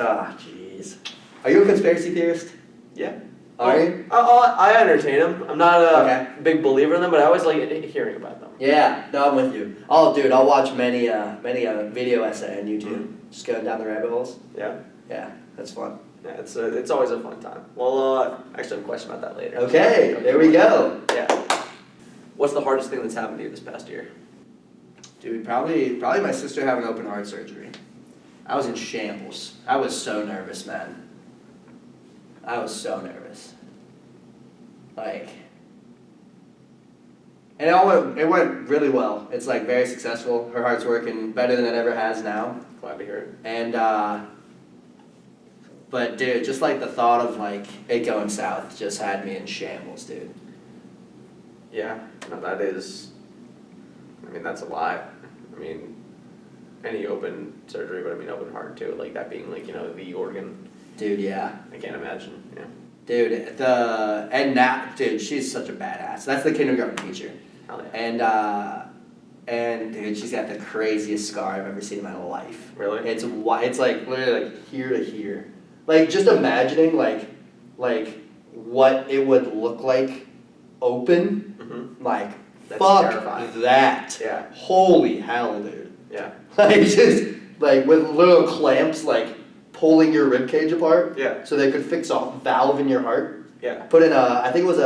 Are you a conspiracy theorist? Yeah. Are you? I entertain them. I'm not a Okay. big believer in them, but I always like hearing about them. Yeah, no, I'm with you. I'll watch many video essay on YouTube, just going down the rabbit holes. Yeah. Yeah, that's fun. Yeah, it's always a fun time. Well, actually, I have a question about that later. Okay, there we go. Yeah. What's the hardest thing that's happened to you this past year? Dude, probably my sister having open heart surgery. I was in shambles. I was so nervous, man. I was so nervous. Like, and it went really well. It's like very successful. Her heart's working better than it ever has now. Glad to hear it. And but dude, just like the thought of like it going south just had me in shambles, dude. Yeah, no, that is. I mean, that's a lot. I mean, any open surgery, but I mean open heart too. Like that being like the organ. Dude, yeah. I can't imagine. Yeah. Dude, dude, she's such a badass. That's the kindergarten teacher. Hell yeah. And dude, she's got the craziest scar I've ever seen in my life. Really? It's like literally like here to here. Like just imagining like what it would look like open. Mm-hmm. Like That's fuck terrifying. that. Yeah. Holy hell, dude. Yeah. Like just like with little clamps like pulling your rib cage apart. Yeah. So they could fix a valve in your heart. Yeah. Put in I think it was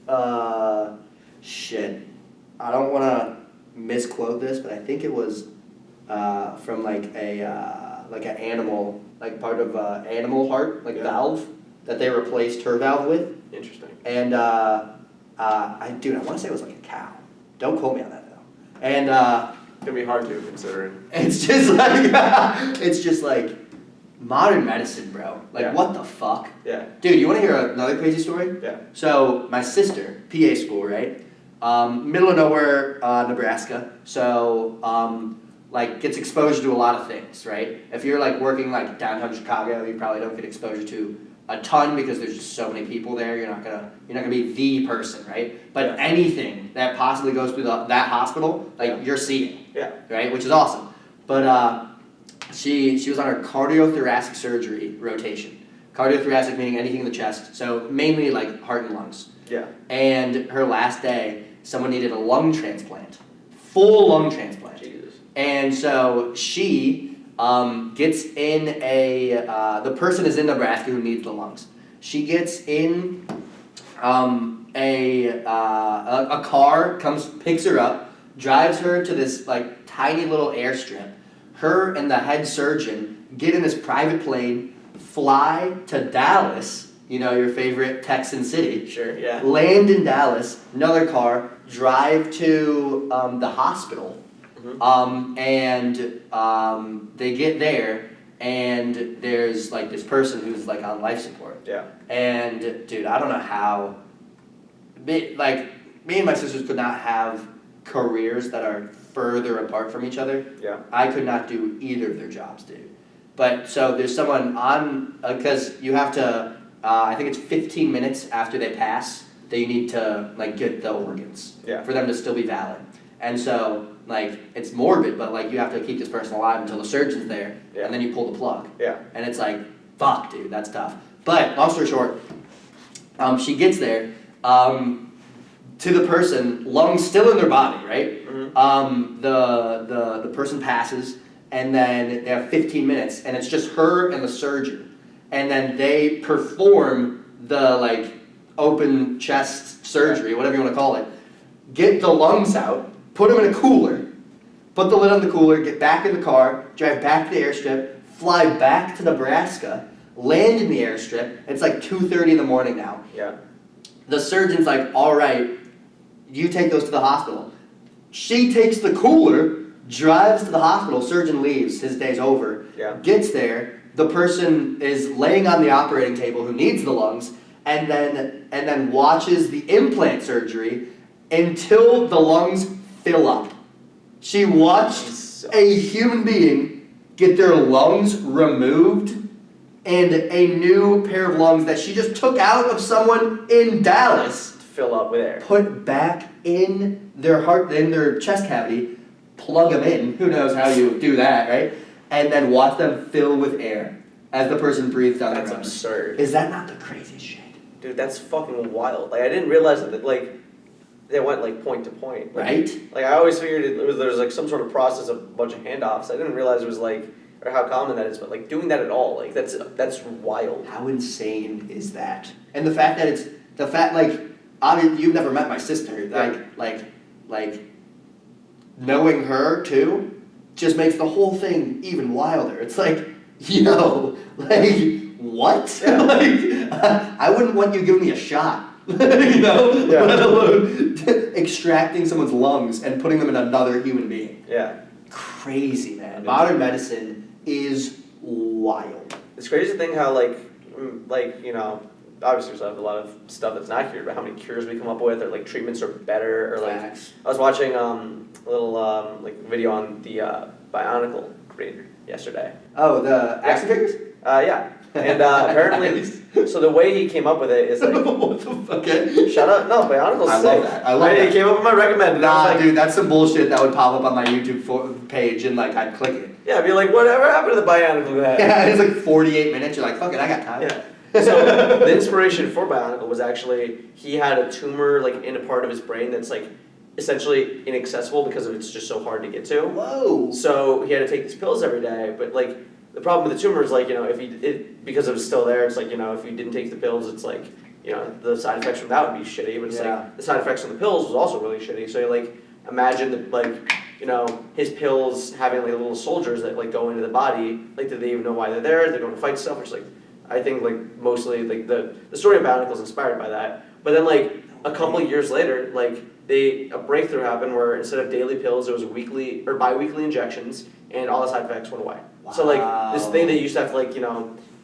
a shit. I don't want to misquote this, but I think it was from like an animal, like part of animal heart, like valve that they replaced her valve with. Interesting. And I want to say it was like a cow. Don't quote me on that though. And It's gonna be hard to considering. it's just like modern medicine, bro. Like Yeah. what the fuck? Yeah. Dude, you want to hear another crazy story? Yeah. So my sister, PA school, right? middle of nowhere, Nebraska. So, like, gets exposure to a lot of things, right? If you're like working like downtown Chicago, you probably don't get exposure to a ton because there's just so many people there. You're not gonna be the person, right? But anything that possibly goes through that hospital, like you're seeing, right? Which is awesome. But she was on her cardiothoracic surgery rotation. Cardiothoracic meaning anything in the chest, so mainly like heart and lungs. Yeah. And her last day, someone needed a lung transplant, full lung transplant. Jesus. And so she gets in the person is in Nebraska who needs the lungs. She gets in a car, picks her up, drives her to this like tiny little airstrip. Her and the head surgeon get in this private plane, fly to Dallas, your favorite Texan city. Sure, yeah. Land in Dallas, another car, drive to the hospital. And they get there, and there's like this person who's like on life support. Yeah. And dude, I don't know how. Me and my sisters could not have careers that are further apart from each other. Yeah. I could not do either of their jobs, dude. But so there's someone on because you have to. I think it's 15 minutes after they pass that you need to like get the organs for them to still be valid. And so, like, it's morbid, but, like, you have to keep this person alive until the surgeon's there, and then you pull the plug. Yeah. And it's like, fuck, dude, that's tough. But, long story short, she gets there, to the person, lungs still in their body, right? Mm-hmm. The person passes, and then they have 15 minutes, and it's just her and the surgeon. And then they perform the, like, open chest surgery, whatever you want to call it, get the lungs out, put them in a cooler, put the lid on the cooler, get back in the car, drive back to the airstrip, fly back to Nebraska, land in the airstrip. It's like 2:30 in the morning now. Yeah. The surgeon's like, all right, you take those to the hospital. She takes the cooler, drives to the hospital, surgeon leaves, his day's over, gets there, the person is laying on the operating table who needs the lungs, and then watches the implant surgery until the lungs fill up. She watched a human being get their lungs removed and a new pair of lungs that she just took out of someone in Dallas, fill up with air, put back in their heart, in their chest cavity, plug them in. Who knows how you do that, right? And then watch them fill with air as the person breathes down their nose. That's absurd. Is that not the craziest shit? Dude, that's fucking wild. Like, I didn't realize that, like, they went, like, point to point. Like, right? Like, I always figured there was, like, some sort of process of a bunch of handoffs. I didn't realize it was, like, or how common that is, but, like, doing that at all, like, that's wild. How insane is that? And the fact that like, obviously, you've never met my sister. Like, knowing her, too, just makes the whole thing even wilder. It's like, yo, like, what? Yeah. Like, I wouldn't want you giving me a shot. Let alone extracting someone's lungs and putting them in another human being. Yeah. Crazy, man. Modern medicine is wild. It's crazy to think how, like, obviously there's a lot of stuff that's not cured, but how many cures we come up with, or, like, treatments are better, or, like, Facts. I was watching a little, like, video on the Bionicle creator yesterday. Oh, the action figures? Yeah. And apparently, so the way he came up with it is like, what the fuck? Okay. Shut up! No, Bionicle's I sick. love that. I love that. He came up with my recommended. Nah, like, dude, that's some bullshit that would pop up on my YouTube page and like I'd click it. Yeah, I'd be like, whatever happened to the Bionicle guy? Yeah, it's like 48 minutes. You're like, fuck it, I got time. Yeah. So the inspiration for Bionicle was actually he had a tumor like in a part of his brain that's like essentially inaccessible because it's just so hard to get to. Whoa. So he had to take these pills every day, but like the problem with the tumor is like, because it was still there, it's like, if you didn't take the pills, it's like, the side effects from that would be shitty, but it's like the side effects from the pills was also really shitty. So like imagine that like, his pills having like little soldiers that like go into the body, like do they even know why they're there? They're going to fight stuff, which like I think like mostly like the story of Bionicle is inspired by that. But then like a couple of years later, like a breakthrough happened where instead of daily pills, it was weekly or bi-weekly injections, and all the side effects went away. Wow. So like this thing that you used to have to like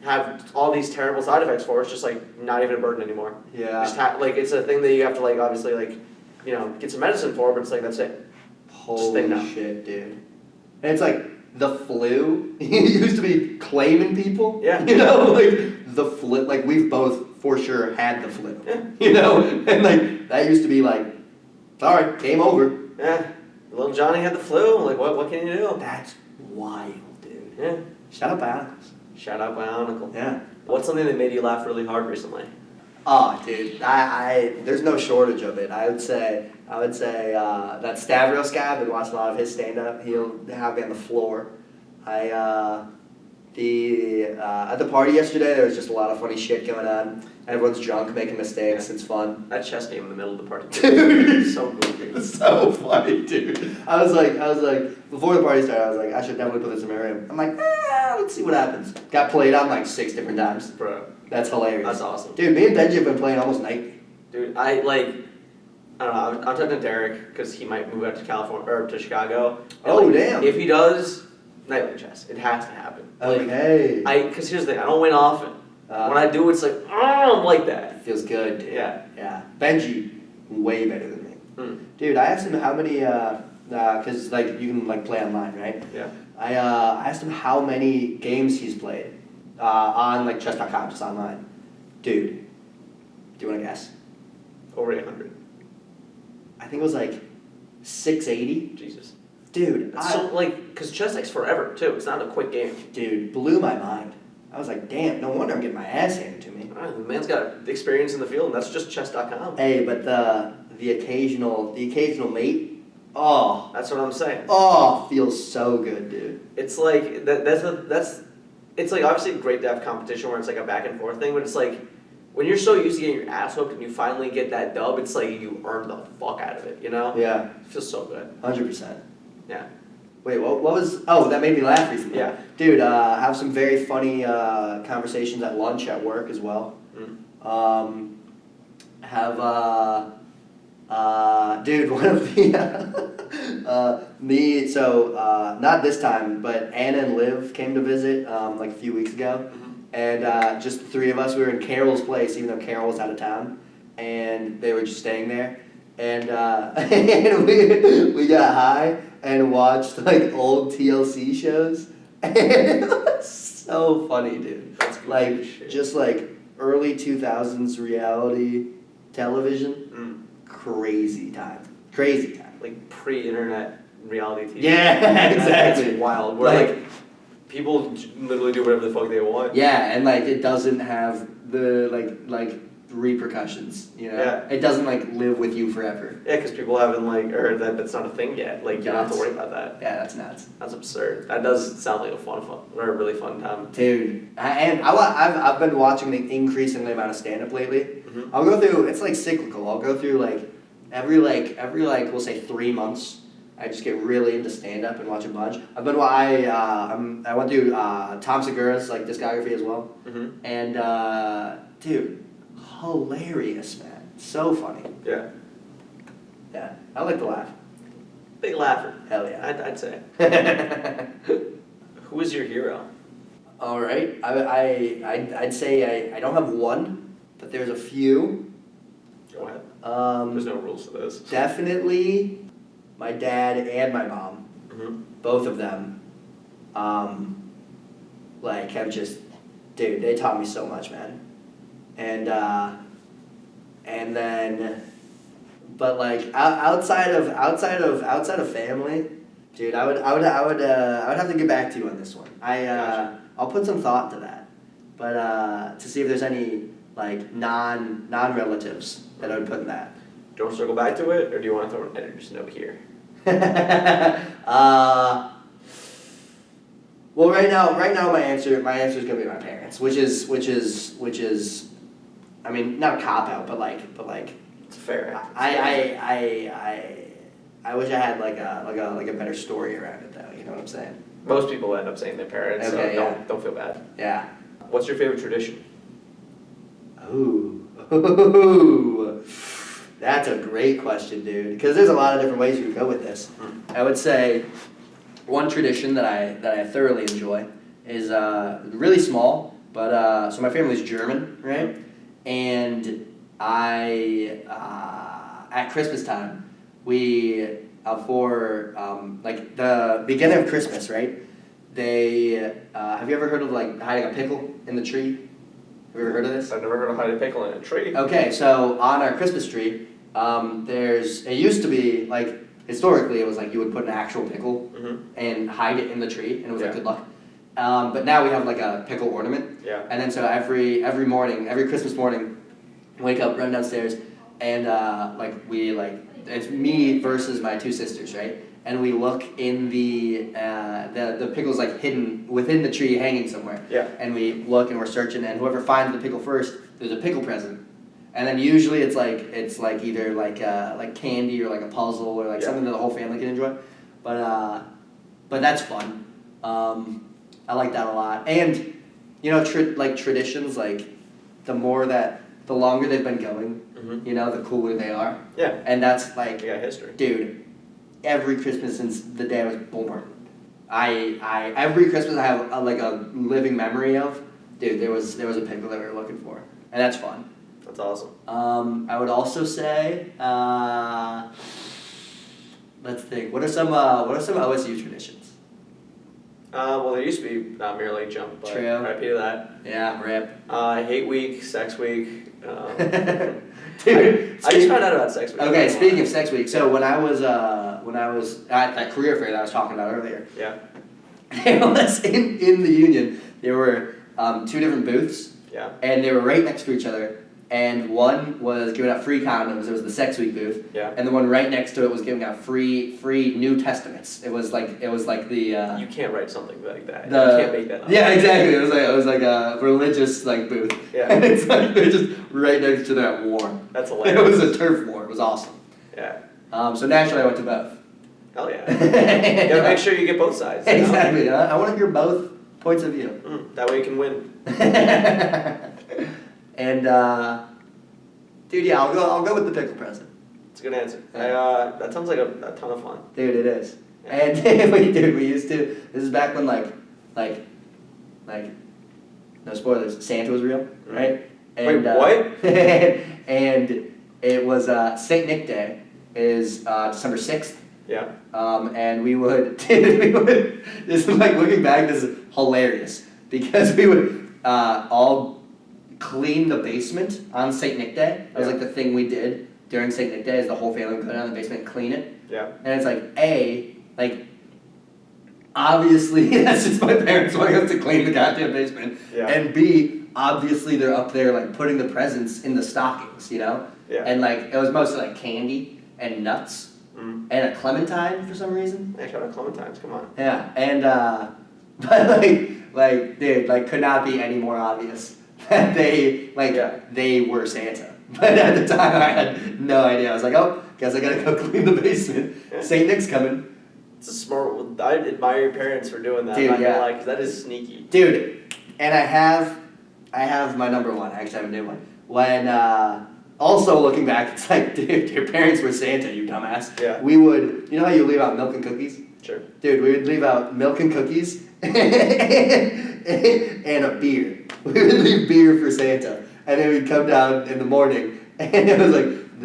have all these terrible side effects for, it's just like not even a burden anymore. Yeah. Just like it's a thing that you have to like obviously like get some medicine for, but it's like, that's it. Holy shit, dude. And it's like, the flu used to be claiming people. Yeah. Like, the flu, like, we've both, for sure, had the flu. Yeah. And, like, that used to be like, sorry, game over. Yeah. Little Johnny had the flu. Like, what can you do? That's wild, dude. Yeah. Shout out Bionicles. Shout out Bionicle. Yeah. What's something that made you laugh really hard recently? Oh, dude, there's no shortage of it. I would say that Stavros guy. I've been watching a lot of his stand-up. He'll have me on the floor. At the party yesterday, there was just a lot of funny shit going on. Everyone's drunk, making mistakes. It's fun. That chess game in the middle of the party. Dude, so goofy. It's so funny, dude. I was like, before the party started, I was like, I should definitely put this in my room. I'm like, let's see what happens. Got played on like 6 different times. Bro. That's hilarious. That's awesome. Dude, me and Benji have been playing almost nightly. Dude, I don't know, I'm talking to Derek because he might move out to California, or to Chicago. And Damn. If he does, nightly chess. It has to happen. Okay. Because here's the thing, I don't win often. When I do, it's like, I'm like that. It feels good, dude. Yeah. Yeah. Benji, way better than me. Mm. Dude, I asked him how many, because like you can like play online, right? Yeah. I asked him how many games he's played on like chess.com, just online. Dude, do you want to guess? Over 800. I think it was like 680. Jesus. Dude, It's so, because chess takes forever, too. It's not a quick game. Dude, blew my mind. I was like, damn, no wonder I'm getting my ass handed to me. The man's got experience in the field, and that's just chess.com. Hey, but the occasional mate, oh. That's what I'm saying. Oh, feels so good, dude. It's like, it's like obviously great to have competition where it's like a back and forth thing, but it's like, when you're so used to getting your ass whooped and you finally get that dub, it's like you earn the fuck out of it, you know? Yeah. It feels so good. 100%. Yeah. Wait, what was, that made me laugh recently. Yeah. Dude, have some very funny conversations at lunch at work as well. Mm. Dude, one of the, not this time, but Anna and Liv came to visit like a few weeks ago. Mm-hmm. And just the 3 of us, we were in Carol's place, even though Carol was out of town. And they were just staying there. And, and we got high and watched like old TLC shows. And it was so funny, dude. That's like, shit. just like early 2000s reality television. Mm. Crazy time. Crazy time. Like pre-internet reality TV. Yeah, exactly. It's wild. Where like people literally do whatever the fuck they want. Yeah, and like it doesn't have the like repercussions, you know? Yeah. It doesn't like live with you forever. Yeah, because people haven't heard that that's not a thing yet. Like you don't have to worry about that. Yeah, that's nuts. That's absurd. That does sound like a really fun time. Dude, I've been watching the increasing amount of stand-up lately. Mm-hmm. I'll go through, it's like cyclical. I'll go through every we'll say 3 months. I just get really into stand-up and watch a bunch. I went through Tom Segura's discography as well. Mm-hmm. And dude, hilarious, man. So funny. Yeah. Yeah, I like to laugh. Big laugher. Hell yeah. I'd say. Who is your hero? All right, I'd say I don't have one, but there's a few. Go ahead. There's no rules to this. Definitely my dad and my mom. Mm-hmm. Both of them. Have just, dude, they taught me so much, man. And then, but outside of family, dude, I would have to get back to you on this one. Gotcha. I'll put some thought to that, but to see if there's any non-relatives that I would put in that. Do you want to circle back to it, or do you want to throw an editor's note here? Well, right now, my answer is gonna be my parents, which is, I mean, not a cop out, but It's fair. I wish I had like a better story around it though. You know what I'm saying? Most people end up saying their parents, Okay, so yeah. don't feel bad. Yeah. What's your favorite tradition? Ooh, that's a great question, dude. Because there's a lot of different ways you could go with this. I would say one tradition that I thoroughly enjoy is really small, but so my family's German, right? And I at Christmas time, we for like the beginning of Christmas, right? They have you ever heard of like hiding a pickle in the tree? Have you ever heard of this? I've never heard of hiding a pickle in a tree. Okay, so on our Christmas tree, it used to be like historically it was like you would put an actual pickle and hide it in the tree, and it was like good luck. But now we have like a pickle ornament. Yeah. And then so every morning, every Christmas morning, wake up, run downstairs, and it's me versus my two sisters, right? And we look in the pickle's like hidden within the tree, hanging somewhere. Yeah. And we look and we're searching, and whoever finds the pickle first, there's a pickle present. And then usually it's like either like candy or like a puzzle or like something that the whole family can enjoy. But that's fun. I like that a lot. And you know, traditions, like the longer they've been going, you know, the cooler they are. Yeah. And that's like, yeah, history. Dude, every Christmas since the day I was born, every Christmas I have a living memory of. Dude, there was a pickle that we were looking for, and that's fun. That's awesome. I would also say, let's think. What are some OSU traditions? Well, there used to be not merely jump, but True. RIP to that. Yeah, rip. Hate week, sex week. Dude, I just found out about sex week. Okay, speaking of sex week, so when I was at that career fair that I was talking about earlier, Yeah. there was in the union there were two different booths, Yeah. and they were right next to each other. And one was giving out free condoms. It was the sex week booth. Yeah. And the one right next to it was giving out free New Testaments. It was like the. You can't write something like that. You The, can't make that up. Yeah, exactly. It was like a religious like booth. Yeah. And it's like they're just right next to that war. That's It hilarious. was a turf war. It was awesome. Yeah. So naturally I went to both. Hell yeah. You gotta make sure you get both sides. You know? Exactly. I want to hear both points of view. That way you can win. And dude, yeah, I'll go with the pickle present. It's a good answer. Yeah. That sounds like a ton of fun. Dude, it is. Yeah. And we used to. This is back when like, no spoilers. Santa was real, right? And, Wait, what? and it was Saint Nick Day is December 6th. Yeah. And we would, this is like looking back, this is hilarious because we would all clean the basement on St. Nick Day. That was like the thing we did during St. Nick Day is the whole family would go down to the basement and clean it. Yeah. And it's like, obviously that's just my parents wanting us to clean the goddamn basement. Yeah. And B, obviously they're up there like putting the presents in the stockings, you know? Yeah. And like, it was mostly like candy and nuts. And a clementine for some reason. Yeah, shout out clementines, come on. Yeah, and but like dude, like could not be any more obvious that they they were Santa. But at the time I had no idea. I was like, oh, guess I gotta go clean the basement. Yeah. Saint Nick's coming. It's a smart. I admire your parents for doing that. Dude, I'm not yeah. gonna lie, 'cause that is sneaky. Dude, and I have my number one. I actually have a new one. When also looking back, it's like, dude, your parents were Santa, you dumbass. Yeah. We would, you know how you leave out milk and cookies? Sure. Dude, we would leave out milk and cookies and a beer. We would leave beer for Santa. And then we'd come down in the morning and it was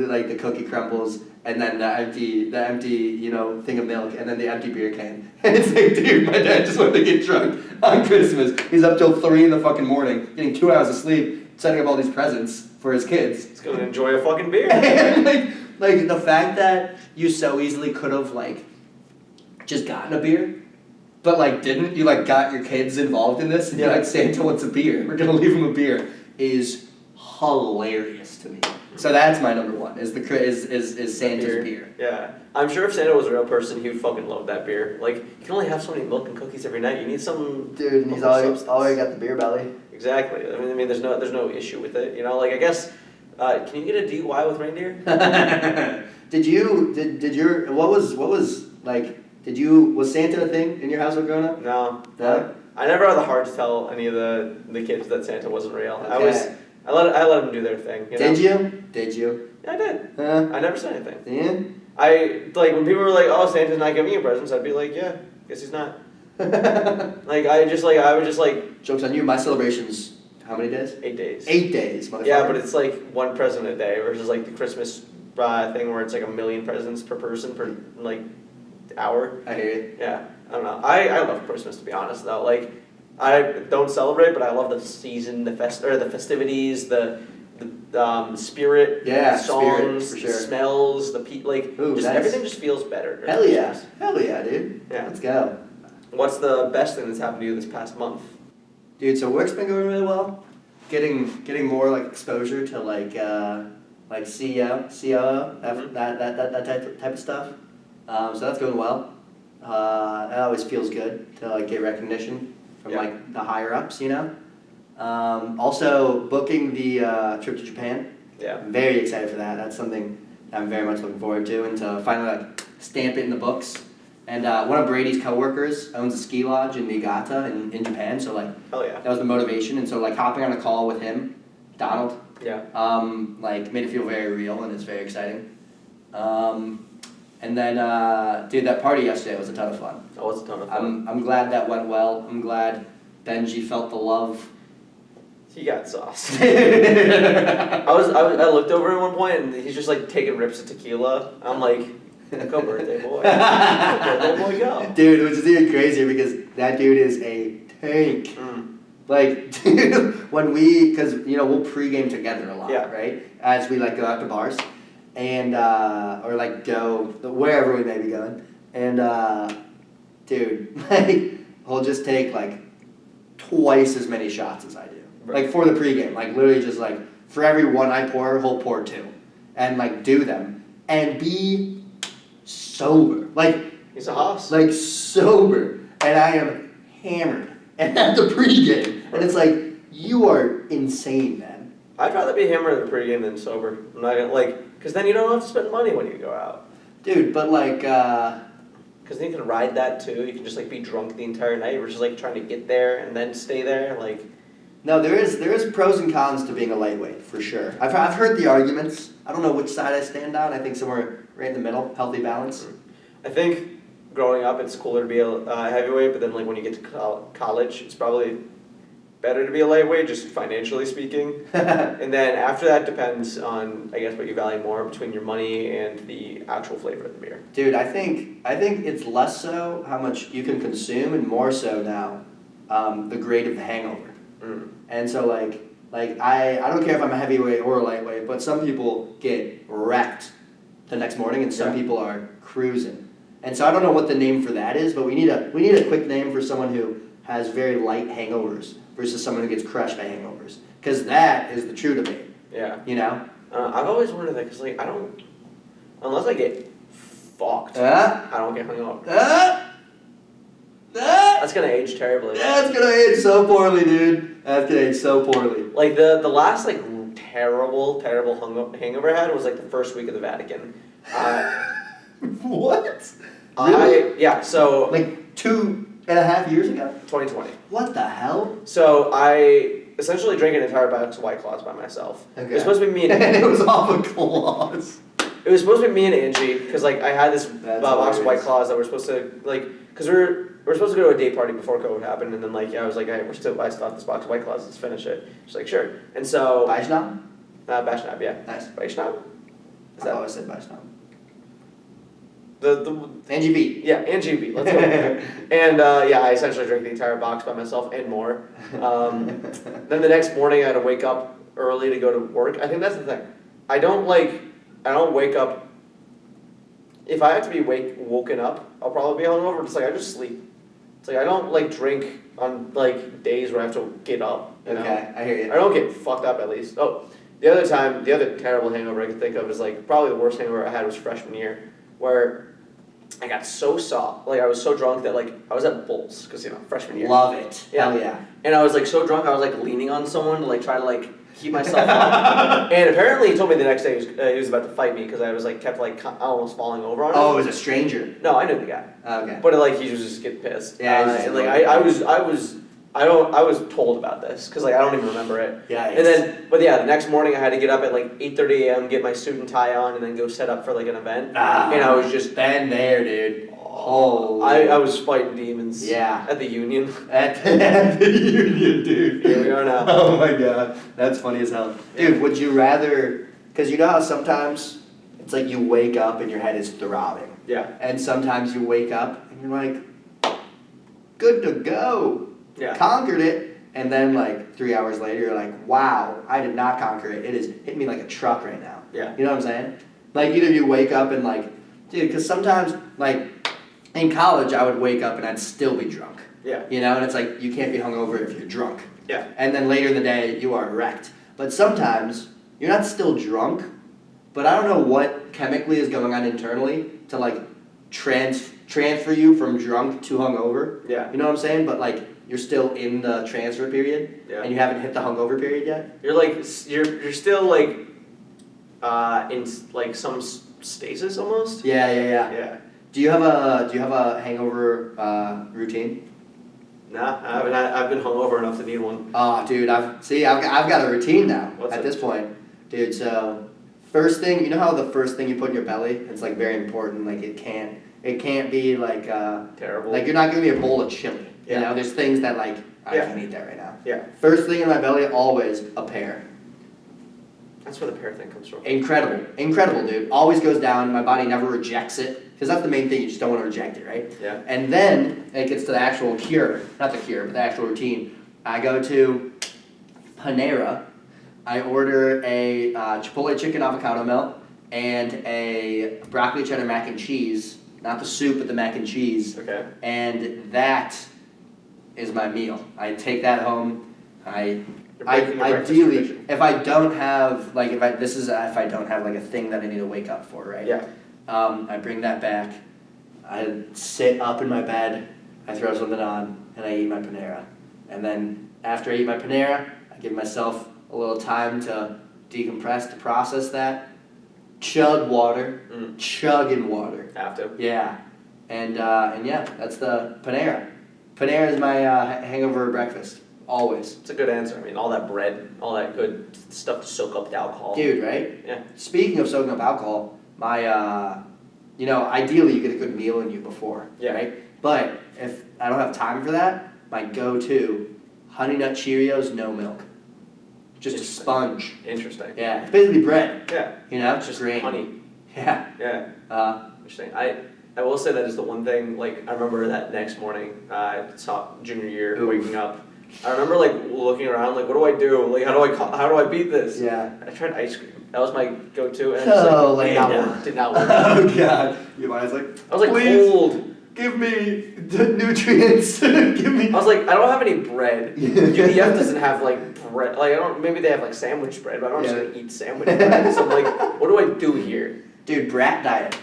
like the cookie crumbles and then the empty, you know, thing of milk and then the empty beer can. And it's like, dude, my dad just wanted to get drunk on Christmas. He's up till 3 in the fucking morning, getting 2 hours of sleep, setting up all these presents for his kids. He's gonna enjoy a fucking beer. And like the fact that you so easily could have like just gotten a beer, but like didn't, you like got your kids involved in this and you're like, Santa wants a beer, we're gonna leave him a beer, is hilarious to me. So that's my number one, is Santa's beer. Yeah. I'm sure if Santa was a real person, he would fucking love that beer. Like, you can only have so many milk and cookies every night. You need some. Dude, and he's always got the beer belly. Exactly. I mean, there's no issue with it. You know, like I guess, can you get a DUI with reindeer? Was Santa a thing in your household growing up? No. No? I never had the heart to tell any of the kids that Santa wasn't real. Okay. I let them do their thing. You know? Did you? Yeah, I did. I I never said anything. Yeah. When people were like, "Oh, Santa's not giving you presents," I'd be like, "Yeah, guess he's not." I would just like. Joke's on you. My celebration's how many days? 8 days. 8 days, motherfucker. Yeah, but it's like one present a day versus like the Christmas thing where it's like 1 million presents per person per like hour. I hear you. Yeah, I don't know. I love Christmas, to be honest, though. Like, I don't celebrate, but I love the season, the festivities, the spirit, Yeah, the songs, spirit, for the sure. smells, Ooh, nice. everything just feels better. during Hell yeah. Christmas. Hell yeah, dude. Yeah. Let's go. What's the best thing that's happened to you this past month? Dude, so work's been going really well. Getting more like exposure to like CEO, COO, that type of stuff. So that's going well. It always feels good to like get recognition from like the higher ups, you know. Also booking the trip to Japan. Yeah. I'm very excited for that. That's something I'm very much looking forward to, and to finally like stamp it in the books. And one of Brady's coworkers owns a ski lodge in Niigata in Japan, so like Hell yeah. that was the motivation. And so like hopping on a call with him, Donald, Yeah. like made it feel very real, and it's very exciting. And then dude, that party yesterday was a ton of fun. That was a ton of fun. I'm glad that went well. I'm glad Benji felt the love. He got sauced. I looked over at one point and he's just like taking rips of tequila. I'm like, go birthday boy. Go birthday boy, go. Dude, which is even crazier because that dude is a tank. Mm. Like, dude, because you know we'll pregame together a lot, Yeah. right? As we like go out to bars, and or like go wherever we may be going, and dude, like he'll just take like twice as many shots as I do, Right. like for the pregame, like literally just like for every one I pour, he'll pour 2, and like do them and be sober, like He's a hoss. like sober, and I am hammered. And at the pregame, and it's like, you are insane, man. I'd rather be hammered at the pregame than sober. I'm not gonna because then you don't have to spend money when you go out. Dude, but like, Because then you can ride that too. You can just like be drunk the entire night. We're just like trying to get there and then stay there. Like, no, there is pros and cons to being a lightweight, for sure. I've heard the arguments. I don't know which side I stand on. I think somewhere right in the middle, healthy balance. I think growing up it's cooler to be a heavyweight, but then like when you get to college, it's probably better to be a lightweight, just financially speaking. And then after that depends on, I guess, what you value more between your money and the actual flavor of the beer. Dude, I think it's less so how much you can consume, and more so now the grade of the hangover. Mm. And so like I don't care if I'm a heavyweight or a lightweight, but some people get wrecked the next morning, and some people are cruising. And so I don't know what the name for that is, but we need a quick name for someone who has very light hangovers versus someone who gets crushed by hangovers, because that is the true debate. Yeah. You know. I've always wondered that because like I don't, unless I get fucked, I don't get hungover. That's gonna age terribly. That's gonna age so poorly, dude. That's gonna age so poorly. Like the last like terrible hangover I had was like the first week of the Vatican. What? Really? So like 2.5 years ago. 2020. What the hell? So I essentially drank an entire box of White Claws by myself. Okay. It was supposed to be me and And it was off a claws. It was supposed to be me and Angie because like I had this That's box of White hilarious. Claws that we're supposed to like because we're supposed to go to a day party before COVID happened, and then like I was like, hey, I still have this box of White Claws, let's finish it. She's like, sure. And so Vaishnav? Vaishnav, yeah. Nice. Vaishnav? Is I that always said Vaishnav. the Angie B. yeah, Angie B. Let's go. And I essentially drank the entire box by myself and more. Then the next morning I had to wake up early to go to work. I think that's the thing. I don't wake up. If I have to be woken up, I'll probably be hungover. It's like I just sleep. It's like I don't like drink on like days where I have to get up. You know? Okay, I hear you. I don't get fucked up at least. Oh, the other terrible hangover I can think of is like probably the worst hangover I had was freshman year, where I got so soft, like I was so drunk that like I was at Bulls because freshman year. Love it. Yeah. Hell yeah. And I was like so drunk I was like leaning on someone to like try to like keep myself up. And apparently he told me the next day he was about to fight me because I was like kept like almost falling over on him. Oh, it was a stranger. No, I knew the guy. Okay. But like he was just getting pissed. Yeah, he's just and like annoyed. I was told about this because like I don't even remember it. Yeah. And then, but yeah, the next morning I had to get up at like 8:30 a.m., get my suit and tie on, and then go set up for like an event. And I was just been there, dude. Oh. I was fighting demons. Yeah. At the Union. At the Union, dude. Here we are now. Oh my god, that's funny as hell. Dude, would you rather? Because you know how sometimes it's like you wake up and your head is throbbing. Yeah. And sometimes you wake up and you're like, good to go. Yeah. Conquered it. And then like 3 hours later, you're like, wow, I did not conquer it. It has hit me like a truck right now. Yeah. You know what I'm saying? Like either you wake up and like, dude, because sometimes like in college, I would wake up and I'd still be drunk. Yeah. You know, and it's like you can't be hungover if you're drunk. Yeah. And then later in the day, you are wrecked. But sometimes you're not still drunk, but I don't know what chemically is going on internally to like transfer you from drunk to hungover. Yeah. You know what I'm saying? But like you're still in the transfer period, Yeah. and you haven't hit the hungover period yet. You're like you're still like in like some stasis almost. Yeah. Yeah. Do you have a hangover routine? Nah, I haven't. I've been hungover enough to need one. Oh, dude, I've got a routine now. What's at it? this point, dude. So first thing, you know how the first thing you put in your belly, it's like very important. Like it can't be like Terrible. like you're not gonna be a bowl of chili. Yeah. You know, there's things that like I Yeah. can't eat that right now. Yeah. First thing in my belly, always a pear. That's where the pear thing comes from. Incredible, dude. Always goes down. My body never rejects it because that's the main thing. You just don't want to reject it, right? Yeah. And then it gets to the actual cure, not the cure, but the actual routine. I go to Panera. I order a Chipotle chicken avocado melt and a broccoli cheddar mac and cheese. Not the soup, but the mac and cheese. Okay. And that is my meal. I take that home. You're breaking your breakfast Ideally, tradition. if I don't have like if I don't have like a thing that I need to wake up for, right? Yeah. I bring that back. I sit up in my bed. I throw something on, and I eat my Panera. And then after I eat my Panera, I give myself a little time to decompress, to process that. Chug water, chugging water. Have to. Yeah, and yeah, that's the Panera. Panera is my hangover breakfast. Always. It's a good answer. I mean, all that bread, all that good stuff to soak up the alcohol. Dude, right? Yeah. Speaking of soaking up alcohol, my, ideally you get a good meal in you before, Yeah. right? But if I don't have time for that, my go-to, Honey Nut Cheerios, no milk. Just a Interesting. sponge. Interesting. Yeah, it's basically bread, Yeah. you know? It's just green. honey. Yeah. Yeah. Interesting. I will say that is the one thing, like, I remember that next morning, I saw junior year, Oof. waking up. I remember, like, looking around, like, what do I do? Like, how do I beat this? Yeah. I tried ice cream. That was my go-to, and Oh, it like did not work. Oh, God. Your mind's like, I was like, please cold. give me the nutrients. Give me. I was like, I don't have any bread. UDF doesn't have like bread. Like maybe they have like sandwich bread, but I'm not just gonna eat sandwich bread. So I'm like, what do I do here? Dude, brat diet.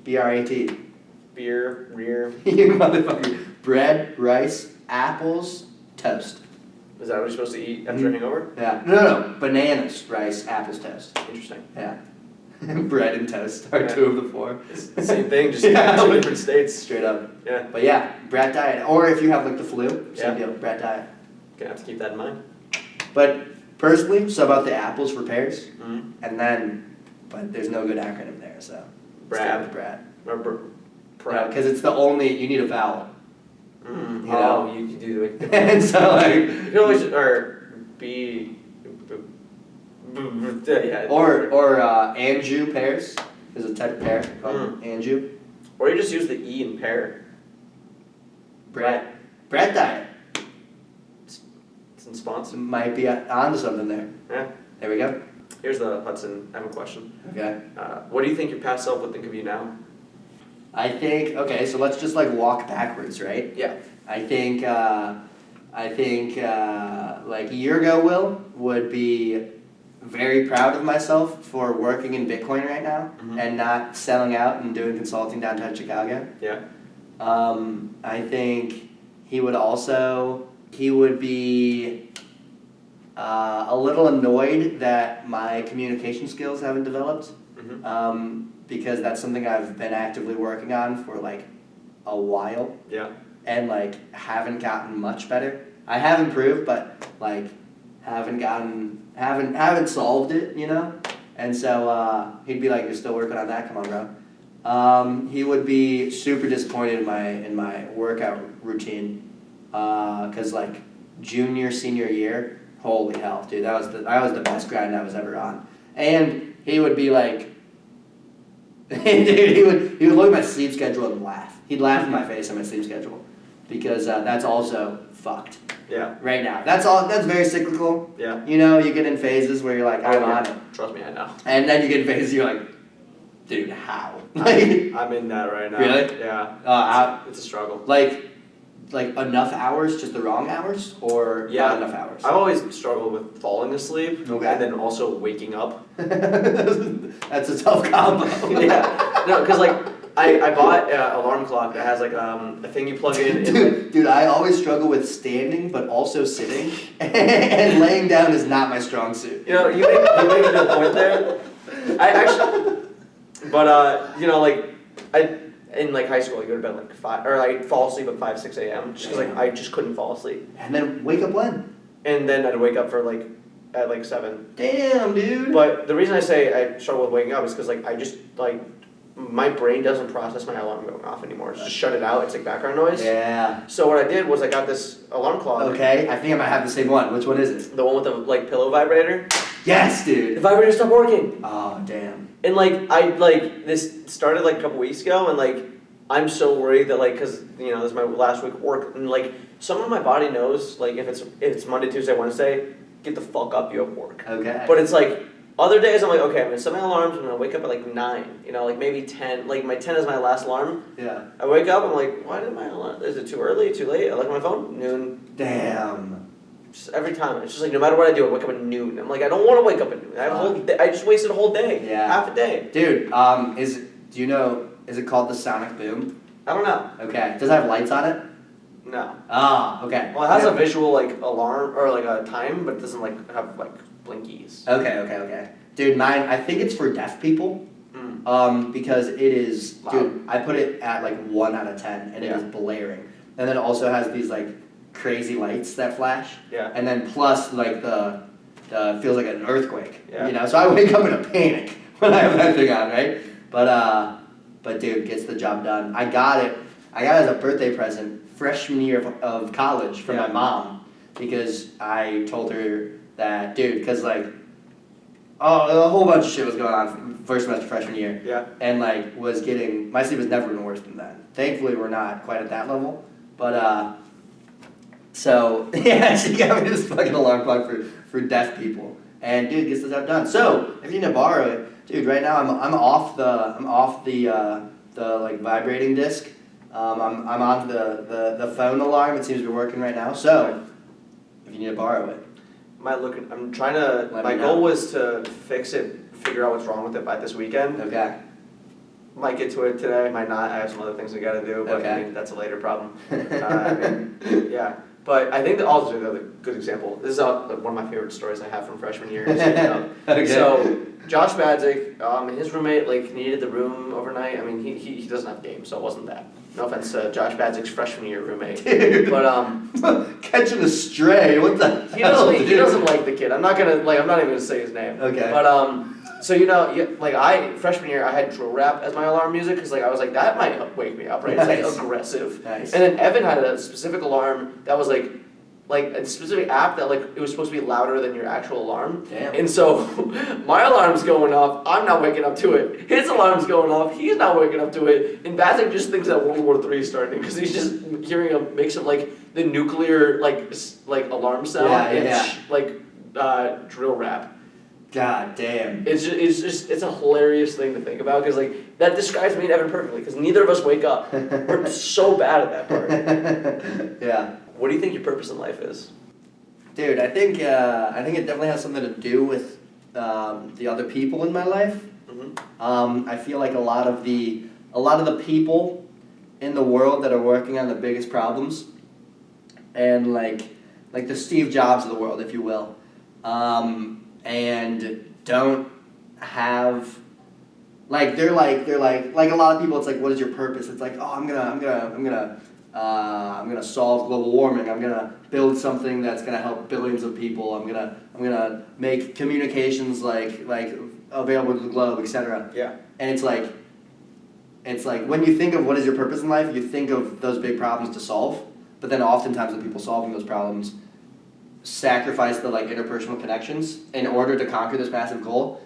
BRAT. Beer, rear. You motherfucker. Bread, rice, apples, toast. Is that what you're supposed to eat after a hangover? Yeah. No. Bananas, rice, apples, toast. Interesting. Yeah. Bread and toast are Yeah. 2 of the 4. It's the same thing, just Yeah. two different states. Straight up. Yeah. But yeah, brat diet. Or if you have like the flu, Yeah. same deal, brat diet. Gonna have to keep that in mind. But personally, sub out the apples for pears, Mm-hmm. and then, but there's no good acronym there, so. Brad. Stick with Brat. Remember? Because it's the only, you need a vowel. Mm. You know? Oh, you can do it. And so like, You can always, or be. Yeah. or Anjou pears is a type of pear called Anjou. Or you just use the E in pear. Brat diet. It's in sponsor. Might be onto something there. Yeah. There we go. Here's the Hudson. I have a question. Okay. What do you think your past self would think of you now? I think, okay, so let's just like walk backwards, right? Yeah. I think like a year ago, Will would be very proud of myself for working in Bitcoin right now and not selling out and doing consulting downtown Chicago. Yeah. I think he would be a little annoyed that my communication skills haven't developed. Because that's something I've been actively working on for like a while. Yeah. And like haven't gotten much better. I have improved, but like haven't solved it, you know? And so he'd be like, you're still working on that, come on, bro. He would be super disappointed in my workout routine. Cause like junior, senior year, holy hell, dude, that was the best grind I was ever on. And he would be like, Dude, he would look at my sleep schedule and laugh. He'd laugh in my face at my sleep schedule because that's also fucked. Yeah. Right now, that's very cyclical. Yeah. You know, you get in phases where you're like, I'm on it, Trust me, I know. and then you get in phases you're like, dude, how? I'm in that right now. Really? Yeah. It's a struggle. Like enough hours, just the wrong hours, or not enough hours? I've always struggled with falling asleep Okay. and then also waking up. That's a tough combo. Yeah. No, because like I bought an alarm clock that has like a thing you plug in. Dude, I always struggle with standing, but also sitting, and laying down is not my strong suit. You know, you make a good point there. I actually, but you know, like in like high school, I go to bed like 5, or I fall asleep at 5, 6 a.m. just because like I just couldn't fall asleep. And then wake up when? And then I'd wake up for like at like 7. Damn, dude. But the reason I say I struggle with waking up is because like I just like my brain doesn't process my alarm going off anymore. It's just shut it out. It's like background noise. Yeah. So what I did was I got this alarm clock. Okay, I think I might have the same one. Which one is it? The one with the like pillow vibrator. Yes, The dude. vibrator stopped working. Oh, damn. And like this started like a couple weeks ago, and like I'm so worried that like because you know this is my last week of work, and like some of my body knows like if it's Monday, Tuesday, Wednesday, get the fuck up, you have work. Okay. But it's like other days I'm like, okay, I'm gonna set my alarms. I'm gonna wake up at like 9. You know, like maybe 10. Like my 10 is my last alarm. Yeah. I wake up. I'm like, why did my alarm? Is it too early? Too late? I look at my phone. Noon. Damn. Just every time. It's just like no matter what I do, I wake up at noon. I'm like, I don't want to wake up at noon. I have a whole day, I just wasted a whole day. Yeah. Half a day. Dude, do you know, is it called the sonic boom? I don't know. Okay. Does it have lights on it? No. Ah, okay. Well, it has a visual like alarm or like a time, but it doesn't like have like blinkies. Okay. Dude, mine, I think it's for deaf people. Because it is, Loud. dude, I put it at like 1 out of 10, and it is blaring. And then it also has these like crazy lights that flash. Yeah. And then plus like the feels like an earthquake. Yeah. You know, so I wake up in a panic when I have that thing on, right? But dude, gets the job done. I got it as a birthday present freshman year of college from my mom, because I told her that, dude, because like, a whole bunch of shit was going on first semester freshman year. Yeah. And like my sleep has never been worse than that. Thankfully we're not quite at that level. But so yeah, she got me this fucking alarm clock for deaf people. And dude, gets the job done. So if you need to borrow it, dude, right now I'm off the like vibrating disc. I'm on the phone alarm. It seems to be working right now. So if you need to borrow it. I'm trying to. My goal was to fix it, figure out what's wrong with it by this weekend. Okay. Might get to it today. Might not. I have some other things I gotta do. But Okay. I mean, that's a later problem. Yeah. But I think also another good example. This is one of my favorite stories I have from freshman year. Okay. So Josh Badzik, his roommate like needed the room overnight. I mean, he doesn't have games, so it wasn't that. No offense to Josh Badzik's freshman year roommate. Dude. But catching a stray. What the hell? he doesn't like the kid. I'm not even gonna say his name. Okay. But so freshman year I had drill rap as my alarm music because like I was like that might wake me up, right? It's Nice. like aggressive. Nice. And then Evan had a specific alarm that was like a specific app that like it was supposed to be louder than your actual alarm. Damn. And so my alarm's going off, I'm not waking up to it. His alarm's going off, he's not waking up to it. And Bazik just thinks that World War III is starting because he's just hearing a mix of like the nuclear like alarm sound and drill rap. God damn. It's a hilarious thing to think about because like that describes me and Evan perfectly because neither of us wake up. We're so bad at that part. Yeah. What do you think your purpose in life is? Dude, I think it definitely has something to do with the other people in my life. Mm-hmm. I feel like a lot of the people in the world that are working on the biggest problems, and like the Steve Jobs of the world, if you will, and don't have they're like a lot of people. It's like, what is your purpose? It's like, oh, I'm gonna solve global warming. I'm gonna build something that's gonna help billions of people. I'm gonna make communications like available to the globe, etc. Yeah. And it's like when you think of what is your purpose in life, you think of those big problems to solve. But then oftentimes the people solving those problems sacrifice the interpersonal connections in order to conquer this massive goal.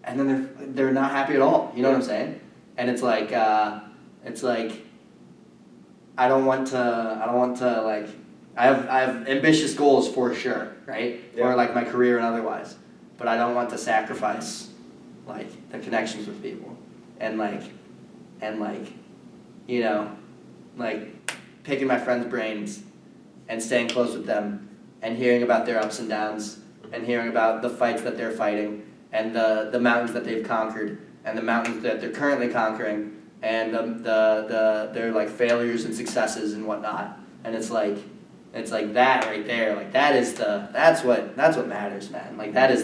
and then they're not happy at all. You know what I'm saying? And it's like I don't want to like I have ambitious goals for sure, right? Yeah. For like my career and otherwise, but I don't want to sacrifice like the connections with people and like you know like picking my friends' brains and staying close with them and hearing about their ups and downs and hearing about the fights that they're fighting and the mountains that they've conquered and the mountains that they're currently conquering and their like failures and successes and whatnot. And it's like that right there. Like that's what matters, man. Like that's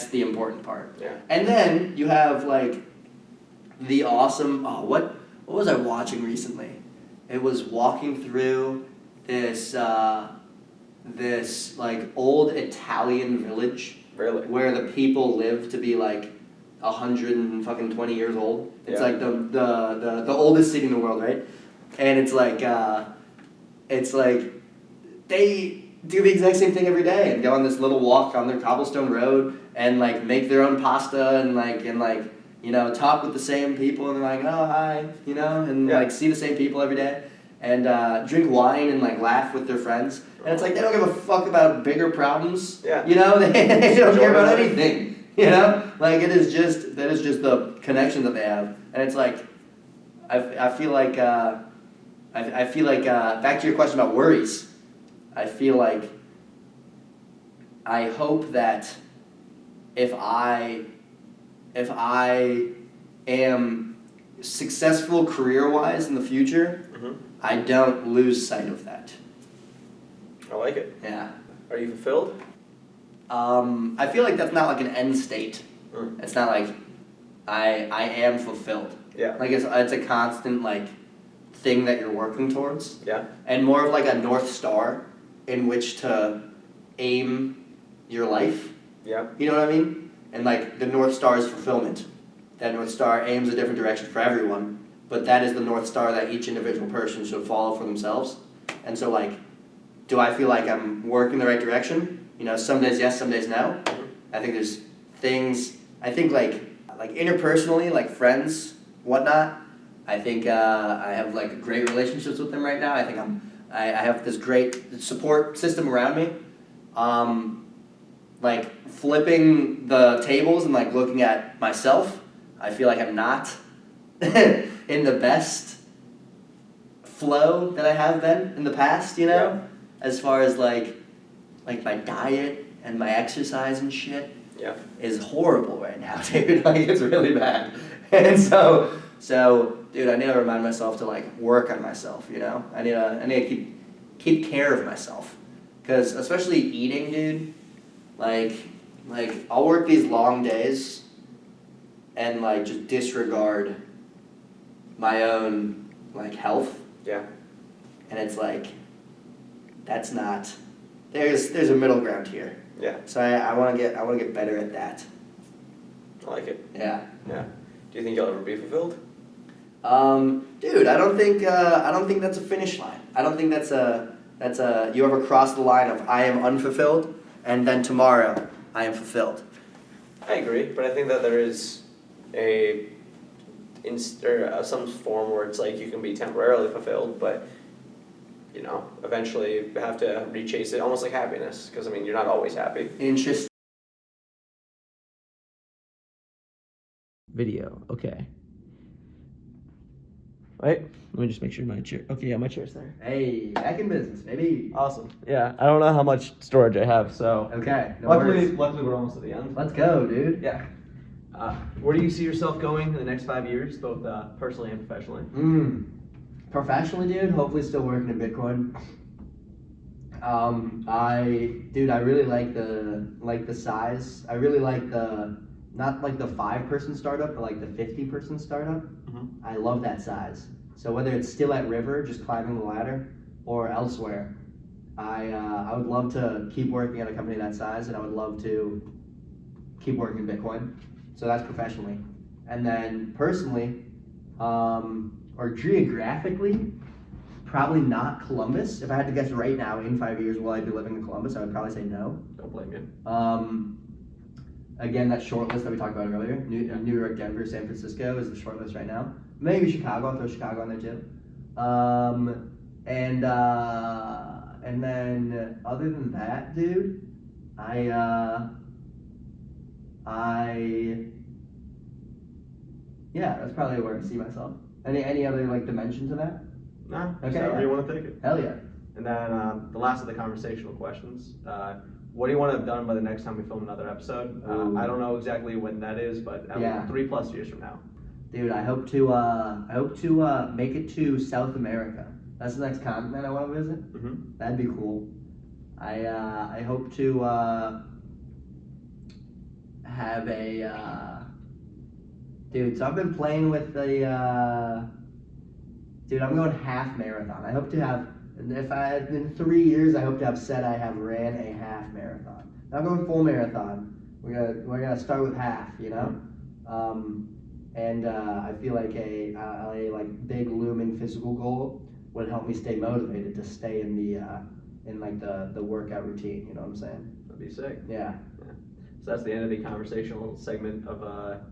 the important part. Yeah. And then you have like the awesome what was I watching recently? It was walking through this like old Italian village. Really? Where the people live to be like 120 years old. It's like the oldest city in the world, right? And it's like they do the exact same thing every day and go on this little walk on their cobblestone road and like make their own pasta and you know talk with the same people and they're like, oh hi, you know, and like see the same people every day and drink wine and like laugh with their friends. And it's like they don't give a fuck about bigger problems. Yeah. You know, they don't care about anything. You know, like that is just the connection that they have, and it's like, I feel like back to your question about worries. I feel like I hope that if I am successful career-wise in the future, I don't lose sight of that. I like it. Yeah. Are you fulfilled? I feel like that's not like an end state. It's not like I am fulfilled. Yeah. Like it's a constant like thing that you're working towards. Yeah. And more of like a North Star in which to aim your life. Yeah. You know what I mean? And like the North Star is fulfillment. That North Star aims a different direction for everyone, but that is the North Star that each individual person should follow for themselves. And so like, do I feel like I'm working the right direction? You know, some days yes, some days no. I think there's things, I think like interpersonally, like friends, whatnot, I think I have like great relationships with them right now. I think I have this great support system around me. Like flipping the tables and like looking at myself, I feel like I'm not in the best flow that I have been in the past, you know? Yeah. As far as like my diet and my exercise and shit is horrible right now, dude. Like it's really bad. And so dude, I need to remind myself to like work on myself, you know? I need to keep care of myself. Cause especially eating, dude, like I'll work these long days and like just disregard my own like health. Yeah. And it's like that's not there's a middle ground here. Yeah. So I want to get better at that. I like it. Yeah. Yeah. Do you think you'll ever be fulfilled? Dude, I don't think that's a finish line. I don't think that's a you ever cross the line of I am unfulfilled and then tomorrow I am fulfilled. I agree, but I think that there is some form where it's like you can be temporarily fulfilled, but you know, eventually you have to rechase it, almost like happiness, because I mean, you're not always happy. Interesting. Video, okay. Wait, let me just make sure my chair, okay, yeah, my chair's there. Hey, back in business, baby. Awesome. Yeah, I don't know how much storage I have, so. Okay, no luckily worries. we're almost at the end. Let's go, dude. Yeah. Where do you see yourself going in the next 5 years, both personally and professionally? Professionally, dude, hopefully still working in Bitcoin. I really like the size. I really like not like the 5-person startup, but like the 50-person startup. I love that size. So whether it's still at River, just climbing the ladder, or elsewhere, I would love to keep working at a company that size, and I would love to keep working in Bitcoin. So that's professionally. And then personally, or geographically, probably not Columbus. If I had to guess right now, in 5 years, will I be living in Columbus? I would probably say no. Don't blame you. Again, that short list that we talked about earlier. New York, Denver, San Francisco is the short list right now. Maybe Chicago. I'll throw Chicago on there too. And then other than that, dude, yeah, that's probably where I see myself. Any other like dimension to that? No. Okay. However you want to take it. Hell yeah. And then the last of the conversational questions. What do you want to have done by the next time we film another episode? I don't know exactly when that is, but 3+ years from now. Dude, I hope to make it to South America. That's the next continent I want to visit. Mm-hmm. That'd be cool. I hope to have a dude. So I've been playing with the dude. I'm going half marathon. I hope to have. In 3 years, I hope to have said I have ran a half marathon. Not going full marathon. We're gonna start with half, you know. And I feel like a like big looming physical goal would help me stay motivated to stay in the workout routine. You know what I'm saying? That'd be sick. Yeah. So that's the end of the conversational segment of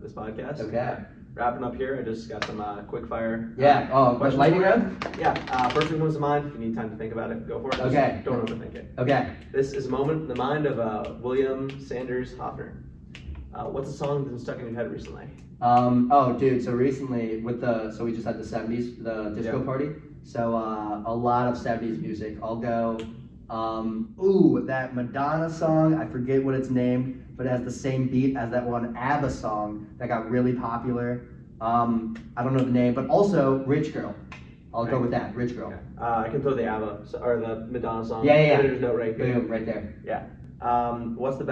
this podcast. Okay. Wrapping up here, I just got some quick fire. Yeah. Questions lightning for you. round. Yeah. First one comes to mind. If you need time to think about it, go for it. Just Okay. Don't overthink it. Okay. This is a moment in the mind of William Sanders Hoffner. What's a song that's been stuck in your head recently? Dude. So recently we just had the '70s, the disco party. So a lot of '70s music. I'll go. That Madonna song. I forget what it's named, but it has the same beat as that one ABBA song that got really popular. I don't know the name, but also Rich Girl. I'll go with that, Rich Girl. Okay. I can throw the ABBA or the Madonna song. Yeah. There's no right here. Boom, right there. Yeah. What's the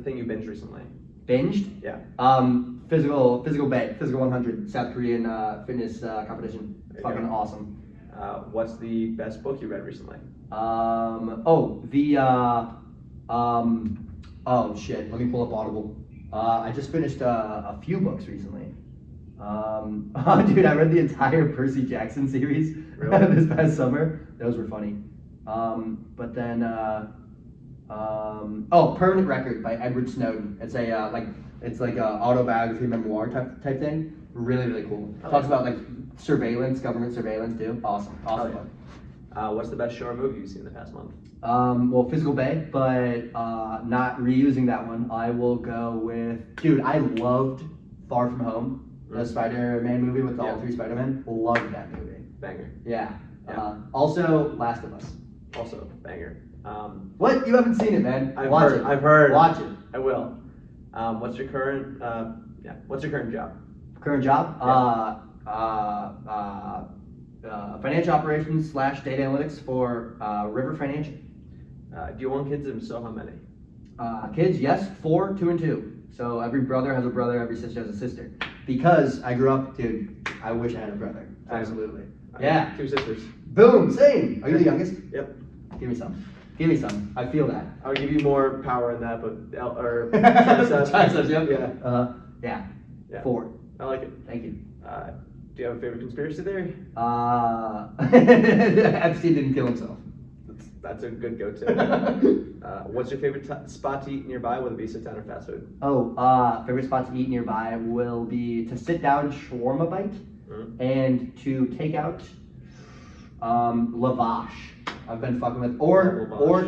thing you binged recently? Binged? Yeah. Physical 100 South Korean fitness competition. Fucking awesome. What's the best book you read recently? Shit. Let me pull up Audible. I just finished a few books recently. Dude, I read the entire Percy Jackson series this past summer. Those were funny. But then, Permanent Record by Edward Snowden. It's a autobiography memoir type thing. Really, really cool. Talks about like surveillance, government surveillance too. Awesome book. What's the best show or movie you've seen in the past month? Physical Bay, but not reusing that one. I will go with, dude, I loved Far From Home, the Spider-Man movie with all 3 Spider-Men. Loved that movie. Banger. Yeah. Also, Last of Us. Also, banger. What? You haven't seen it, man? I've heard. Watch it. I will. What's your current job? Current job? Financial operations / data analytics for River Financial. Do you want kids, and so how many? Kids, yes, 4, 2, and 2. So every brother has a brother, every sister has a sister. Because I grew up, dude, I wish I had a brother. Absolutely. Yeah. 2 sisters. Boom, same. Are you the youngest? Yep. Give me some. I feel that. I would give you more power in that, but Triceps, yep. Yeah. Yeah. 4. I like it. Thank you. Do you have a favorite conspiracy theory? Epstein didn't kill himself. That's a good go-to. What's your favorite spot to eat nearby, whether it be sit down or fast food? Favorite spot to eat nearby will be to sit down shawarma bite and to take out lavash. I've been fucking with or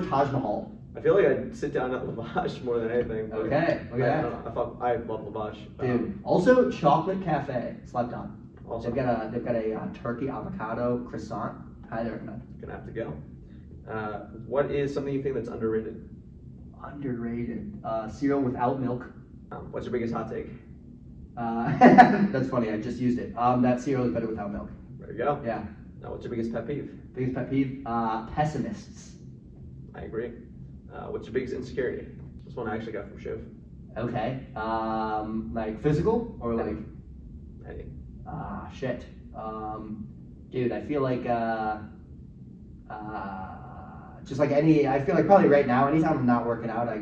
Taj Mahal. I feel like I'd sit down at lavash more than anything. Okay, look at that. I love lavash. Dude. Also, Chocolate Cafe. Slept on. Also, they've got a turkey avocado croissant. Highly recommend. Gonna have to go. What is something you think that's underrated? Underrated. Cereal without milk. What's your biggest hot take? That's funny. I just used it. That cereal is better without milk. There you go. Yeah. What's your biggest pet peeve? Biggest pet peeve? Pessimists. I agree. What's your biggest insecurity? This one I actually got from Shiv. Okay. Like physical or like? Hey. Shit. Dude, I feel like just like I feel like probably right now, anytime I'm not working out, I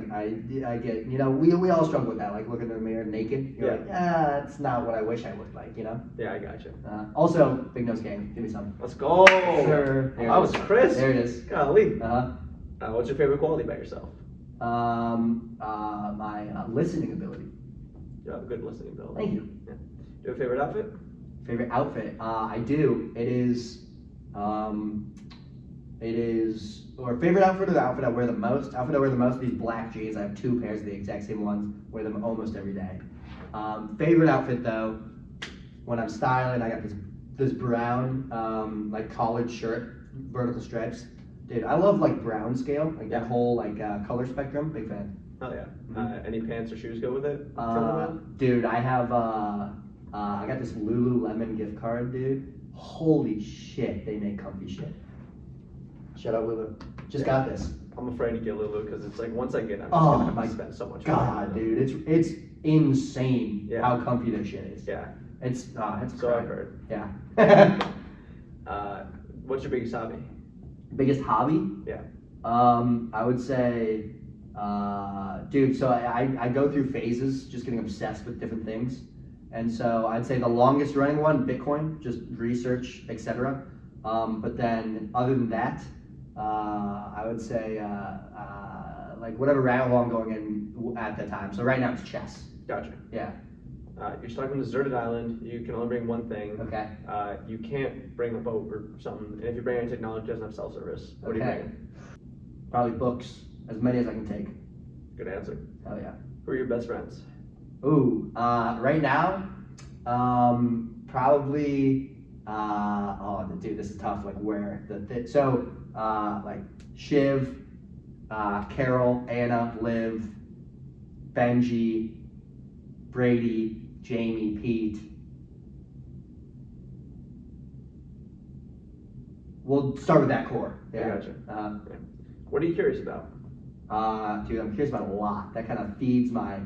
get, we all struggle with that, like looking in the mirror naked. You're like, that's not what I wish I looked like, Yeah, I got you. Also, Big Nose Gang, give me some. Let's go. Sure. That was Chris. There it is. Golly. What's your favorite quality about yourself? My listening ability. You have a good listening ability. Thank you. Yeah. Do you have a favorite outfit? Favorite outfit? I do. It is, or favorite outfit or the outfit I wear the most? Outfit I wear the most, these black jeans. I have 2 pairs of the exact same ones. Wear them almost every day. Favorite outfit though, when I'm styling, I got this brown like collared shirt, vertical stripes. Dude, I love like brown scale, like that whole like color spectrum. Big fan. Oh yeah. Any pants or shoes go with it? Dude, I have I got this Lululemon gift card, dude. Holy shit, they make comfy shit. Shout out Lulu. Just got this. I'm afraid to get Lulu because it's like once I get it, I'm just Oh gonna my have to spend so much God, money. dude, it's insane how comfy this shit is. Yeah. It's So I've heard. Yeah. What's your biggest hobby? Biggest hobby? Yeah. I would say, dude, so I go through phases, just getting obsessed with different things. And so I'd say the longest running one, Bitcoin, just research, etc. But then other than that, I would say like whatever rabbit hole I'm going in at the time. So right now it's chess. Gotcha. Yeah. You're stuck on a deserted island. You can only bring one thing. Okay. You can't bring a boat or something. And if you bring any technology, it doesn't have self-service. What are you bringing? Probably books, as many as I can take. Good answer. Hell yeah. Who are your best friends? Ooh, right now, probably. Oh, dude, this is tough. Like where so like Shiv, Carol, Anna, Liv, Benji, Brady, Jamie, Pete. We'll start with that core. Yeah. Gotcha. What are you curious about? Dude, I'm curious about a lot. That kind of feeds my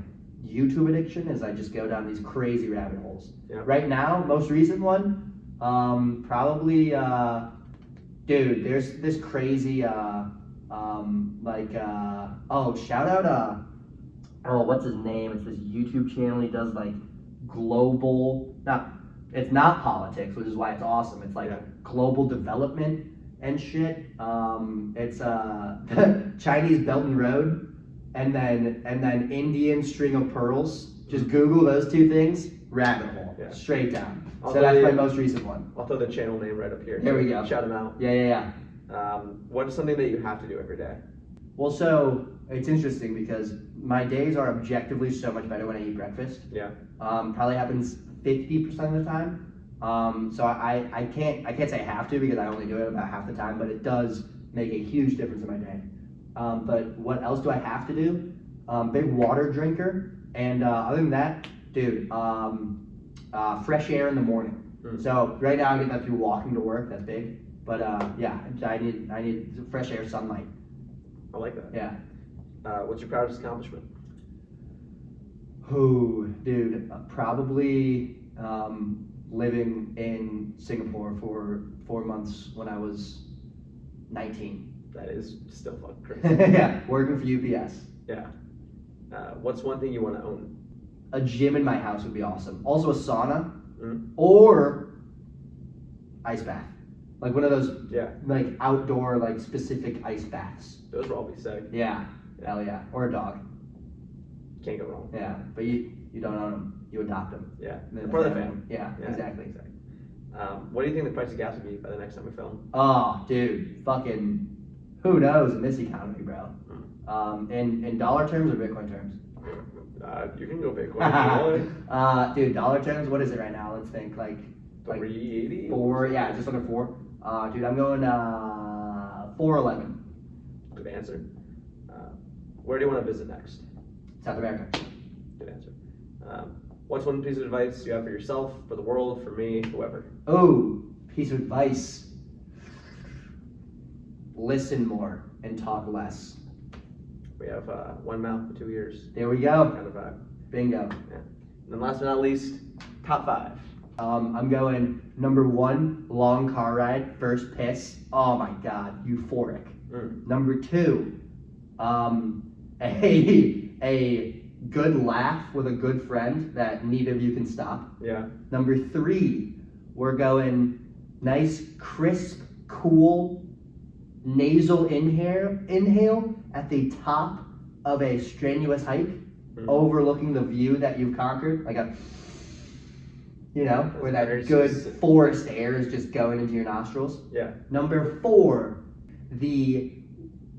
YouTube addiction as I just go down these crazy rabbit holes. Yeah. Right now, most recent one, probably, dude, there's this crazy, oh, shout out, oh, what's his name? It's this YouTube channel. He does like global, it's not politics, which is why it's awesome. It's like global development and shit. It's Chinese Belt and Road, and then Indian String of Pearls. Just Google those 2 things, rabbit hole, straight down. So that's my most recent one. I'll throw the channel name right up here. There we go. Shout them out. Yeah. What is something that you have to do every day? Well, so it's interesting because my days are objectively so much better when I eat breakfast. Yeah. Probably happens 50% of the time. So I can't say I have to because I only do it about half the time, but it does make a huge difference in my day. But what else do I have to do? Big water drinker, and other than that, dude, fresh air in the morning. So right now I get that through walking to work. That's big, but yeah, I need fresh air, sunlight. I like that. Yeah. What's your proudest accomplishment? Ooh, dude, probably living in Singapore for 4 months when I was 19. That is still fucking crazy. Yeah, working for UPS. Yeah. What's one thing you want to own? A gym in my house would be awesome. Also a sauna or ice bath. Like one of those like outdoor like specific ice baths. Those will all be sick. Yeah. Hell yeah. Or a dog. Can't go wrong. Yeah, but you don't own them. You adopt them. Yeah. They're For the family. Yeah, exactly. What do you think the price of gas would be by the next time we film? Oh, dude, fucking, who knows in this economy, bro? In dollar terms or Bitcoin terms? You can go Bitcoin. Dude, dollar terms, what is it right now? Let's think, like 380? 4, yeah, just under 4. Dude, I'm going 411. Good answer. Where do you want to visit next? South America. Good answer. What's one piece of advice you have for yourself, for the world, for me, whoever? Oh, piece of advice. Listen more and talk less. We have 1 mouth and 2 ears. There we go. Kind of vibe. Bingo. Yeah. And then last but not least, top 5. I'm going number 1, long car ride, first piss. Oh my God, euphoric. Number 2, a good laugh with a good friend that neither of you can stop. Yeah. Number 3, we're going nice, crisp, cool, nasal inhale at the top of a strenuous hike. overlooking the view that you've conquered, like a, where that very good specific. forest air is just going into your nostrils. Yeah. Number 4, the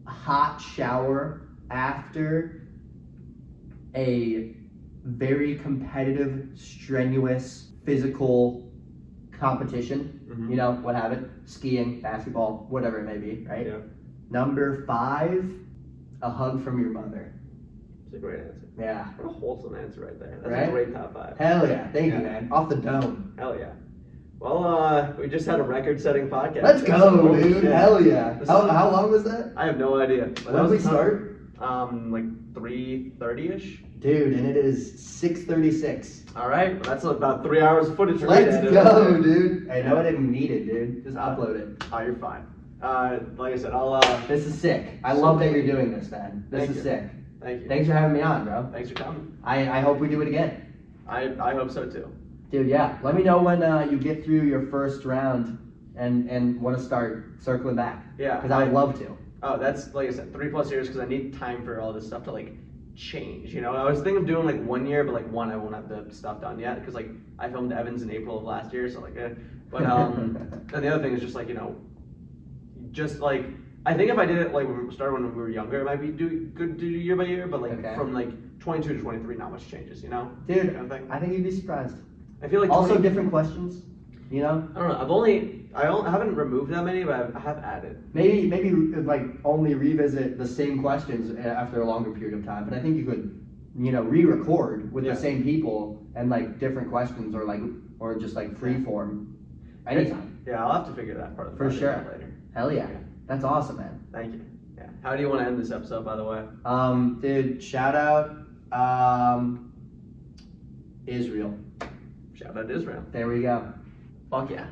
hot shower after a very competitive, strenuous, physical competition. What have it, skiing, basketball, whatever it may be, right? Yeah. Number 5, a hug from your mother. It's a great answer. Yeah. What a wholesome answer right there. That's Right? a great top 5. Hell yeah. Thank you, Yeah. man. Off the dome. Hell yeah. Well, we just had a record-setting podcast. Let's go, Holy dude. shit. Hell yeah. This How long was that? I have no idea. But When that did was we a ton. start? Like 3:30ish. Dude, and it is 6:36. All right, well, that's about 3 hours of footage. Let's right go, dude. I know I didn't need it, dude. Just upload it. Oh, you're fine. Like I said, I'll. This is sick. I So love that cool. you're doing this, man. This Thank is you. sick. Thank you. Thanks for having me on, bro. Thanks for coming. I hope we do it again. I hope so too. Dude, yeah. Let me know when you get through your first round and want to start circling back. Yeah. Because I would love to. Oh, that's like I said, 3+ years because I need time for all this stuff to like change. I was thinking of doing like 1 year, but like one I won't have the stuff done yet because like I filmed Evans in April of last year, so like. But and the other thing is just like just like I think if I did it like when we were younger, it might be good to do year by year. But like Okay. from like 22 to 23, not much changes. Dude, Kind of thing. I think you'd be surprised. I feel like Also 20 different questions, I don't know. I haven't removed that many, but I have added. Maybe like only revisit the same questions after a longer period of time. But I think you could, re-record with Yeah. the same people and like different questions or just like free form anytime. Yeah, I'll have to figure that part of the For project sure. out later. Hell yeah. Yeah. That's awesome, man. Thank you. Yeah. How do you want to end this episode, by the way? Dude, shout out Israel. Shout out to Israel. There we go. Fuck yeah.